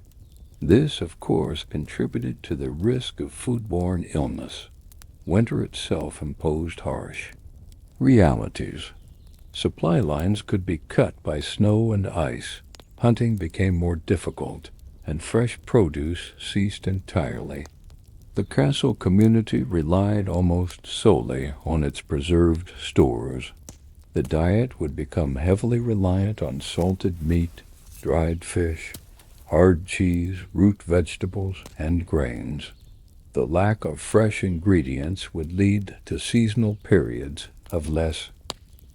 This, of course, contributed to the risk of foodborne illness. Winter itself imposed harsh realities. Supply lines could be cut by snow and ice. Hunting became more difficult, and fresh produce ceased entirely. The castle community relied almost solely on its preserved stores. The diet would become heavily reliant on salted meat, dried fish, hard cheese, root vegetables, and grains. The lack of fresh ingredients would lead to seasonal periods of less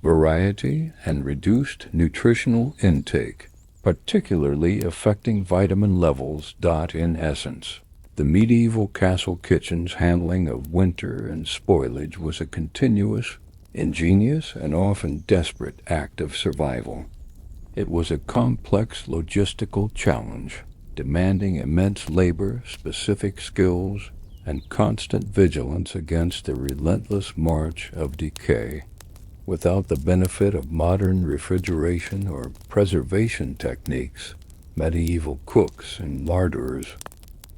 variety and reduced nutritional intake, particularly affecting vitamin levels. In essence, the medieval castle kitchen's handling of winter and spoilage was a continuous, ingenious, and often desperate act of survival. It was a complex logistical challenge, demanding immense labor, specific skills, and constant vigilance against the relentless march of decay. Without the benefit of modern refrigeration or preservation techniques, medieval cooks and larderers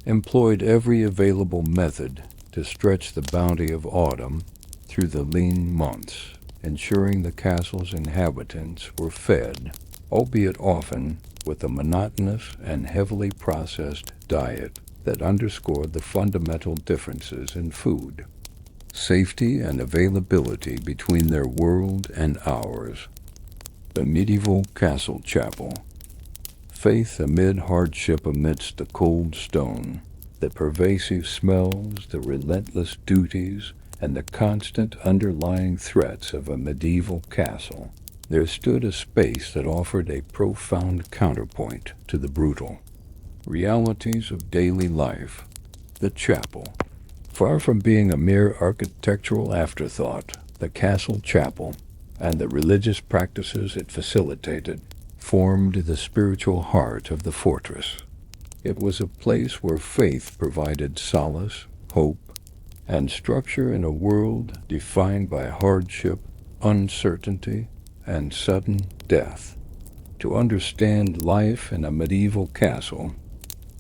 employed every available method to stretch the bounty of autumn through the lean months, ensuring the castle's inhabitants were fed, albeit often with a monotonous and heavily processed diet that underscored the fundamental differences in food, safety, and availability between their world and ours. The medieval castle chapel. Faith amid hardship amidst the cold stone, the pervasive smells, the relentless duties, and the constant underlying threats of a medieval castle. There stood a space that offered a profound counterpoint to the brutal realities of daily life. The chapel. Far from being a mere architectural afterthought, the castle chapel, and the religious practices it facilitated, formed the spiritual heart of the fortress. It was a place where faith provided solace, hope, and structure in a world defined by hardship, uncertainty, and sudden death. To understand life in a medieval castle,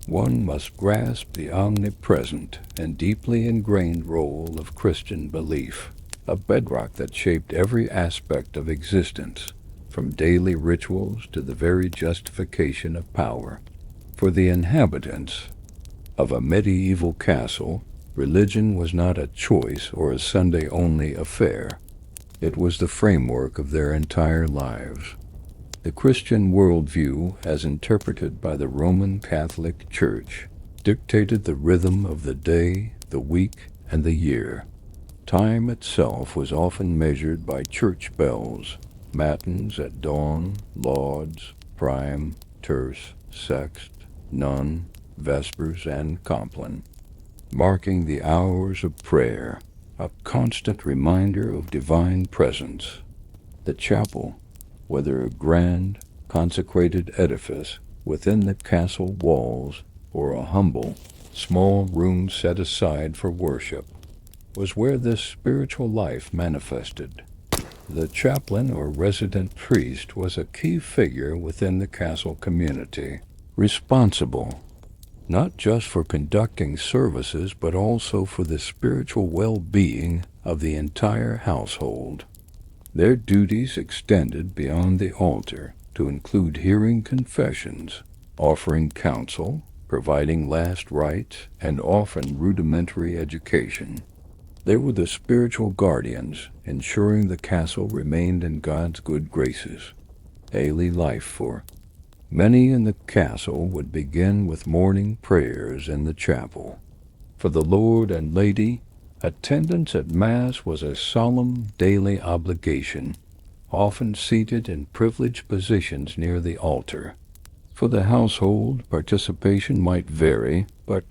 one must grasp the omnipresent and deeply ingrained role of Christian belief. a bedrock that shaped every aspect of existence, from daily rituals to the very justification of power. For the inhabitants of a medieval castle, religion was not a choice or a Sunday-only affair. It was the framework of their entire lives. The Christian worldview, as interpreted by the Roman Catholic Church, dictated the rhythm of the day, the week, and the year. Time itself was often measured by church bells, matins at dawn, lauds, prime, terce, sext, none, vespers, and compline, marking the hours of prayer, a constant reminder of divine presence. The chapel, whether a grand, consecrated edifice within the castle walls or a humble, small room set aside for worship, was where this spiritual life manifested. The chaplain or resident priest was a key figure within the castle community, responsible not just for conducting services but also for the spiritual well-being of the entire household. Their duties extended beyond the altar to include hearing confessions, offering counsel, providing last rites, and often rudimentary education. They were the spiritual guardians, ensuring the castle remained in God's good graces. Daily life for many in the castle would begin with morning prayers in the chapel. For the lord and lady, attendance at Mass was a solemn daily obligation, often seated in privileged positions near the altar. For the household, participation might vary, but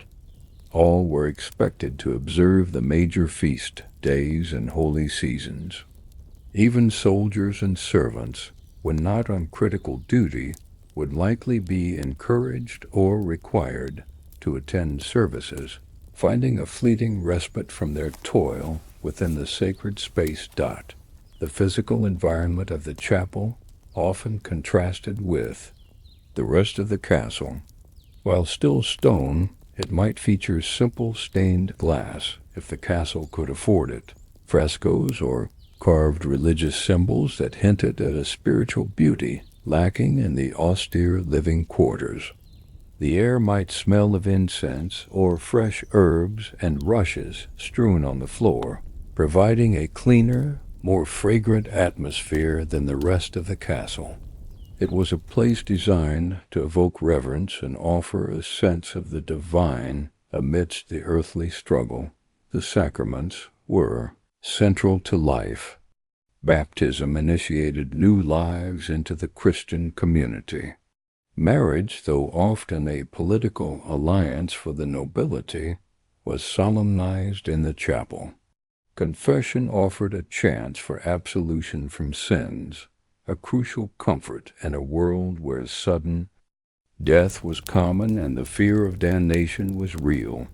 all were expected to observe the major feast days and holy seasons. Even soldiers and servants, when not on critical duty, would likely be encouraged or required to attend services, finding a fleeting respite from their toil within the sacred space. The physical environment of the chapel often contrasted with the rest of the castle. While still stone, it might feature simple stained glass if the castle could afford it, frescoes or carved religious symbols that hinted at a spiritual beauty lacking in the austere living quarters. The air might smell of incense or fresh herbs and rushes strewn on the floor, providing a cleaner, more fragrant atmosphere than the rest of the castle. It was a place designed to evoke reverence and offer a sense of the divine amidst the earthly struggle. The sacraments were central to life. Baptism initiated new lives into the Christian community. Marriage, though often a political alliance for the nobility, was solemnized in the chapel. Confession offered a chance for absolution from sins, a crucial comfort in a world where sudden death was common and the fear of damnation was real.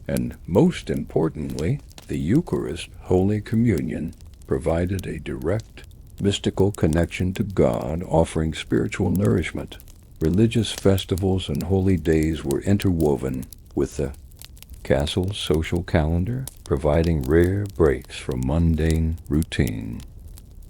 And most importantly, the Eucharist, Holy Communion, provided a direct, mystical connection to God, offering spiritual nourishment. Religious festivals and holy days were interwoven with the castle's social calendar, providing rare breaks from mundane routine.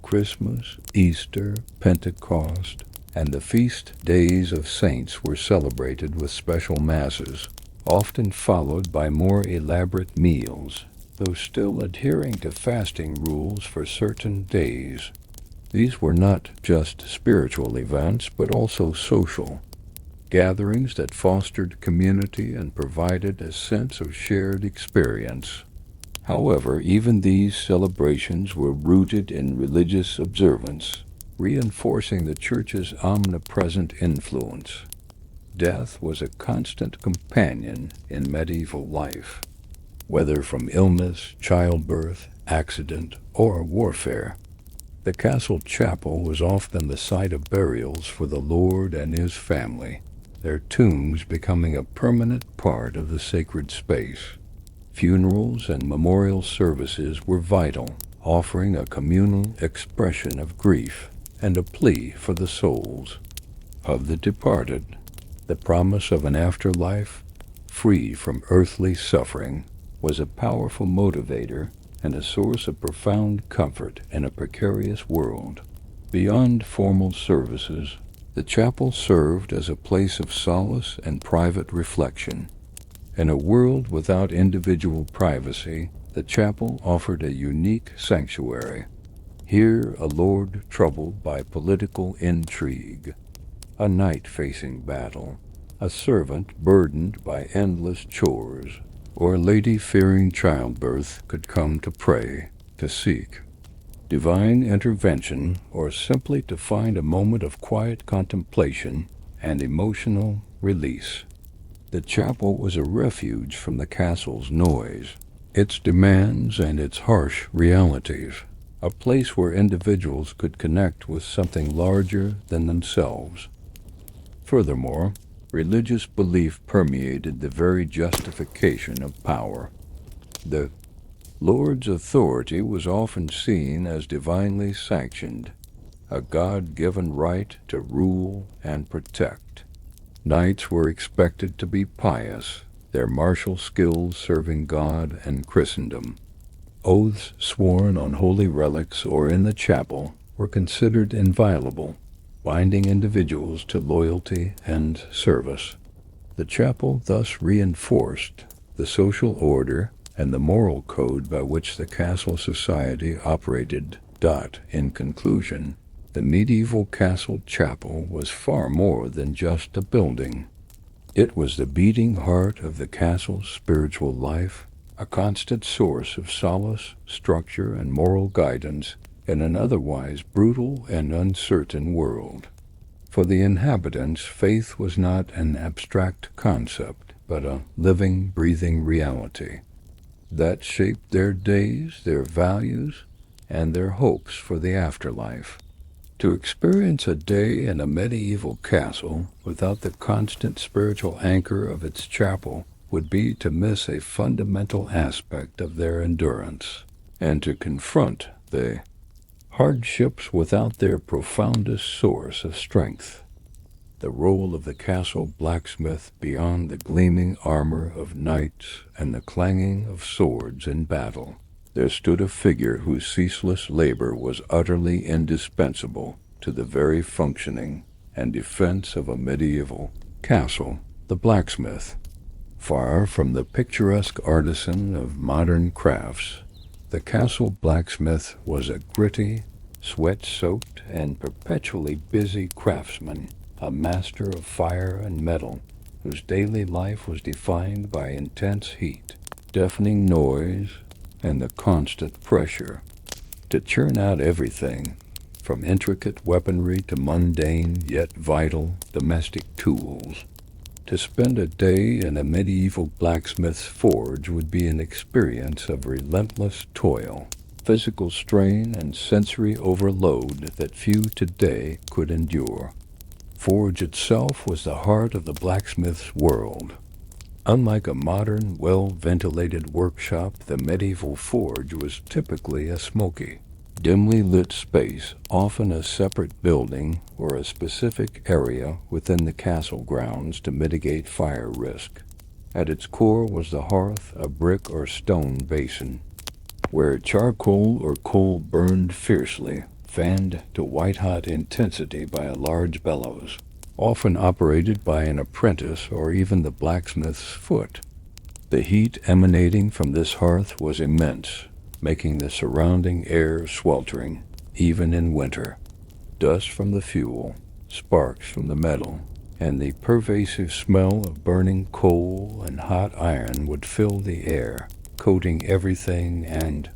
Christmas, Easter, Pentecost, and the feast days of saints were celebrated with special masses, often followed by more elaborate meals, though still adhering to fasting rules for certain days. These were not just spiritual events, but also social gatherings that fostered community and provided a sense of shared experience. However, even these celebrations were rooted in religious observance, reinforcing the Church's omnipresent influence. Death was a constant companion in medieval life. Whether from illness, childbirth, accident, or warfare, the castle chapel was often the site of burials for the lord and his family, their tombs becoming a permanent part of the sacred space. Funerals and memorial services were vital, offering a communal expression of grief and a plea for the souls of the departed. The promise of an afterlife, free from earthly suffering, was a powerful motivator and a source of profound comfort in a precarious world. Beyond formal services, the chapel served as a place of solace and private reflection. In a world without individual privacy, the chapel offered a unique sanctuary. Here a lord troubled by political intrigue, a knight facing battle, a servant burdened by endless chores, or a lady fearing childbirth could come to pray, to seek divine intervention, or simply to find a moment of quiet contemplation and emotional release. The chapel was a refuge from the castle's noise, its demands and its harsh realities, a place where individuals could connect with something larger than themselves. Furthermore, religious belief permeated the very justification of power. The Lord's authority was often seen as divinely sanctioned, a God-given right to rule and protect. Knights were expected to be pious, their martial skills serving God and Christendom. Oaths sworn on holy relics or in the chapel were considered inviolable, binding individuals to loyalty and service. The chapel thus reinforced the social order and the moral code by which the castle society operated. In conclusion, the medieval castle chapel was far more than just a building. It was the beating heart of the castle's spiritual life, a constant source of solace, structure, and moral guidance in an otherwise brutal and uncertain world. For the inhabitants, faith was not an abstract concept, but a living, breathing reality that shaped their days, their values, and their hopes for the afterlife. To experience a day in a medieval castle without the constant spiritual anchor of its chapel would be to miss a fundamental aspect of their endurance, and to confront the hardships without their profoundest source of strength. The role of the castle blacksmith beyond the gleaming armor of knights and the clanging of swords in battle. There stood a figure whose ceaseless labor was utterly indispensable to the very functioning and defense of a medieval castle, the blacksmith. Far from the picturesque artisan of modern crafts, the castle blacksmith was a gritty, sweat-soaked, and perpetually busy craftsman, a master of fire and metal, whose daily life was defined by intense heat, deafening noise, and the constant pressure to churn out everything, from intricate weaponry to mundane yet vital domestic tools. To spend a day in a medieval blacksmith's forge would be an experience of relentless toil, physical strain, and sensory overload that few today could endure. Forge itself was the heart of the blacksmith's world. Unlike a modern, well-ventilated workshop, the medieval forge was typically a smoky, dimly lit space, often a separate building or a specific area within the castle grounds to mitigate fire risk. At its core was the hearth, a brick or stone basin, where charcoal or coal burned fiercely, fanned to white-hot intensity by a large bellows, often operated by an apprentice or even the blacksmith's foot. The heat emanating from this hearth was immense, making the surrounding air sweltering, even in winter. Dust from the fuel, sparks from the metal, and the pervasive smell of burning coal and hot iron would fill the air, coating everything and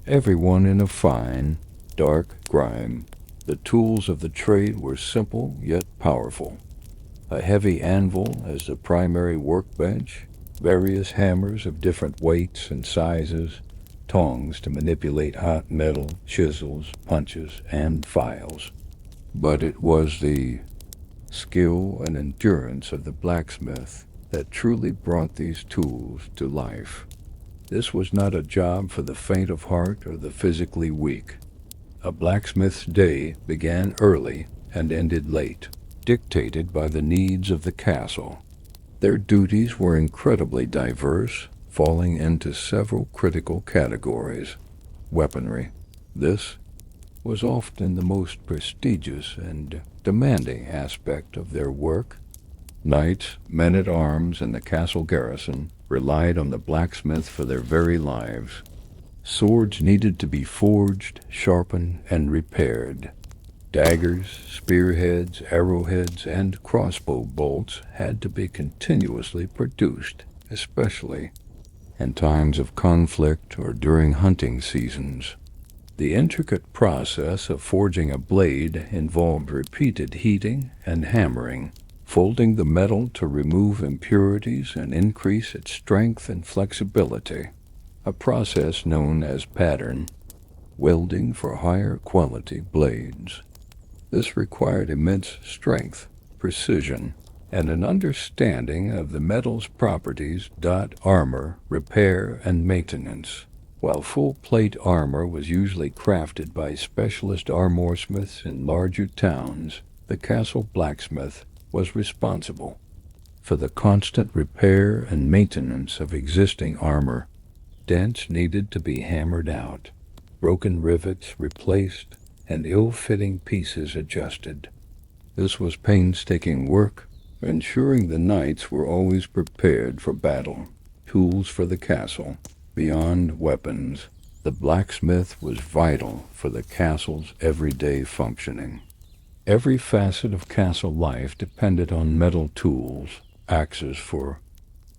everyone in a fine, dark grime. The tools of the trade were simple yet powerful. A heavy anvil as the primary workbench, various hammers of different weights and sizes, tongs to manipulate hot metal, chisels, punches, and files. But it was the skill and endurance of the blacksmith that truly brought these tools to life. This was not a job for the faint of heart or the physically weak. A blacksmith's day began early and ended late, dictated by the needs of the castle. Their duties were incredibly diverse, falling into several critical categories. Weaponry. This was often the most prestigious and demanding aspect of their work. Knights, men-at-arms, and the castle garrison relied on the blacksmith for their very lives. Swords needed to be forged, sharpened, and repaired. Daggers, spearheads, arrowheads, and crossbow bolts had to be continuously produced, especially in times of conflict or during hunting seasons. The intricate process of forging a blade involved repeated heating and hammering, folding the metal to remove impurities and increase its strength and flexibility, a process known as pattern welding for higher quality blades. This required immense strength, precision, and an understanding of the metal's properties. Armor, repair, and maintenance. While full-plate armor was usually crafted by specialist armorsmiths in larger towns, the castle blacksmith was responsible for the constant repair and maintenance of existing armor. Dents needed to be hammered out, broken rivets replaced, and ill-fitting pieces adjusted. This was painstaking work, ensuring the knights were always prepared for battle. Tools for the castle. Beyond weapons, the blacksmith was vital for the castle's everyday functioning. Every facet of castle life depended on metal tools: axes for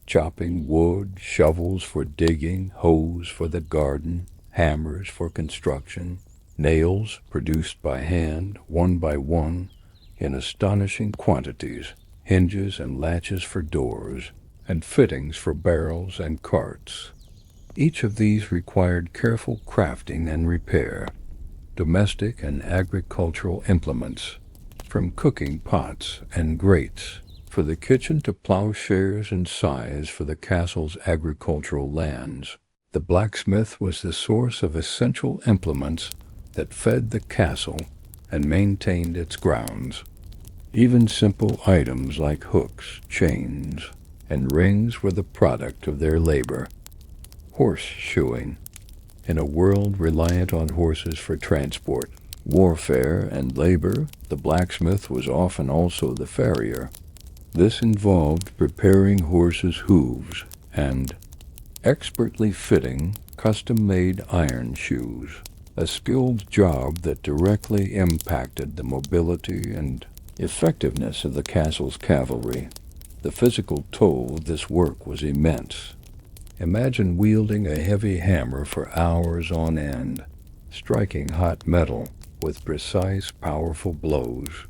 chopping wood, shovels for digging, hoes for the garden, hammers for construction, nails produced by hand, one by one, in astonishing quantities, hinges and latches for doors, and fittings for barrels and carts. Each of these required careful crafting and repair. Domestic and agricultural implements, from cooking pots and grates for the kitchen to plowshares and scythes for the castle's agricultural lands. The blacksmith was the source of essential implements that fed the castle and maintained its grounds. Even simple items like hooks, chains, and rings were the product of their labor. Horseshoeing. In a world reliant on horses for transport, warfare, and labor, the blacksmith was often also the farrier. This involved preparing horses' hooves and expertly fitting custom-made iron shoes, a skilled job that directly impacted the mobility and effectiveness of the castle's cavalry. The physical toll of this work was immense. Imagine wielding a heavy hammer for hours on end, striking hot metal with precise, powerful blows.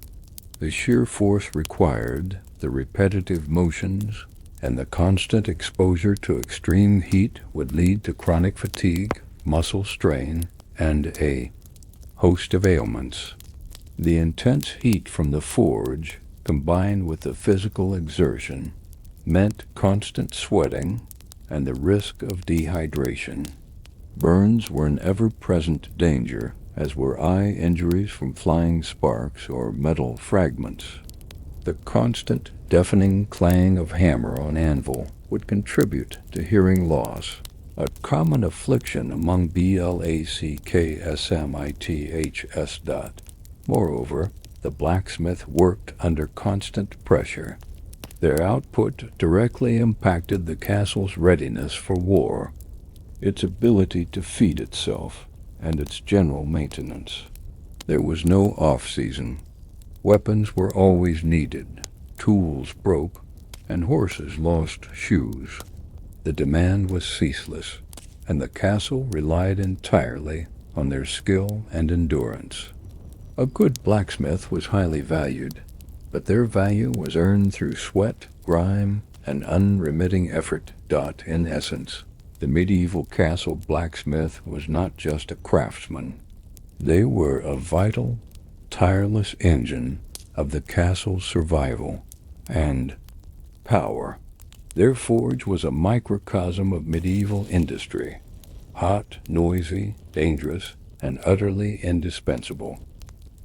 The sheer force required, the repetitive motions, and the constant exposure to extreme heat would lead to chronic fatigue, muscle strain, and a host of ailments. The intense heat from the forge, combined with the physical exertion, meant constant sweating and the risk of dehydration. Burns were an ever-present danger, as were eye injuries from flying sparks or metal fragments. The constant, deafening clang of hammer on anvil would contribute to hearing loss, a common affliction among blacksmiths. Moreover, the blacksmith worked under constant pressure. Their output directly impacted the castle's readiness for war, its ability to feed itself, and its general maintenance. There was no off-season. Weapons were always needed, tools broke, and horses lost shoes. The demand was ceaseless, and the castle relied entirely on their skill and endurance. A good blacksmith was highly valued, but their value was earned through sweat, grime, and unremitting effort. In essence, the medieval castle blacksmith was not just a craftsman. They were a vital, tireless engine of the castle's survival and power. Their forge was a microcosm of medieval industry, hot, noisy, dangerous, and utterly indispensable.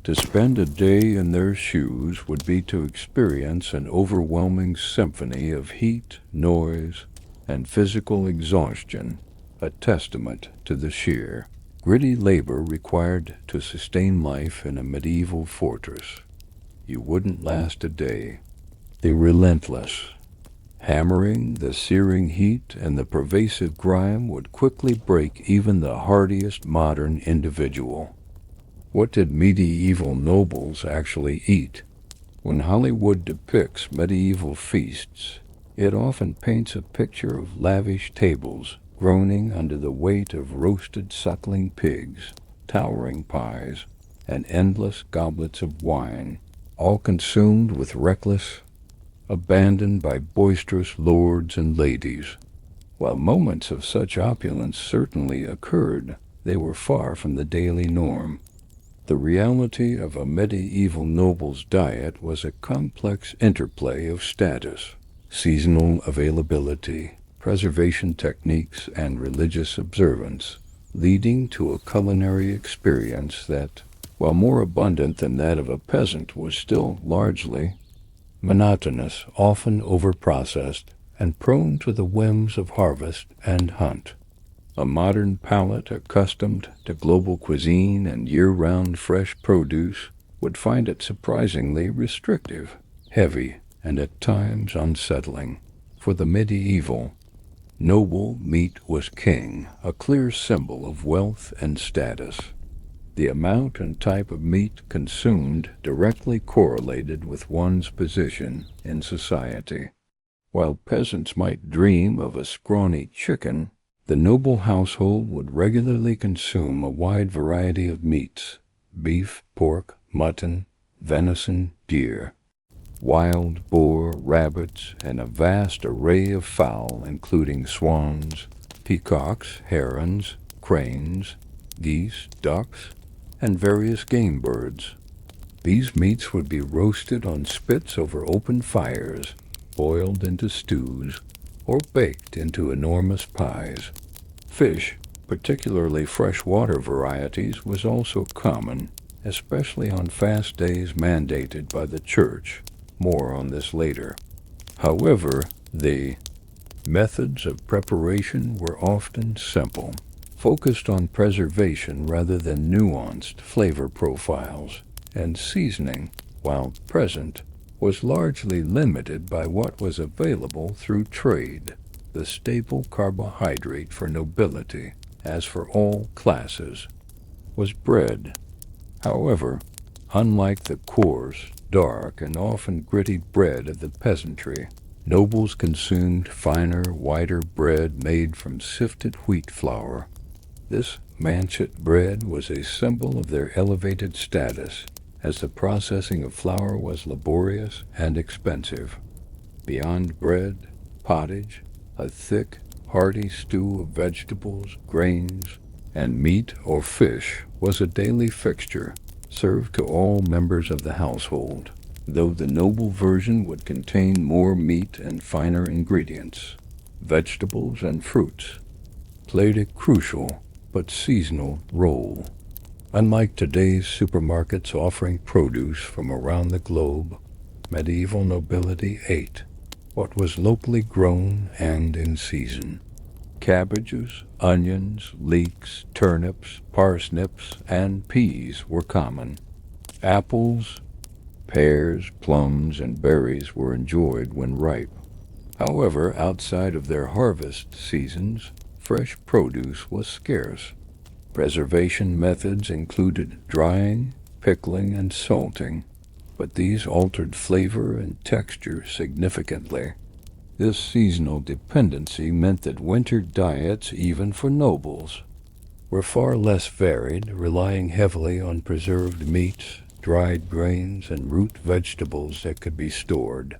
To spend a day in their shoes would be to experience an overwhelming symphony of heat, noise, and physical exhaustion, a testament to the sheer, gritty labor required to sustain life in a medieval fortress. You wouldn't last a day. The relentless hammering, the searing heat, and the pervasive grime would quickly break even the hardiest modern individual. What did medieval nobles actually eat? When Hollywood depicts medieval feasts, it often paints a picture of lavish tables groaning under the weight of roasted suckling pigs, towering pies, and endless goblets of wine, all consumed with reckless abandon by boisterous lords and ladies. While moments of such opulence certainly occurred, they were far from the daily norm. The reality of a medieval noble's diet was a complex interplay of status, seasonal availability, preservation techniques, and religious observance, leading to a culinary experience that, while more abundant than that of a peasant, was still largely monotonous, often overprocessed, and prone to the whims of harvest and hunt. A modern palate accustomed to global cuisine and year-round fresh produce would find it surprisingly restrictive, heavy, and at times unsettling. For the medieval, noble meat was king, a clear symbol of wealth and status. The amount and type of meat consumed directly correlated with one's position in society. While peasants might dream of a scrawny chicken, the noble household would regularly consume a wide variety of meats: beef, pork, mutton, venison, deer, wild boar, rabbits, and a vast array of fowl, including swans, peacocks, herons, cranes, geese, ducks, and various game birds. These meats would be roasted on spits over open fires, boiled into stews, or baked into enormous pies. Fish, particularly freshwater varieties, was also common, especially on fast days mandated by the church. More on this later. However, the methods of preparation were often simple, focused on preservation rather than nuanced flavor profiles, and seasoning, while present, was largely limited by what was available through trade, the staple carbohydrate for nobility, as for all classes, was bread. However, unlike the coarse, dark, and often gritty bread of the peasantry, nobles consumed finer, whiter bread made from sifted wheat flour. This manchet bread was a symbol of their elevated status, as the processing of flour was laborious and expensive. Beyond bread, pottage, a thick, hearty stew of vegetables, grains, and meat or fish was a daily fixture, served to all members of the household, though the noble version would contain more meat and finer ingredients. Vegetables and fruits played a crucial but seasonal role. Unlike today's supermarkets offering produce from around the globe, medieval nobility ate what was locally grown and in season. Cabbages, onions, leeks, turnips, parsnips, and peas were common. Apples, pears, plums, and berries were enjoyed when ripe. However, outside of their harvest seasons, fresh produce was scarce. Preservation methods included drying, pickling, and salting, but these altered flavor and texture significantly. This seasonal dependency meant that winter diets, even for nobles, were far less varied, relying heavily on preserved meats, dried grains, and root vegetables that could be stored.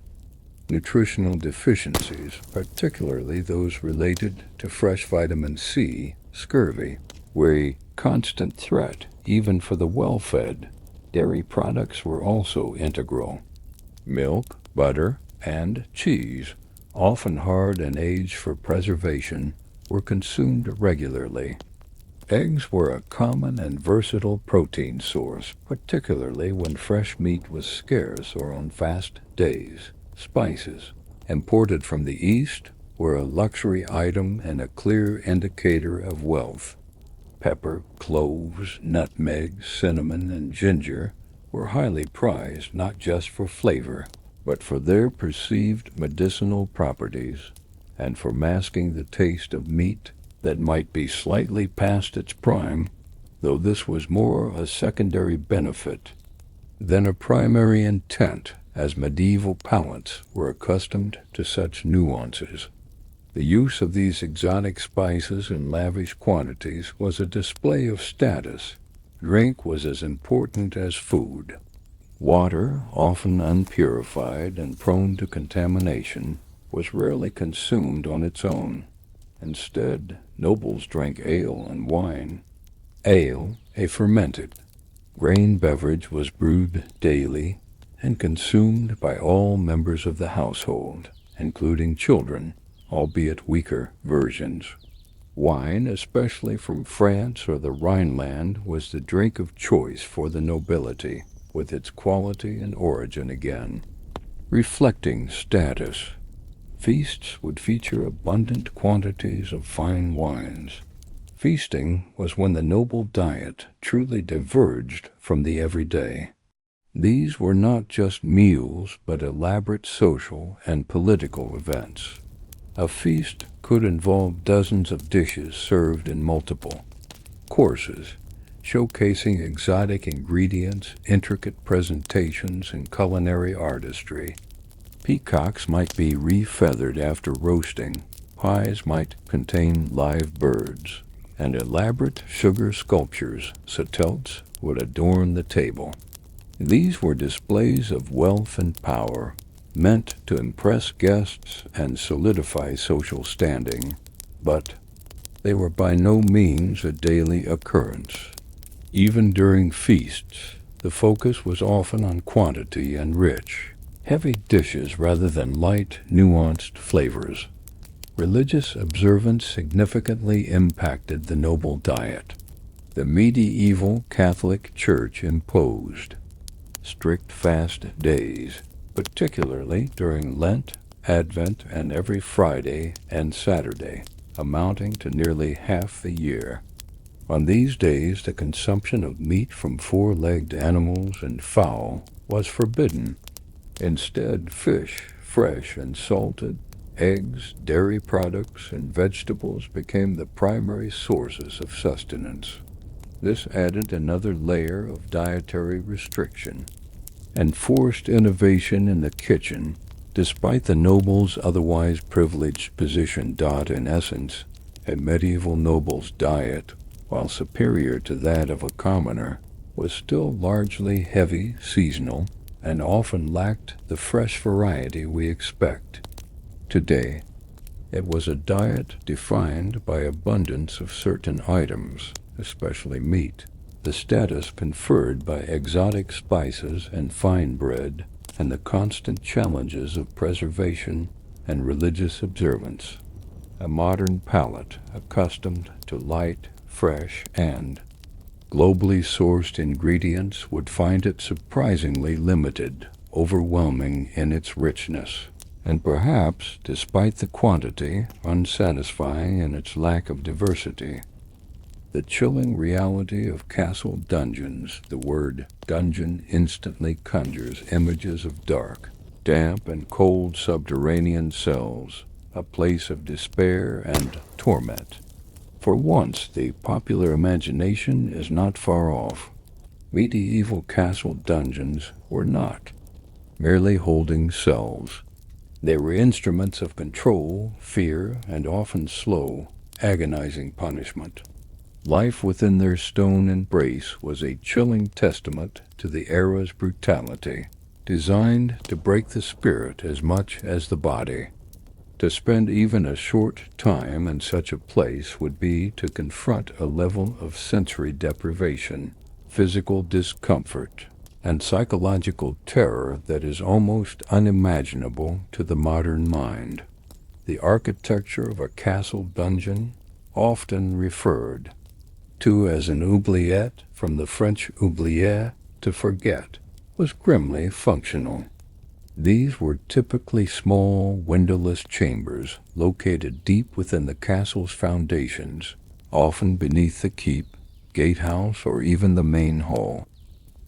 Nutritional deficiencies, particularly those related to fresh vitamin C, scurvy, were a constant threat even for the well-fed. Dairy products were also integral. Milk, butter, and cheese, often hard and aged for preservation, were consumed regularly. Eggs were a common and versatile protein source, particularly when fresh meat was scarce or on fast days. Spices, imported from the East, were a luxury item and a clear indicator of wealth. Pepper, cloves, nutmeg, cinnamon, and ginger were highly prized not just for flavor, but for their perceived medicinal properties and for masking the taste of meat that might be slightly past its prime, though this was more a secondary benefit than a primary intent, as medieval palates were accustomed to such nuances. The use of these exotic spices in lavish quantities was a display of status. Drink was as important as food. Water, often unpurified and prone to contamination, was rarely consumed on its own. Instead, nobles drank ale and wine. Ale, a fermented grain beverage, was brewed daily and consumed by all members of the household, including children, albeit weaker versions. Wine, especially from France or the Rhineland, was the drink of choice for the nobility, with its quality and origin again reflecting status. Feasts would feature abundant quantities of fine wines. Feasting was when the noble diet truly diverged from the everyday. These were not just meals, but elaborate social and political events. A feast could involve dozens of dishes served in multiple courses, showcasing exotic ingredients, intricate presentations, and culinary artistry. Peacocks might be refeathered after roasting, pies might contain live birds, and elaborate sugar sculptures, satelts, would adorn the table. These were displays of wealth and power, meant to impress guests and solidify social standing, but they were by no means a daily occurrence. Even during feasts, the focus was often on quantity and rich, heavy dishes rather than light, nuanced flavors. Religious observance significantly impacted the noble diet. The medieval Catholic Church imposed strict fast days, particularly during Lent, Advent, and every Friday and Saturday, amounting to nearly half the year. On these days, the consumption of meat from four-legged animals and fowl was forbidden. Instead, fish, fresh and salted, eggs, dairy products, and vegetables became the primary sources of sustenance. This added another layer of dietary restriction and forced innovation in the kitchen. Despite the noble's otherwise privileged position, in essence, a medieval noble's diet, while superior to that of a commoner, was still largely heavy, seasonal, and often lacked the fresh variety we expect today. It was a diet defined by abundance of certain items, especially meat, the status conferred by exotic spices and fine bread, and the constant challenges of preservation and religious observance. A modern palate, accustomed to light, fresh, and globally sourced ingredients, would find it surprisingly limited, overwhelming in its richness, and perhaps, despite the quantity, unsatisfying in its lack of diversity. The chilling reality of castle dungeons. The word dungeon instantly conjures images of dark, damp, and cold subterranean cells, a place of despair and torment. For once, the popular imagination is not far off. Medieval castle dungeons were not merely holding cells. They were instruments of control, fear, and often slow, agonizing punishment. Life within their stone embrace was a chilling testament to the era's brutality, designed to break the spirit as much as the body. To spend even a short time in such a place would be to confront a level of sensory deprivation, physical discomfort, and psychological terror that is almost unimaginable to the modern mind. The architecture of a castle dungeon, often referred to as an oubliette, from the French oublier, to forget, was grimly functional. These were typically small, windowless chambers located deep within the castle's foundations, often beneath the keep, gatehouse, or even the main hall.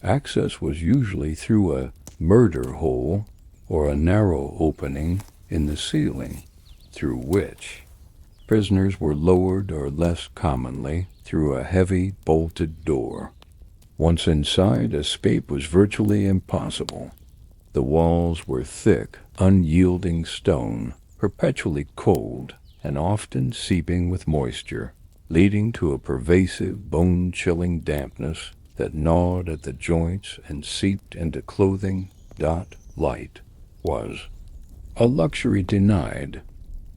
Access was usually through a murder hole or a narrow opening in the ceiling, through which prisoners were lowered, or less commonly through a heavy bolted door. Once inside, escape was virtually impossible. The walls were thick, unyielding stone, perpetually cold and often seeping with moisture, leading to a pervasive, bone-chilling dampness that gnawed at the joints and seeped into clothing. Light was a luxury denied.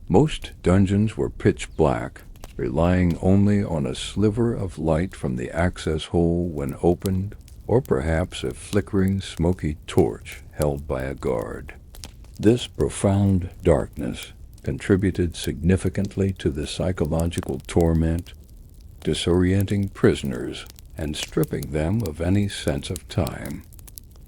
Most dungeons were pitch black, relying only on a sliver of light from the access hole when opened, or perhaps a flickering, smoky torch held by a guard. This profound darkness contributed significantly to the psychological torment, disorienting prisoners and stripping them of any sense of time.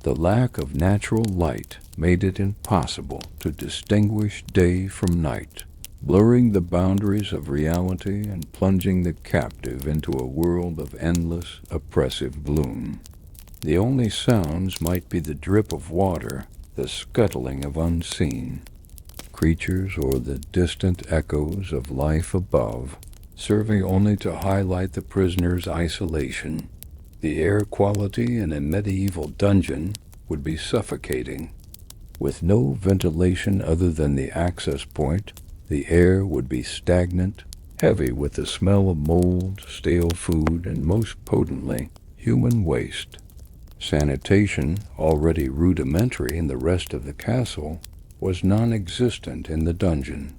The lack of natural light made it impossible to distinguish day from night, blurring the boundaries of reality and plunging the captive into a world of endless, oppressive gloom. The only sounds might be the drip of water, the scuttling of unseen creatures, or the distant echoes of life above, serving only to highlight the prisoner's isolation. The air quality in a medieval dungeon would be suffocating. With no ventilation other than the access point, the air would be stagnant, heavy with the smell of mold, stale food, and most potently, human waste. Sanitation, already rudimentary in the rest of the castle, was non-existent in the dungeon.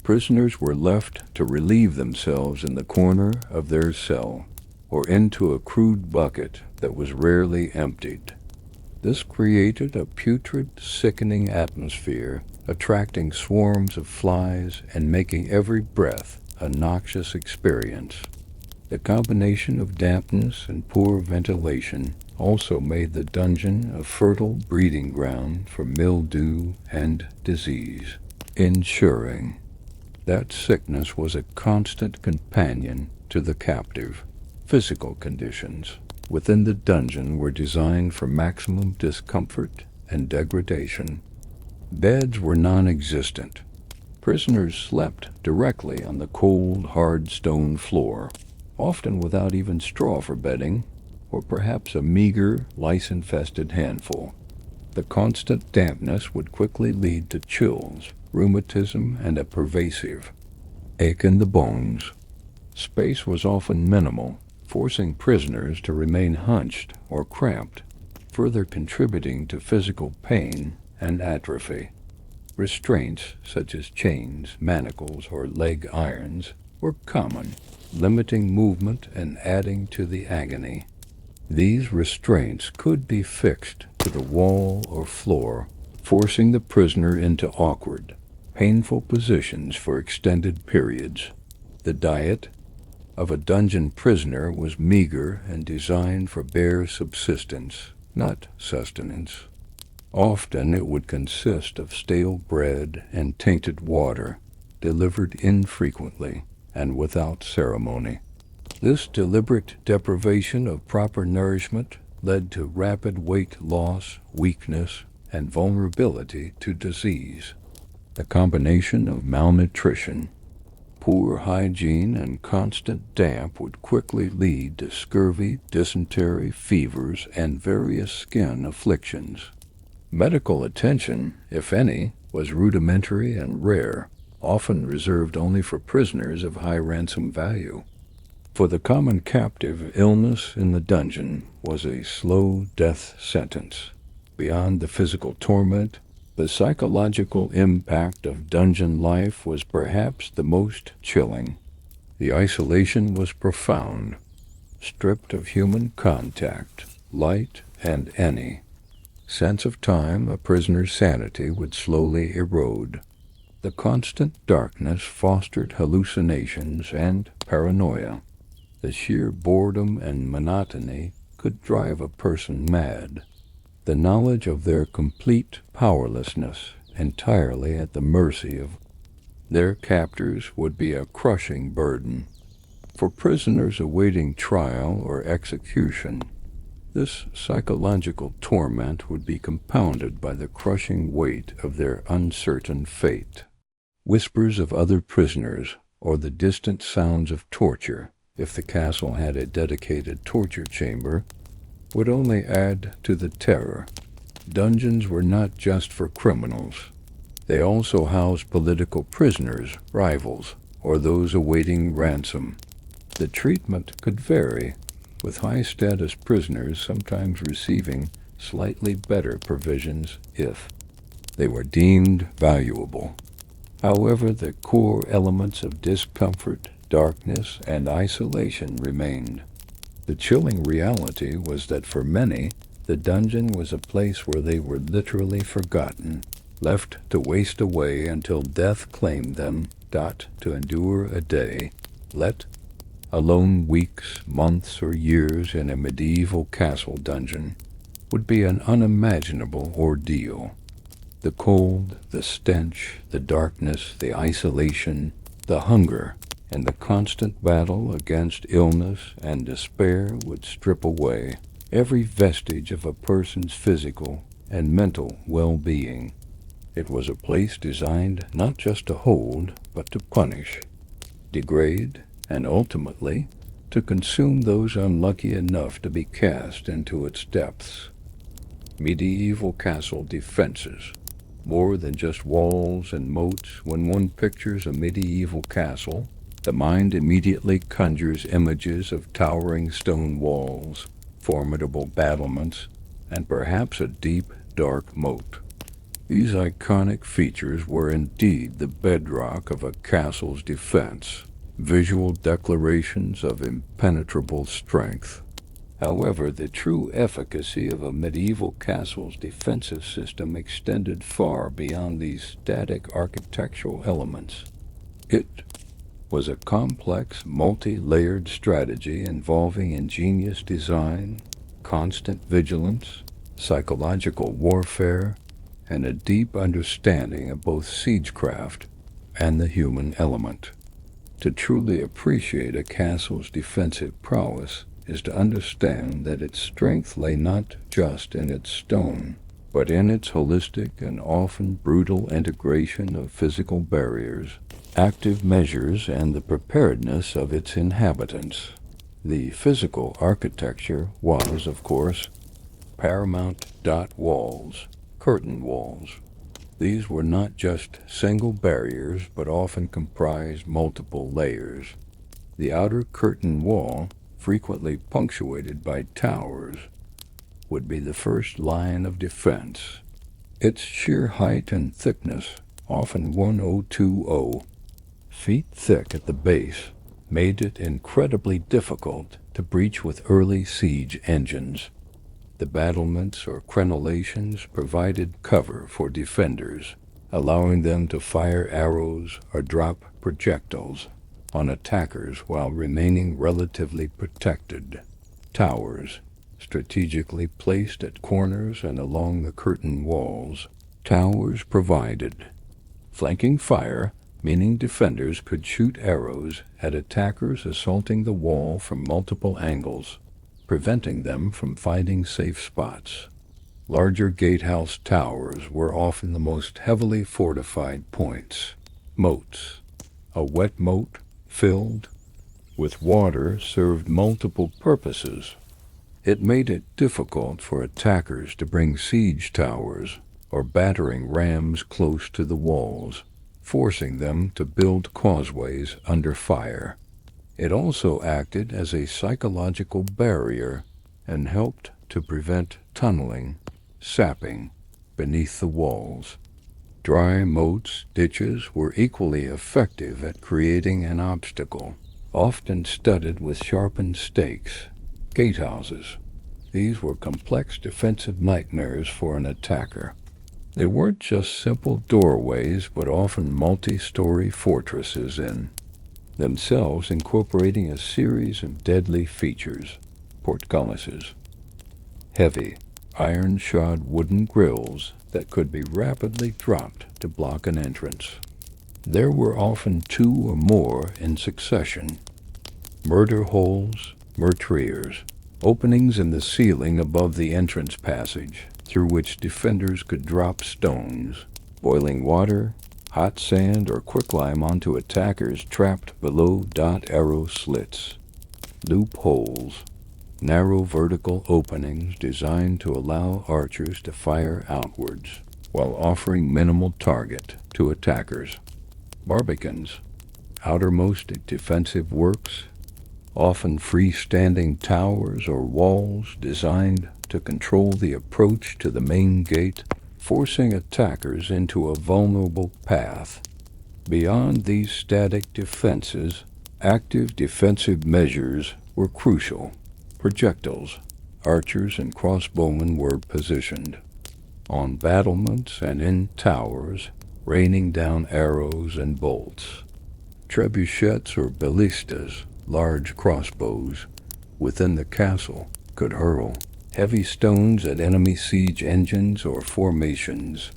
Prisoners were left to relieve themselves in the corner of their cell, or into a crude bucket that was rarely emptied. This created a putrid, sickening atmosphere, attracting swarms of flies and making every breath a noxious experience. The combination of dampness and poor ventilation also made the dungeon a fertile breeding ground for mildew and disease, ensuring that sickness was a constant companion to the captive. Physical conditions within the dungeon were designed for maximum discomfort and degradation. Beds were non-existent. Prisoners slept directly on the cold, hard stone floor, often without even straw for bedding, or perhaps a meager, lice-infested handful. The constant dampness would quickly lead to chills, rheumatism, and a pervasive ache in the bones. Space was often minimal, forcing prisoners to remain hunched or cramped, further contributing to physical pain and atrophy. Restraints such as chains, manacles, or leg irons were common, limiting movement and adding to the agony. These restraints could be fixed to the wall or floor, forcing the prisoner into awkward, painful positions for extended periods. The diet of a dungeon prisoner was meager and designed for bare subsistence, not sustenance. Often it would consist of stale bread and tainted water, delivered infrequently and without ceremony. This deliberate deprivation of proper nourishment led to rapid weight loss, weakness, and vulnerability to disease. The combination of malnutrition, poor hygiene, and constant damp would quickly lead to scurvy, dysentery, fevers, and various skin afflictions. Medical attention, if any, was rudimentary and rare, often reserved only for prisoners of high ransom value. For the common captive, illness in the dungeon was a slow death sentence. Beyond the physical torment, the psychological impact of dungeon life was perhaps the most chilling. The isolation was profound. Stripped of human contact, light, and any sense of time, a prisoner's sanity would slowly erode. The constant darkness fostered hallucinations and paranoia. The sheer boredom and monotony could drive a person mad. the knowledge of their complete powerlessness, entirely at the mercy of their captors, would be a crushing burden. For prisoners awaiting trial or execution, this psychological torment would be compounded by the crushing weight of their uncertain fate. Whispers of other prisoners, or the distant sounds of torture, if the castle had a dedicated torture chamber, would only add to the terror. Dungeons were not just for criminals. They also housed political prisoners, rivals, or those awaiting ransom. The treatment could vary, with high-status prisoners sometimes receiving slightly better provisions if they were deemed valuable. However, the core elements of discomfort, darkness, and isolation remained. The chilling reality was that for many, the dungeon was a place where they were literally forgotten, left to waste away until death claimed them, to endure a day, let alone weeks, months, or years in a medieval castle dungeon, would be an unimaginable ordeal. The cold, the stench, the darkness, the isolation, the hunger, and the constant battle against illness and despair would strip away every vestige of a person's physical and mental well-being. It was a place designed not just to hold, but to punish, degrade, and ultimately to consume those unlucky enough to be cast into its depths. Medieval castle defenses. More than just walls and moats, when one pictures a medieval castle, the mind immediately conjures images of towering stone walls, formidable battlements, and perhaps a deep, dark moat. These iconic features were indeed the bedrock of a castle's defense, visual declarations of impenetrable strength. However, the true efficacy of a medieval castle's defensive system extended far beyond these static architectural elements. It was a complex, multi-layered strategy involving ingenious design, constant vigilance, psychological warfare, and a deep understanding of both siegecraft and the human element. To truly appreciate a castle's defensive prowess is to understand that its strength lay not just in its stone, but in its holistic and often brutal integration of physical barriers, active measures, and the preparedness of its inhabitants. The physical architecture was, of course, paramount. Walls, curtain walls. These were not just single barriers, but often comprised multiple layers. The outer curtain wall, frequently punctuated by towers, would be the first line of defense. Its sheer height and thickness, often 1020 feet thick at the base, made it incredibly difficult to breach with early siege engines. The battlements or crenellations provided cover for defenders, allowing them to fire arrows or drop projectiles on attackers while remaining relatively protected. Towers, strategically placed at corners and along the curtain walls. Towers provided flanking fire, meaning defenders could shoot arrows at attackers assaulting the wall from multiple angles, preventing them from finding safe spots. Larger gatehouse towers were often the most heavily fortified points. Moats. A wet moat filled with water served multiple purposes. It made it difficult for attackers to bring siege towers or battering rams close to the walls, forcing them to build causeways under fire. It also acted as a psychological barrier and helped to prevent tunneling, sapping beneath the walls. Dry moats, ditches, were equally effective at creating an obstacle, often studded with sharpened stakes. Gatehouses. These were complex defensive nightmares for an attacker. They weren't just simple doorways, but often multi-story fortresses in themselves, incorporating a series of deadly features. Portcullises. Heavy, iron-shod wooden grills that could be rapidly dropped to block an entrance. There were often 2 or more in succession. Murder holes, meurtriers, openings in the ceiling above the entrance passage through which defenders could drop stones, boiling water, hot sand, or quicklime onto attackers trapped below dot-arrow slits. Loopholes, narrow vertical openings designed to allow archers to fire outwards while offering minimal target to attackers. Barbicans, outermost defensive works, often freestanding towers or walls designed to control the approach to the main gate, forcing attackers into a vulnerable path. Beyond these static defenses, active defensive measures were crucial. Projectiles, archers and crossbowmen were positioned on battlements and in towers, raining down arrows and bolts. Trebuchets or ballistas, large crossbows, within the castle could hurl heavy stones at enemy siege engines or formations.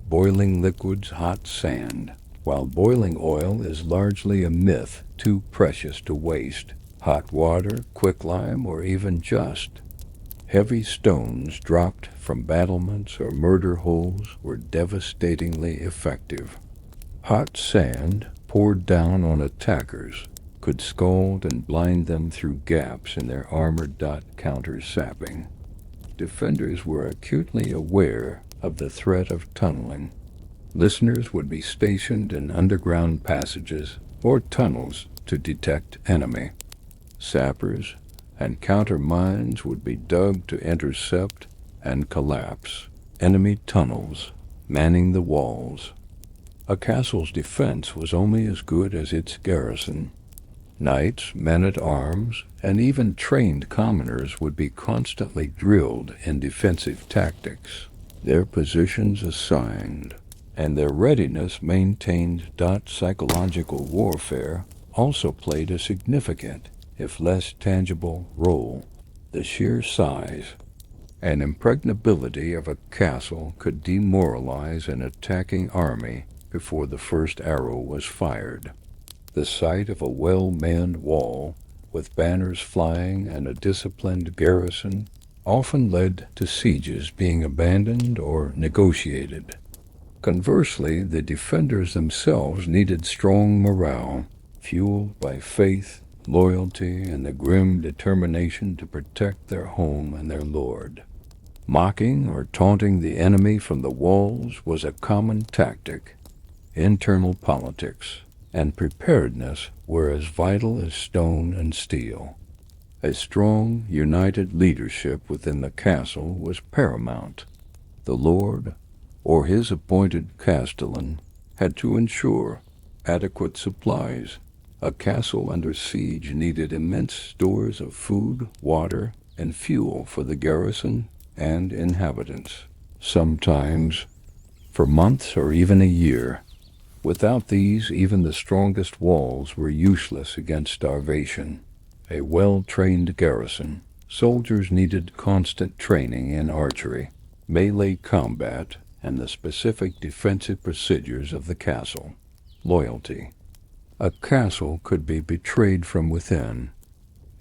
Boiling liquids, hot sand. While boiling oil is largely a myth too precious to waste, hot water, quicklime, or even just heavy stones dropped from battlements or murder holes were devastatingly effective. Hot sand poured down on attackers could scald and blind them through gaps in their armored counter-sapping. Defenders were acutely aware of the threat of tunneling. Listeners would be stationed in underground passages or tunnels to detect enemy. Sappers and counter-mines would be dug to intercept and collapse enemy tunnels, manning the walls. A castle's defense was only as good as its garrison. Knights, men-at-arms, and even trained commoners would be constantly drilled in defensive tactics, their positions assigned, and their readiness maintained. Psychological warfare also played a significant, if less tangible, role. The sheer size and impregnability of a castle could demoralize an attacking army before the first arrow was fired. The sight of a well-manned wall, with banners flying and a disciplined garrison, often led to sieges being abandoned or negotiated. Conversely, the defenders themselves needed strong morale, fueled by faith, loyalty, and the grim determination to protect their home and their lord. Mocking or taunting the enemy from the walls was a common tactic. Internal politics and preparedness were as vital as stone and steel. A strong, united leadership within the castle was paramount. The lord, or his appointed castellan, had to ensure adequate supplies. A castle under siege needed immense stores of food, water, and fuel for the garrison and inhabitants, sometimes for months or even a year. Without these, even the strongest walls were useless against starvation. A well-trained garrison, soldiers needed constant training in archery, melee combat, and the specific defensive procedures of the castle. Loyalty. A castle could be betrayed from within.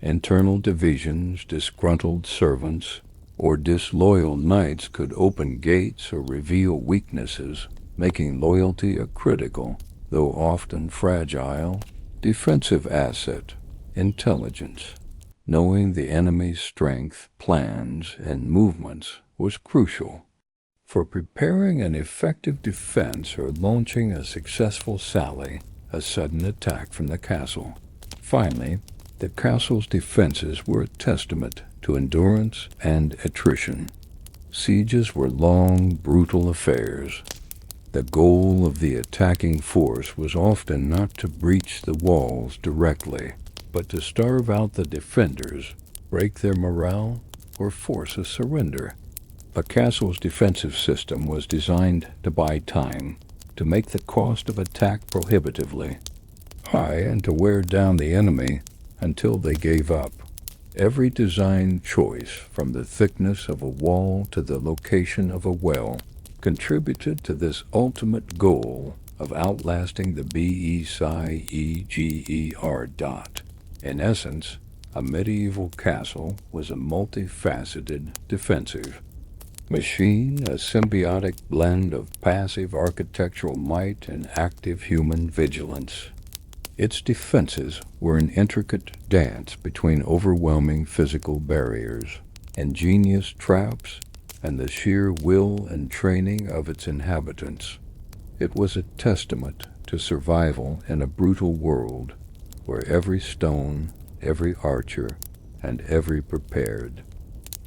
Internal divisions, disgruntled servants, or disloyal knights could open gates or reveal weaknesses, making loyalty a critical, though often fragile, defensive asset. Intelligence. Knowing the enemy's strength, plans, and movements was crucial for preparing an effective defense or launching a successful sally, a sudden attack from the castle. Finally, the castle's defenses were a testament to endurance and attrition. Sieges were long, brutal affairs. The goal of the attacking force was often not to breach the walls directly, but to starve out the defenders, break their morale, or force a surrender. A castle's defensive system was designed to buy time, to make the cost of attack prohibitively high, and to wear down the enemy until they gave up. Every design choice, from the thickness of a wall to the location of a well, contributed to this ultimate goal of outlasting the BESIEGER dot. In essence, a medieval castle was a multifaceted defensive machine, a symbiotic blend of passive architectural might and active human vigilance. Its defenses were an intricate dance between overwhelming physical barriers, ingenious traps, and the sheer will and training of its inhabitants. It was a testament to survival in a brutal world where every stone, every archer, and every prepared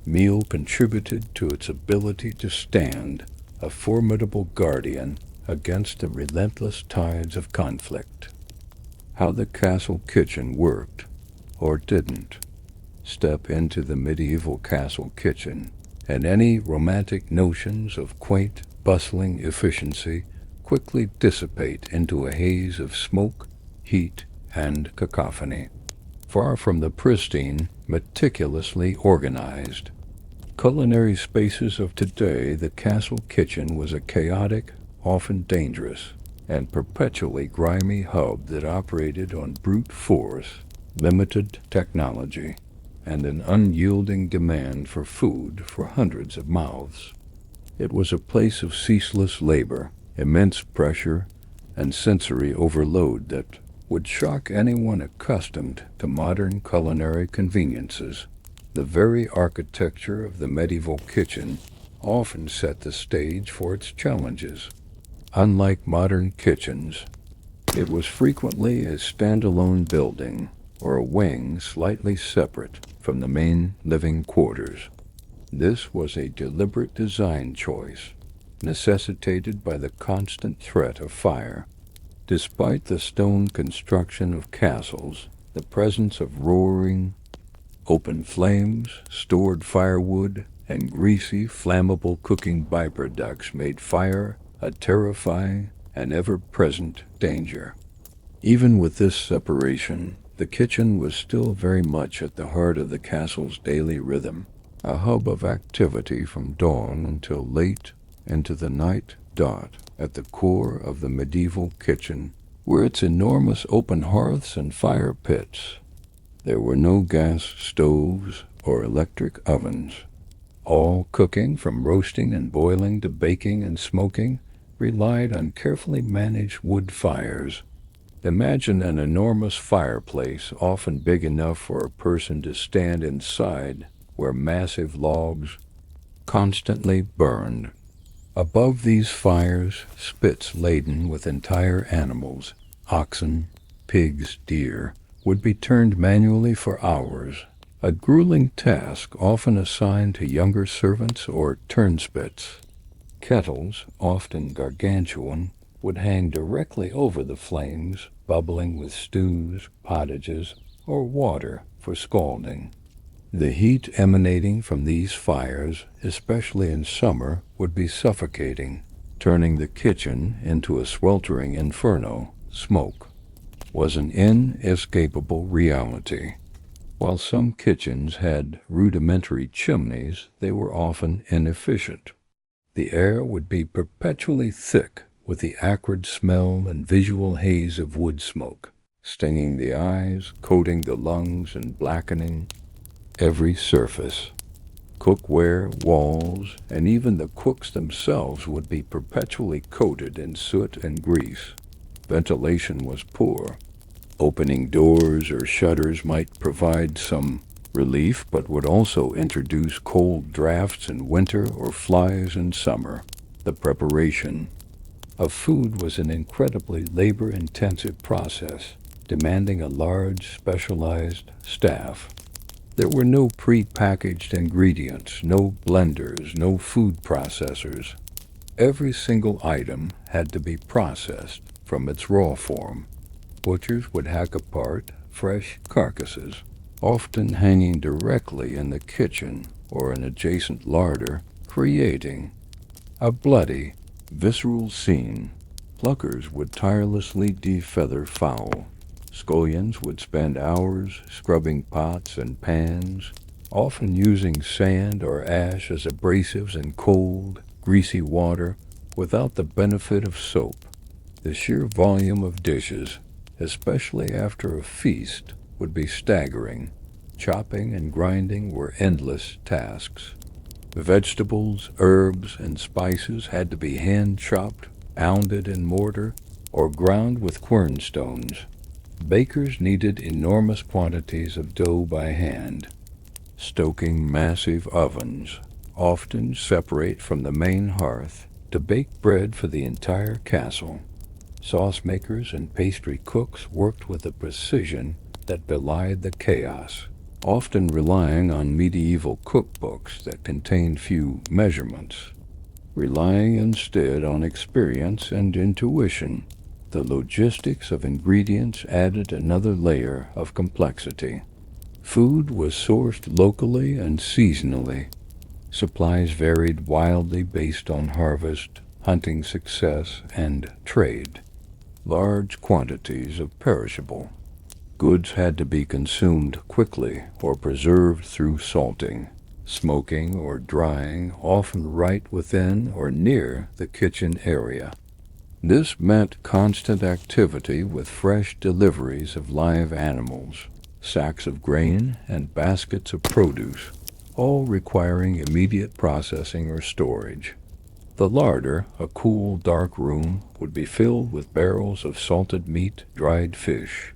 meal contributed to its ability to stand, a formidable guardian against the relentless tides of conflict. How the castle kitchen worked, or didn't. Step into the medieval castle kitchen, and any romantic notions of quaint, bustling efficiency quickly dissipate into a haze of smoke, heat, and cacophony. Far from the pristine, meticulously organized culinary spaces of today, the castle kitchen was a chaotic, often dangerous, and perpetually grimy hub that operated on brute force, limited technology, and an unyielding demand for food for hundreds of mouths. It was a place of ceaseless labor, immense pressure, and sensory overload that would shock anyone accustomed to modern culinary conveniences. The very architecture of the medieval kitchen often set the stage for its challenges. Unlike modern kitchens, it was frequently a standalone building or a wing slightly separate from the main living quarters. This was a deliberate design choice, necessitated by the constant threat of fire. Despite the stone construction of castles, the presence of roaring, open flames, stored firewood, and greasy, flammable cooking byproducts made fire a terrifying and ever-present danger. Even with this separation, the kitchen was still very much at the heart of the castle's daily rhythm, a hub of activity from dawn until late into the night. At the core of the medieval kitchen were its enormous open hearths and fire pits. There were no gas stoves or electric ovens. All cooking, from roasting and boiling to baking and smoking, relied on carefully managed wood fires. Imagine an enormous fireplace, often big enough for a person to stand inside, where massive logs constantly burned. Above these fires, spits laden with entire animals, oxen, pigs, deer, would be turned manually for hours, a grueling task often assigned to younger servants or turnspits. Kettles, often gargantuan, would hang directly over the flames, bubbling with stews, pottages, or water for scalding. The heat emanating from these fires, especially in summer, would be suffocating, turning the kitchen into a sweltering inferno. Smoke was an inescapable reality. While some kitchens had rudimentary chimneys, they were often inefficient. The air would be perpetually thick with the acrid smell and visual haze of wood smoke, stinging the eyes, coating the lungs, and blackening every surface. Cookware, walls, and even the cooks themselves would be perpetually coated in soot and grease. Ventilation was poor. Opening doors or shutters might provide some relief, but would also introduce cold drafts in winter or flies in summer. The preparation of food was an incredibly labor-intensive process, demanding a large, specialized staff. There were no pre-packaged ingredients, no blenders, no food processors. Every single item had to be processed from its raw form. Butchers would hack apart fresh carcasses, often hanging directly in the kitchen or an adjacent larder, creating a bloody, visceral scene. Pluckers would tirelessly defeather fowl, Scullions would spend hours scrubbing pots and pans, often using sand or ash as abrasives in cold, greasy water without the benefit of soap. The sheer volume of dishes, especially after a feast, would be staggering. Chopping and grinding were endless tasks. Vegetables, herbs, and spices had to be hand-chopped, pounded in mortar, or ground with quernstones. Bakers needed enormous quantities of dough by hand. Stoking massive ovens, often separate from the main hearth, to bake bread for the entire castle. Sauce makers and pastry cooks worked with a precision that belied the chaos, often relying on medieval cookbooks that contained few measurements. Relying instead on experience and intuition, the logistics of ingredients added another layer of complexity. Food was sourced locally and seasonally. Supplies varied wildly based on harvest, hunting success, and trade. Large quantities of perishable goods had to be consumed quickly or preserved through salting, smoking, or drying, often right within or near the kitchen area. This meant constant activity with fresh deliveries of live animals, sacks of grain, and baskets of produce, all requiring immediate processing or storage. The larder, a cool, dark room, would be filled with barrels of salted meat, dried fish,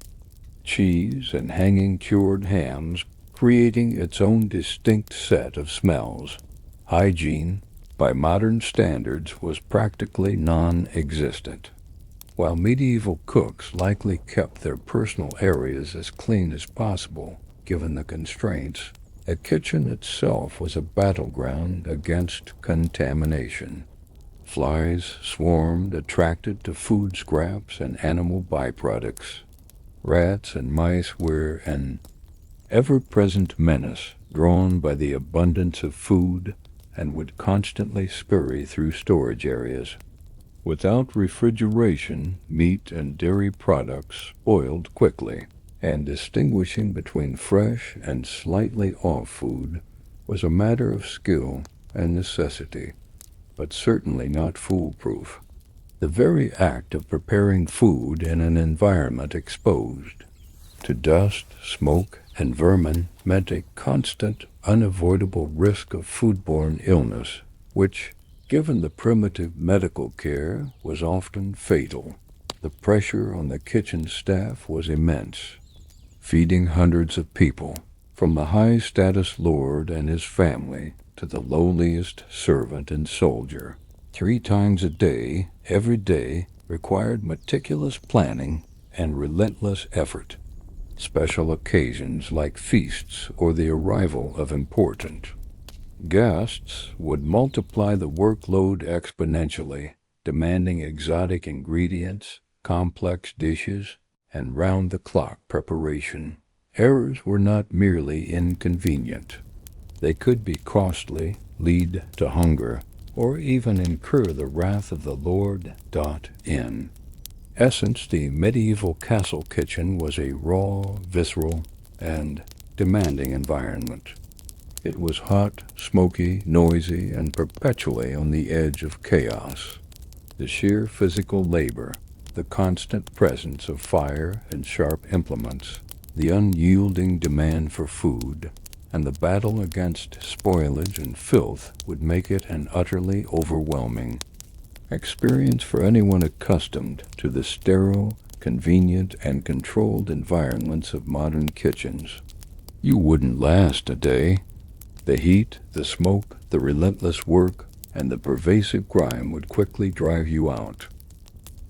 cheese, and hanging cured hams, creating its own distinct set of smells. Hygiene, by modern standards, was practically non-existent. While medieval cooks likely kept their personal areas as clean as possible, given the constraints, a kitchen itself was a battleground against contamination. Flies swarmed, attracted to food scraps and animal byproducts. Rats and mice were an ever-present menace, drawn by the abundance of food, and would constantly scurry through storage areas. Without refrigeration, meat and dairy products spoiled quickly, and distinguishing between fresh and slightly off food was a matter of skill and necessity, but certainly not foolproof. The very act of preparing food in an environment exposed to dust, smoke, and vermin meant a constant, unavoidable risk of foodborne illness, which, given the primitive medical care, was often fatal. The pressure on the kitchen staff was immense. Feeding hundreds of people, from the high-status lord and his family to the lowliest servant and soldier, 3 times a day, every day, required meticulous planning and relentless effort. Special occasions like feasts or the arrival of important guests would multiply the workload exponentially, demanding exotic ingredients, complex dishes, and round-the-clock preparation. Errors were not merely inconvenient. They could be costly, lead to hunger, or even incur the wrath of the Lord. In essence, the medieval castle kitchen was a raw, visceral, and demanding environment. It was hot, smoky, noisy, and perpetually on the edge of chaos. The sheer physical labor, the constant presence of fire and sharp implements, the unyielding demand for food, and the battle against spoilage and filth would make it an utterly overwhelming experience for anyone accustomed to the sterile, convenient, and controlled environments of modern kitchens. You wouldn't last a day. The heat, the smoke, the relentless work, and the pervasive grime would quickly drive you out.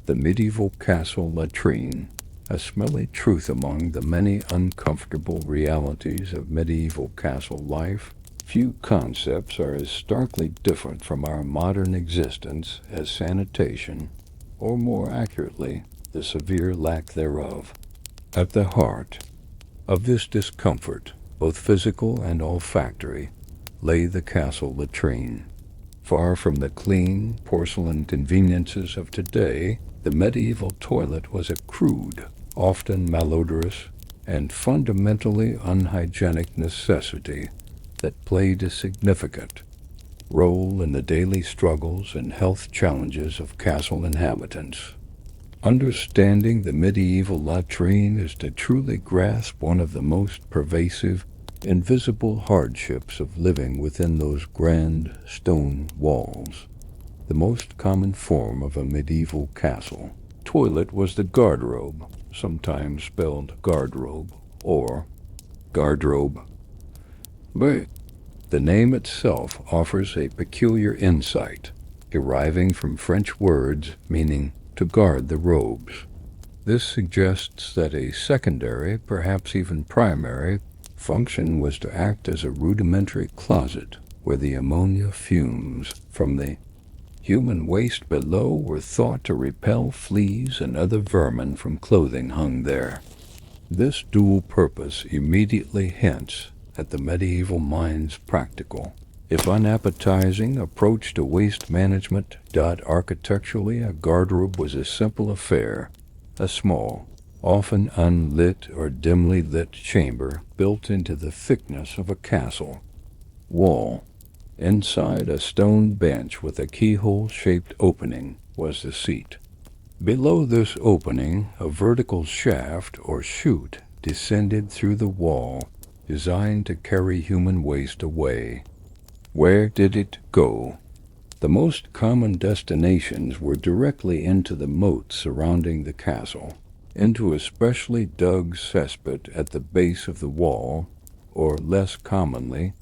The medieval castle latrine, a smelly truth among the many uncomfortable realities of medieval castle life. Few concepts are as starkly different from our modern existence as sanitation, or more accurately, the severe lack thereof. At the heart of this discomfort, both physical and olfactory, lay the castle latrine. Far from the clean, porcelain conveniences of today, the medieval toilet was a crude, often malodorous, and fundamentally unhygienic necessity that played a significant role in the daily struggles and health challenges of castle inhabitants. Understanding the medieval latrine is to truly grasp one of the most pervasive, invisible hardships of living within those grand stone walls. The most common form of a medieval castle toilet was the garderobe, sometimes spelled guardrobe or guardrobe. But the name itself offers a peculiar insight, deriving from French words meaning to guard the robes. This suggests that a secondary, perhaps even primary, function was to act as a rudimentary closet where the ammonia fumes from the human waste below were thought to repel fleas and other vermin from clothing hung there. This dual purpose immediately hints at the medieval mind's practical, if unappetizing, approach to waste management. Architecturally, a garderobe was a simple affair, a small, often unlit or dimly lit chamber built into the thickness of a castle wall. Inside, a stone bench with a keyhole-shaped opening was the seat. Below this opening, a vertical shaft or chute descended through the wall, designed to carry human waste away. Where did it go? The most common destinations were directly into the moat surrounding the castle, into a specially dug cesspit at the base of the wall, or less commonly,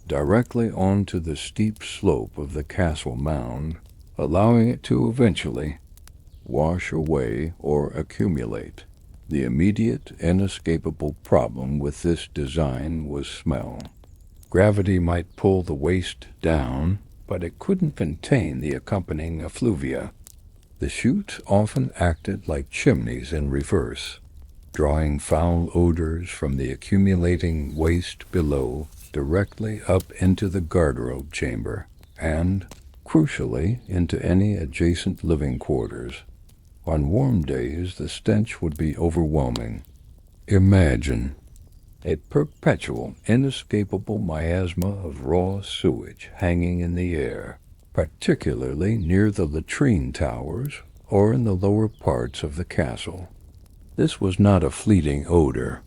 directly onto the steep slope of the castle mound, allowing it to eventually wash away or accumulate. The immediate, inescapable problem with this design was smell. Gravity might pull the waste down, but it couldn't contain the accompanying effluvia. The chutes often acted like chimneys in reverse, drawing foul odors from the accumulating waste below directly up into the garderobe chamber and, crucially, into any adjacent living quarters. On warm days, the stench would be overwhelming. Imagine a perpetual, inescapable miasma of raw sewage hanging in the air, particularly near the latrine towers or in the lower parts of the castle. This was not a fleeting odor.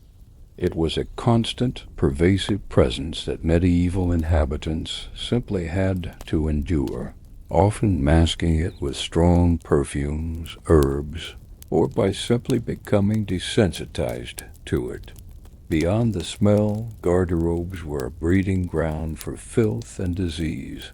It was a constant, pervasive presence that medieval inhabitants simply had to endure, often masking it with strong perfumes, herbs, or by simply becoming desensitized to it. Beyond the smell, garderobes were a breeding ground for filth and disease.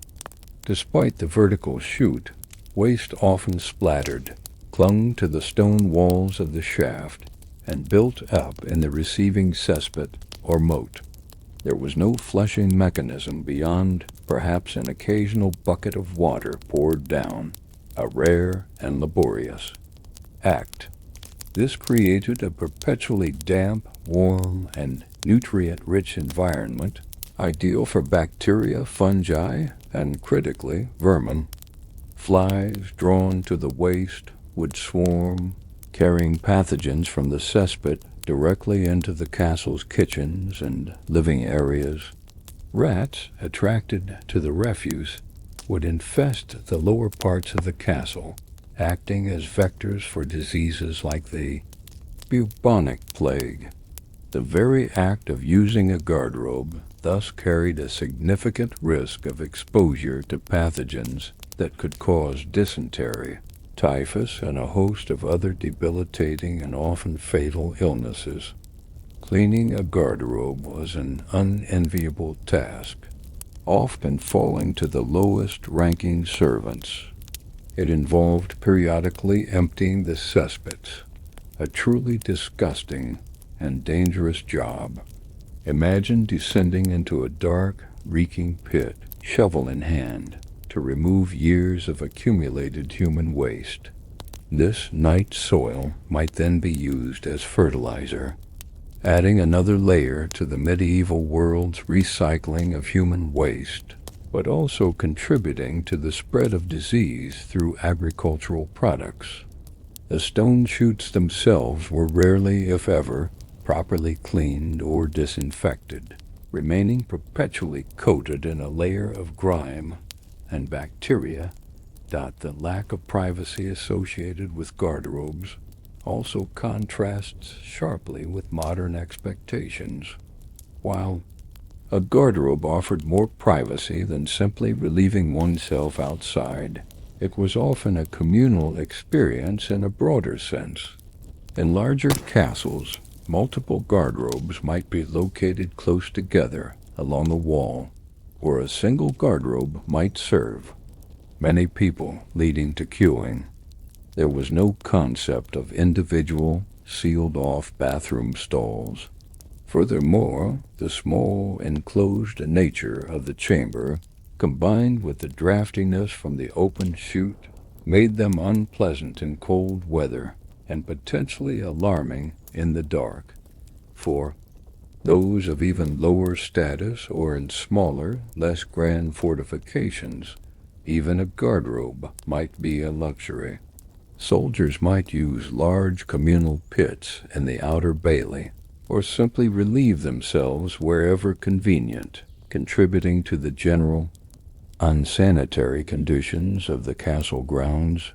Despite the vertical chute, waste often splattered, clung to the stone walls of the shaft, and built up in the receiving cesspit or moat. There was no flushing mechanism beyond perhaps an occasional bucket of water poured down, a rare and laborious act. This created a perpetually damp, warm, and nutrient-rich environment, ideal for bacteria, fungi, and, critically, vermin. Flies, drawn to the waste, would swarm, carrying pathogens from the cesspit directly into the castle's kitchens and living areas. Rats, attracted to the refuse, would infest the lower parts of the castle, acting as vectors for diseases like the bubonic plague. The very act of using a garderobe thus carried a significant risk of exposure to pathogens that could cause dysentery, typhus, and a host of other debilitating and often fatal illnesses. Cleaning a garderobe was an unenviable task, often falling to the lowest-ranking servants. It involved periodically emptying the cesspits, a truly disgusting and dangerous job. Imagine descending into a dark, reeking pit, shovel in hand, to remove years of accumulated human waste. This night soil might then be used as fertilizer, adding another layer to the medieval world's recycling of human waste, but also contributing to the spread of disease through agricultural products. The stone chutes themselves were rarely, if ever, properly cleaned or disinfected, remaining perpetually coated in a layer of grime and bacteria. The lack of privacy associated with garderobes also contrasts sharply with modern expectations. While a garderobe offered more privacy than simply relieving oneself outside, it was often a communal experience in a broader sense. In larger castles, multiple garderobes might be located close together along a wall, or a single garderobe might serve many people, leading to queuing. There was no concept of individual, sealed-off bathroom stalls. Furthermore, the small, enclosed nature of the chamber, combined with the draftiness from the open chute, made them unpleasant in cold weather and potentially alarming in the dark. For those of even lower status or in smaller, less grand fortifications, even a garderobe might be a luxury. Soldiers might use large communal pits in the outer bailey, or simply relieve themselves wherever convenient, contributing to the general unsanitary conditions of the castle grounds.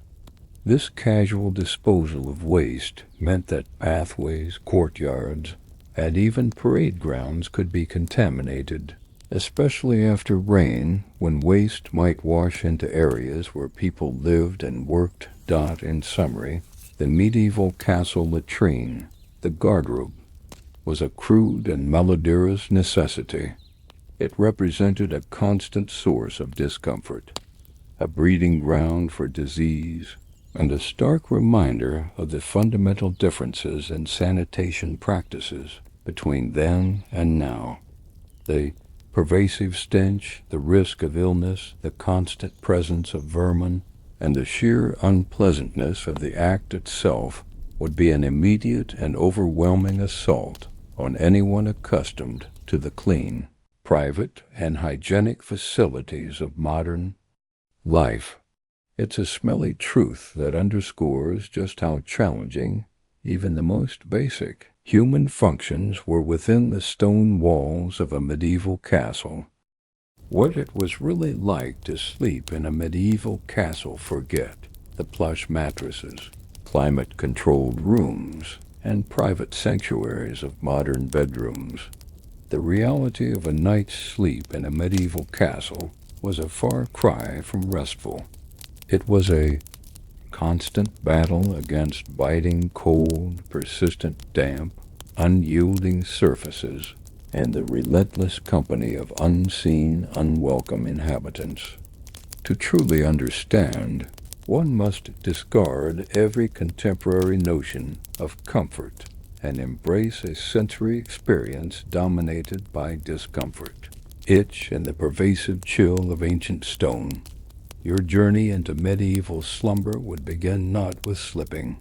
This casual disposal of waste meant that pathways, courtyards, and even parade grounds could be contaminated, especially after rain, when waste might wash into areas where people lived and worked. In summary, the medieval castle latrine, the garderobe, was a crude and malodorous necessity. It represented a constant source of discomfort, a breeding ground for disease, and a stark reminder of the fundamental differences in sanitation practices between then and now. The pervasive stench, the risk of illness, the constant presence of vermin, and the sheer unpleasantness of the act itself would be an immediate and overwhelming assault on anyone accustomed to the clean, private, and hygienic facilities of modern life. It's a smelly truth that underscores just how challenging even the most basic human functions were within the stone walls of a medieval castle. What it was really like to sleep in a medieval castle, forget the plush mattresses, climate-controlled rooms, and private sanctuaries of modern bedrooms. The reality of a night's sleep in a medieval castle was a far cry from restful. It was a constant battle against biting cold, persistent damp, unyielding surfaces, and the relentless company of unseen, unwelcome inhabitants. To truly understand, one must discard every contemporary notion of comfort and embrace a sensory experience dominated by discomfort, itch, and the pervasive chill of ancient stone. Your journey into medieval slumber would begin not with slipping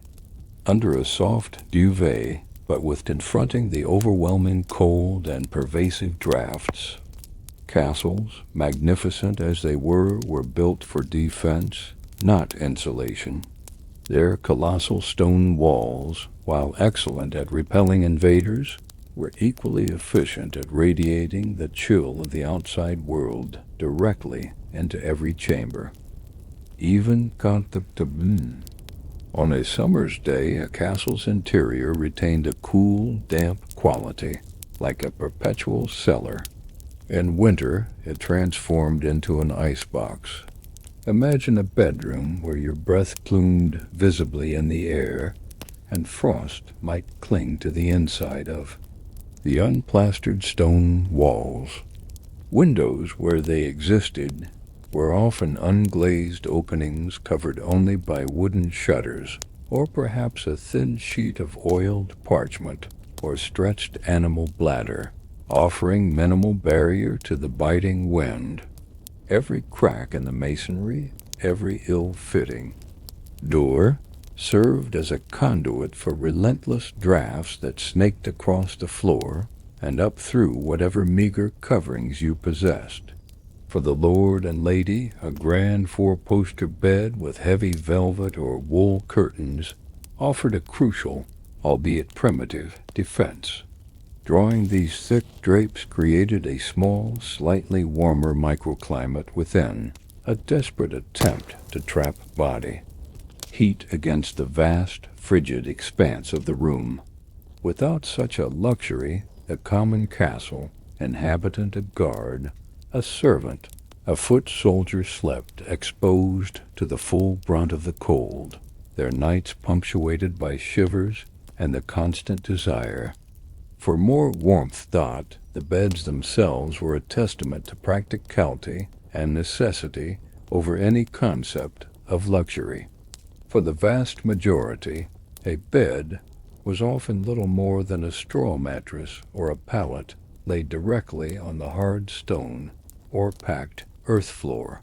under a soft duvet, but with confronting the overwhelming cold and pervasive drafts. Castles, magnificent as they were built for defense, not insulation. Their colossal stone walls, while excellent at repelling invaders, were equally efficient at radiating the chill of the outside world directly into every chamber. Even on a summer's day, a castle's interior retained a cool, damp quality, like a perpetual cellar. In winter, it transformed into an icebox. Imagine a bedroom where your breath plumed visibly in the air, and frost might cling to the inside of the unplastered stone walls. Windows, where they existed, were often unglazed openings covered only by wooden shutters, or perhaps a thin sheet of oiled parchment or stretched animal bladder, offering minimal barrier to the biting wind. Every crack in the masonry, every ill-fitting door, served as a conduit for relentless drafts that snaked across the floor and up through whatever meager coverings you possessed. For the lord and lady, a grand four-poster bed with heavy velvet or wool curtains offered a crucial, albeit primitive, defense. Drawing these thick drapes created a small, slightly warmer microclimate within, a desperate attempt to trap body heat against the vast, frigid expanse of the room. Without such a luxury, the common castle, inhabitant a guard, a servant, a foot soldier slept exposed to the full brunt of the cold, their nights punctuated by shivers and the constant desire for more warmth. The beds themselves were a testament to practicality and necessity over any concept of luxury. For the vast majority, a bed was often little more than a straw mattress or a pallet laid directly on the hard stone or packed earth floor.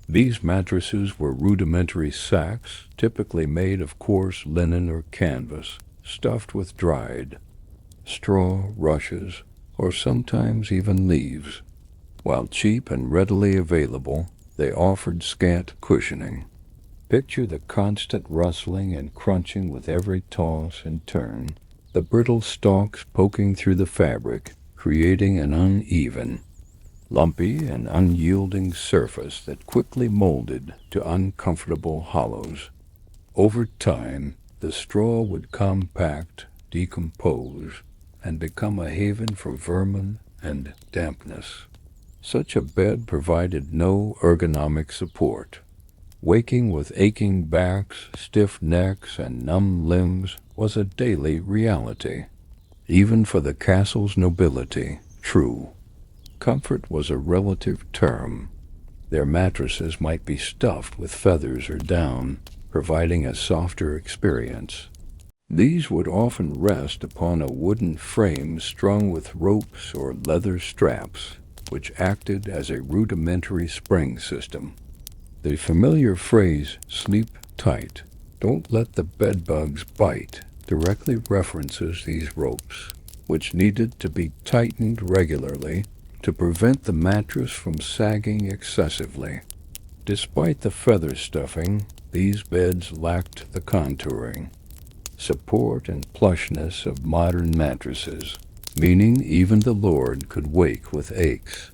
These mattresses were rudimentary sacks, typically made of coarse linen or canvas, stuffed with dried straw, rushes, or sometimes even leaves. While cheap and readily available, they offered scant cushioning. Picture the constant rustling and crunching with every toss and turn, the brittle stalks poking through the fabric, creating an uneven, lumpy, and unyielding surface that quickly molded to uncomfortable hollows. Over time, the straw would compact, decompose, and become a haven for vermin and dampness. Such a bed provided no ergonomic support. Waking with aching backs, stiff necks, and numb limbs was a daily reality. Even for the castle's nobility, true, comfort was a relative term. Their mattresses might be stuffed with feathers or down, providing a softer experience. These would often rest upon a wooden frame strung with ropes or leather straps, which acted as a rudimentary spring system. The familiar phrase, "sleep tight, don't let the bedbugs bite," directly references these ropes, which needed to be tightened regularly to prevent the mattress from sagging excessively. Despite the feather stuffing, these beds lacked the contouring, support, and plushness of modern mattresses, meaning even the Lord could wake with aches.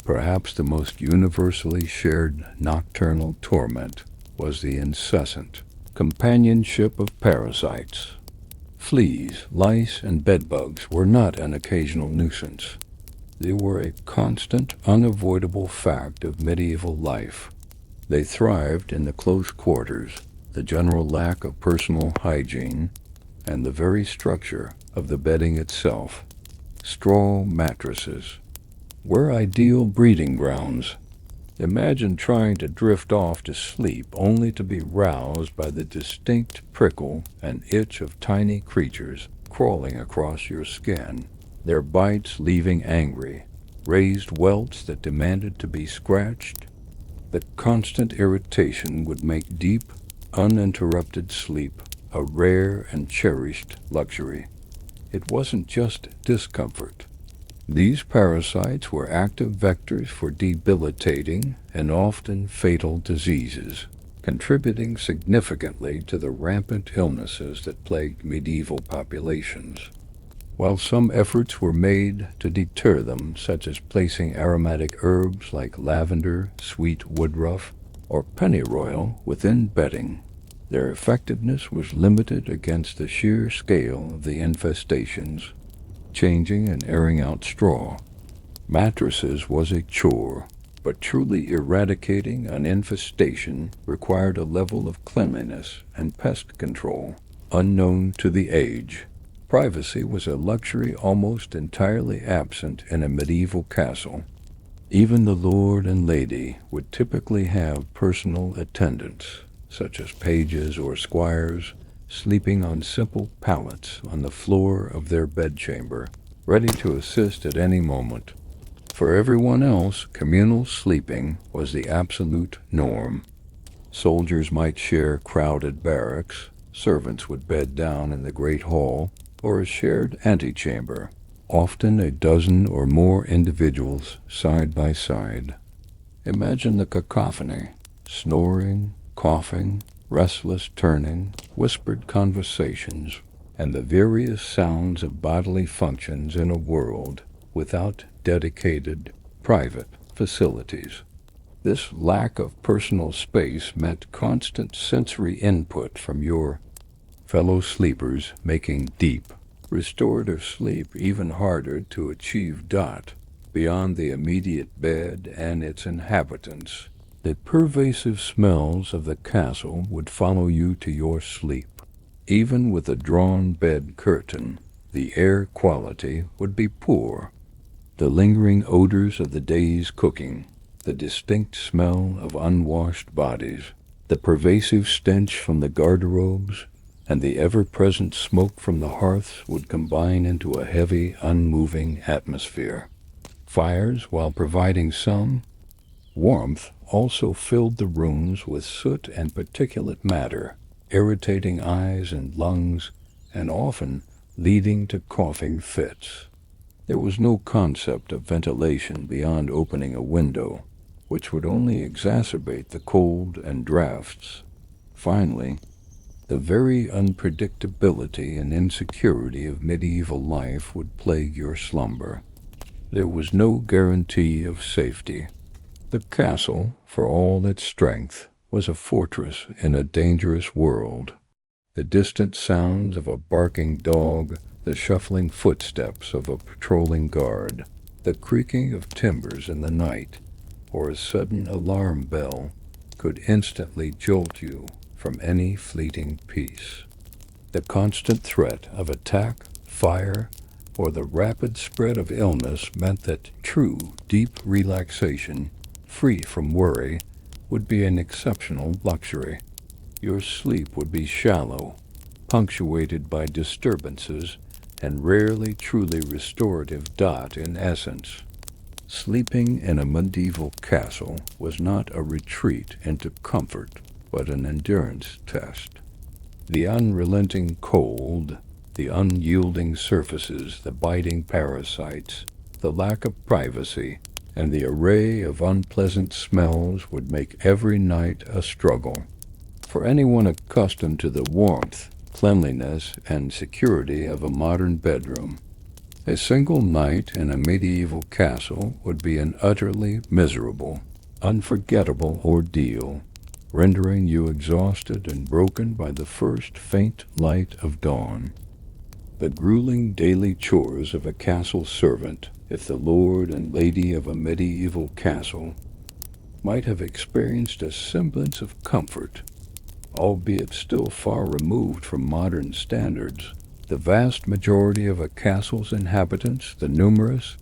Perhaps the most universally shared nocturnal torment was the incessant companionship of parasites. Fleas, lice, and bedbugs were not an occasional nuisance. They were a constant, unavoidable fact of medieval life. They thrived in the close quarters, the general lack of personal hygiene, and the very structure of the bedding itself. Straw mattresses were ideal breeding grounds. Imagine trying to drift off to sleep only to be roused by the distinct prickle and itch of tiny creatures crawling across your skin, their bites leaving angry, raised welts that demanded to be scratched. The constant irritation would make deep, uninterrupted sleep a rare and cherished luxury. It wasn't just discomfort. These parasites were active vectors for debilitating and often fatal diseases, contributing significantly to the rampant illnesses that plagued medieval populations. While some efforts were made to deter them, such as placing aromatic herbs like lavender, sweet woodruff, or pennyroyal within bedding, their effectiveness was limited against the sheer scale of the infestations. Changing and airing out straw mattresses was a chore, but truly eradicating an infestation required a level of cleanliness and pest control unknown to the age. Privacy was a luxury almost entirely absent in a medieval castle. Even the lord and lady would typically have personal attendants, such as pages or squires, sleeping on simple pallets on the floor of their bedchamber, ready to assist at any moment. For everyone else, communal sleeping was the absolute norm. Soldiers might share crowded barracks, servants would bed down in the great hall, or a shared antechamber, often a dozen or more individuals side by side. Imagine the cacophony: snoring, coughing, restless turning, whispered conversations, and the various sounds of bodily functions in a world without dedicated, private facilities. This lack of personal space meant constant sensory input from your fellow sleepers, making deep, restorative sleep even harder to achieve. Beyond the immediate bed and its inhabitants, the pervasive smells of the castle would follow you to your sleep. Even with a drawn bed curtain, the air quality would be poor. The lingering odors of the day's cooking, the distinct smell of unwashed bodies, the pervasive stench from the garderobes, and the ever-present smoke from the hearths would combine into a heavy, unmoving atmosphere. Fires, while providing some warmth, also filled the rooms with soot and particulate matter, irritating eyes and lungs, and often leading to coughing fits. There was no concept of ventilation beyond opening a window, which would only exacerbate the cold and drafts. Finally, the very unpredictability and insecurity of medieval life would plague your slumber. There was no guarantee of safety. The castle, for all its strength, was a fortress in a dangerous world. The distant sounds of a barking dog, the shuffling footsteps of a patrolling guard, the creaking of timbers in the night, or a sudden alarm bell could instantly jolt you from any fleeting peace. The constant threat of attack, fire, or the rapid spread of illness meant that true, deep relaxation, free from worry, would be an exceptional luxury. Your sleep would be shallow, punctuated by disturbances, and rarely truly restorative. In essence, sleeping in a medieval castle was not a retreat into comfort, but an endurance test. The unrelenting cold, the unyielding surfaces, the biting parasites, the lack of privacy, and the array of unpleasant smells would make every night a struggle. For anyone accustomed to the warmth, cleanliness, and security of a modern bedroom, a single night in a medieval castle would be an utterly miserable, unforgettable ordeal, rendering you exhausted and broken by the first faint light of dawn. The grueling daily chores of a castle servant, if the lord and lady of a medieval castle might have experienced a semblance of comfort, albeit still far removed from modern standards, the vast majority of a castle's inhabitants, the numerous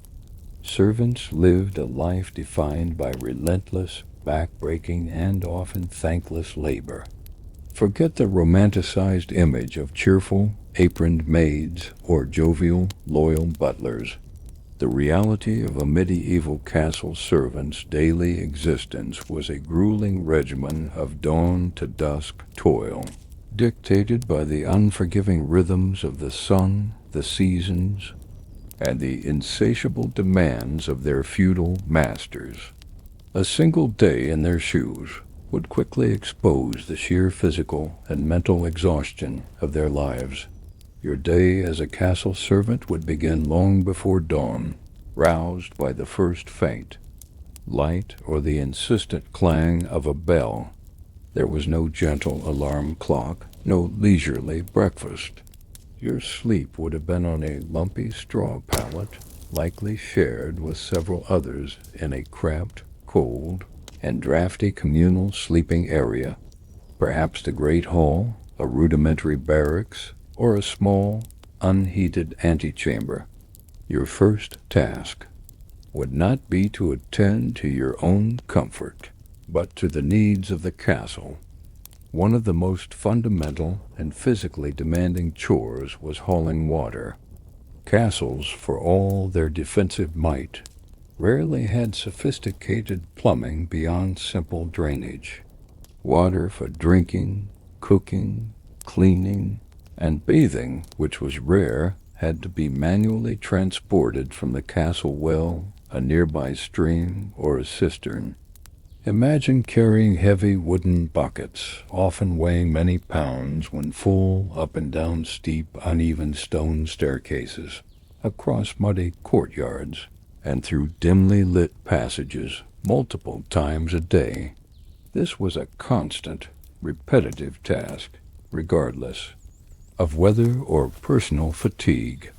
servants, lived a life defined by relentless, back-breaking, and often thankless labor. Forget the romanticized image of cheerful, aproned maids or jovial, loyal butlers. The reality of a medieval castle servant's daily existence was a grueling regimen of dawn to dusk toil, dictated by the unforgiving rhythms of the sun, the seasons, and the insatiable demands of their feudal masters. A single day in their shoes would quickly expose the sheer physical and mental exhaustion of their lives. Your day as a castle servant would begin long before dawn, roused by the first faint light or the insistent clang of a bell. There was no gentle alarm clock, no leisurely breakfast. Your sleep would have been on a lumpy straw pallet, likely shared with several others in a cramped, cold, and drafty communal sleeping area, perhaps the great hall, a rudimentary barracks, or a small, unheated antechamber. Your first task would not be to attend to your own comfort, but to the needs of the castle. One of the most fundamental and physically demanding chores was hauling water. Castles, for all their defensive might, rarely had sophisticated plumbing beyond simple drainage. Water for drinking, cooking, cleaning, and bathing, which was rare, had to be manually transported from the castle well, a nearby stream, or a cistern. Imagine carrying heavy wooden buckets, often weighing many pounds when full, up and down steep, uneven stone staircases, across muddy courtyards, and through dimly lit passages multiple times a day. This was a constant, repetitive task, regardless of weather or personal fatigue.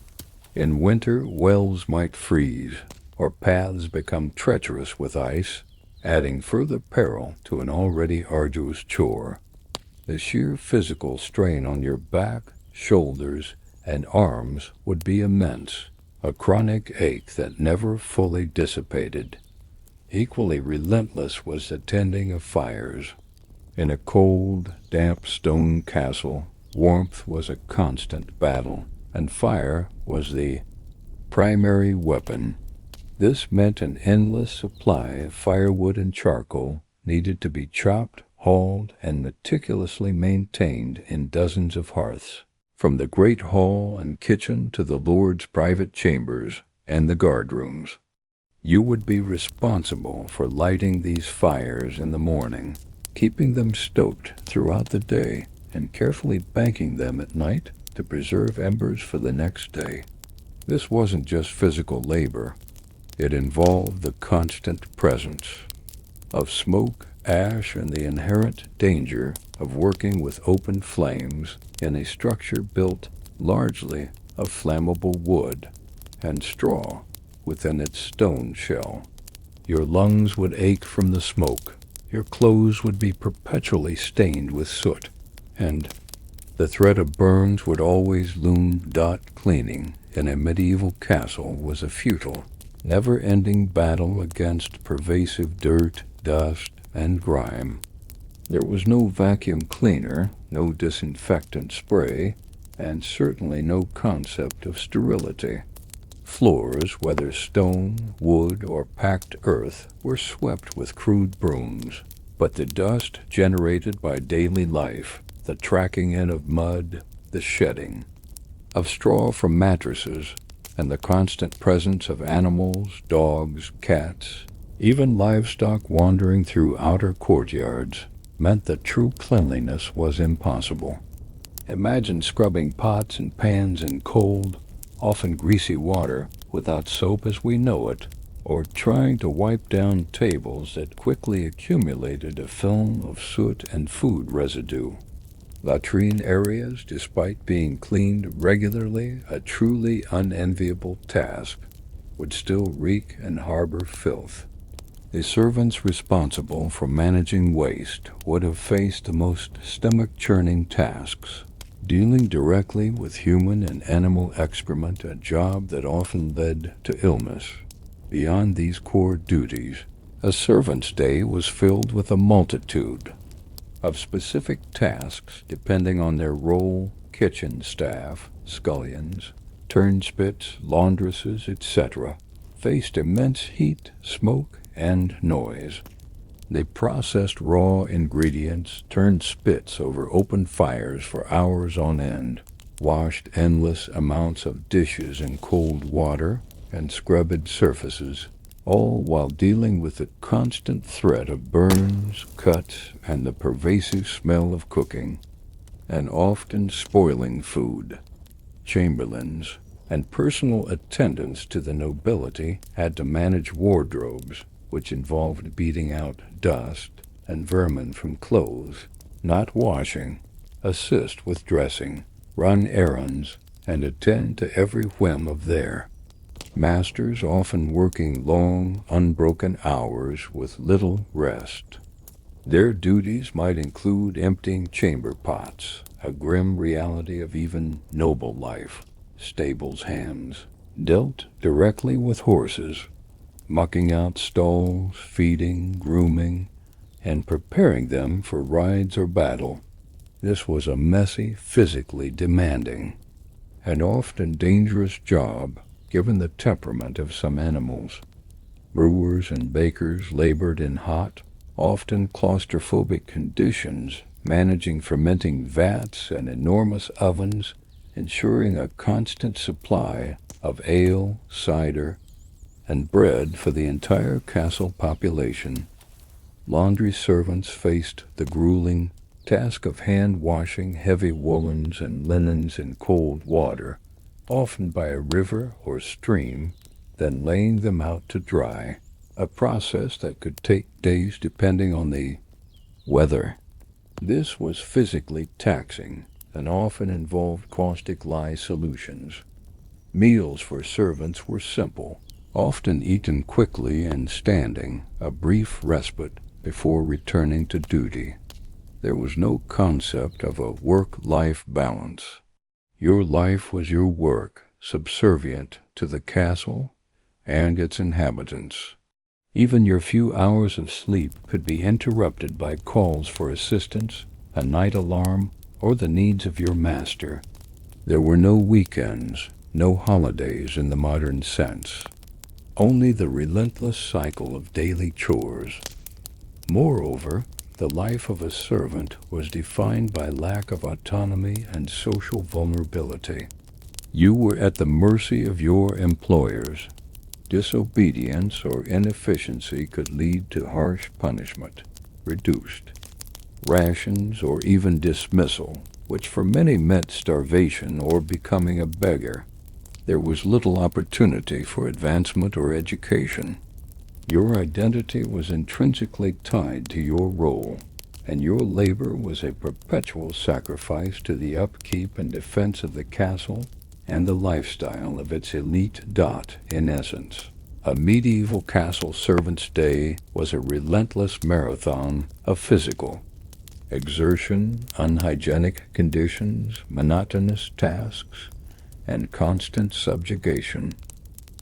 In winter, wells might freeze, or paths become treacherous with ice, adding further peril to an already arduous chore. The sheer physical strain on your back, shoulders, and arms would be immense, a chronic ache that never fully dissipated. Equally relentless was the tending of fires. In a cold, damp stone castle, warmth was a constant battle, and fire was the primary weapon. This meant an endless supply of firewood and charcoal needed to be chopped, hauled, and meticulously maintained in dozens of hearths, from the great hall and kitchen to the lord's private chambers and the guardrooms. You would be responsible for lighting these fires in the morning, keeping them stoked throughout the day, and carefully banking them at night to preserve embers for the next day. This wasn't just physical labor. It involved the constant presence of smoke, ash, and the inherent danger of working with open flames in a structure built largely of flammable wood and straw within its stone shell. Your lungs would ache from the smoke, your clothes would be perpetually stained with soot, and the threat of burns would always loom. Cleaning in a medieval castle was a futile, never-ending battle against pervasive dirt, dust, and grime. There was no vacuum cleaner, no disinfectant spray, and certainly no concept of sterility. Floors, whether stone, wood, or packed earth, were swept with crude brooms, but the dust generated by daily life, the tracking in of mud, the shedding of straw from mattresses, and the constant presence of animals, dogs, cats, even livestock wandering through outer courtyards, meant that true cleanliness was impossible. Imagine scrubbing pots and pans in cold, often greasy water without soap as we know it, or trying to wipe down tables that quickly accumulated a film of soot and food residue. Latrine areas, despite being cleaned regularly, a truly unenviable task, would still reek and harbor filth. The servants responsible for managing waste would have faced the most stomach-churning tasks, dealing directly with human and animal excrement, a job that often led to illness. Beyond these core duties, a servant's day was filled with a multitude of specific tasks depending on their role: kitchen staff, scullions, turnspits, laundresses, etc., faced immense heat, smoke, and noise. They processed raw ingredients, turned spits over open fires for hours on end, washed endless amounts of dishes in cold water, and scrubbed surfaces, all while dealing with the constant threat of burns, cuts, and the pervasive smell of cooking, and often spoiling food. Chamberlains and personal attendants to the nobility had to manage wardrobes, which involved beating out dust and vermin from clothes, not washing, assist with dressing, run errands, and attend to every whim of their masters, often working long, unbroken hours with little rest. Their duties might include emptying chamber pots, a grim reality of even noble life, stables hands, dealt directly with horses, mucking out stalls, feeding, grooming, and preparing them for rides or battle. This was a messy, physically demanding, and often dangerous job, given the temperament of some animals. Brewers and bakers labored in hot, often claustrophobic conditions, managing fermenting vats and enormous ovens, ensuring a constant supply of ale, cider, and bread for the entire castle population. Laundry servants faced the grueling task of hand-washing heavy woolens and linens in cold water, often by a river or stream, then laying them out to dry, a process that could take days depending on the weather. This was physically taxing and often involved caustic lye solutions. Meals for servants were simple, often eaten quickly and standing, a brief respite before returning to duty. There was no concept of a work-life balance. Your life was your work, subservient to the castle and its inhabitants. Even your few hours of sleep could be interrupted by calls for assistance, a night alarm, or the needs of your master. There were no weekends, no holidays in the modern sense. Only the relentless cycle of daily chores. Moreover, the life of a servant was defined by lack of autonomy and social vulnerability. You were at the mercy of your employers. Disobedience or inefficiency could lead to harsh punishment, reduced rations, or even dismissal, which for many meant starvation or becoming a beggar. There was little opportunity for advancement or education. Your identity was intrinsically tied to your role, and your labor was a perpetual sacrifice to the upkeep and defense of the castle and the lifestyle of its elite. In essence, a medieval castle servant's day was a relentless marathon of physical exertion, unhygienic conditions, monotonous tasks, and constant subjugation.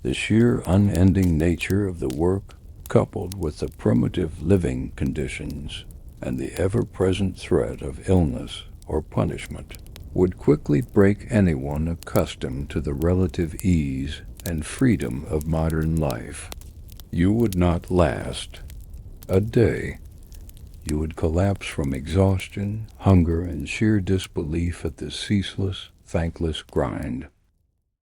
The sheer unending nature of the work, coupled with the primitive living conditions and the ever-present threat of illness or punishment, would quickly break anyone accustomed to the relative ease and freedom of modern life. You would not last a day. You would collapse from exhaustion, hunger, and sheer disbelief at the ceaseless, thankless grind.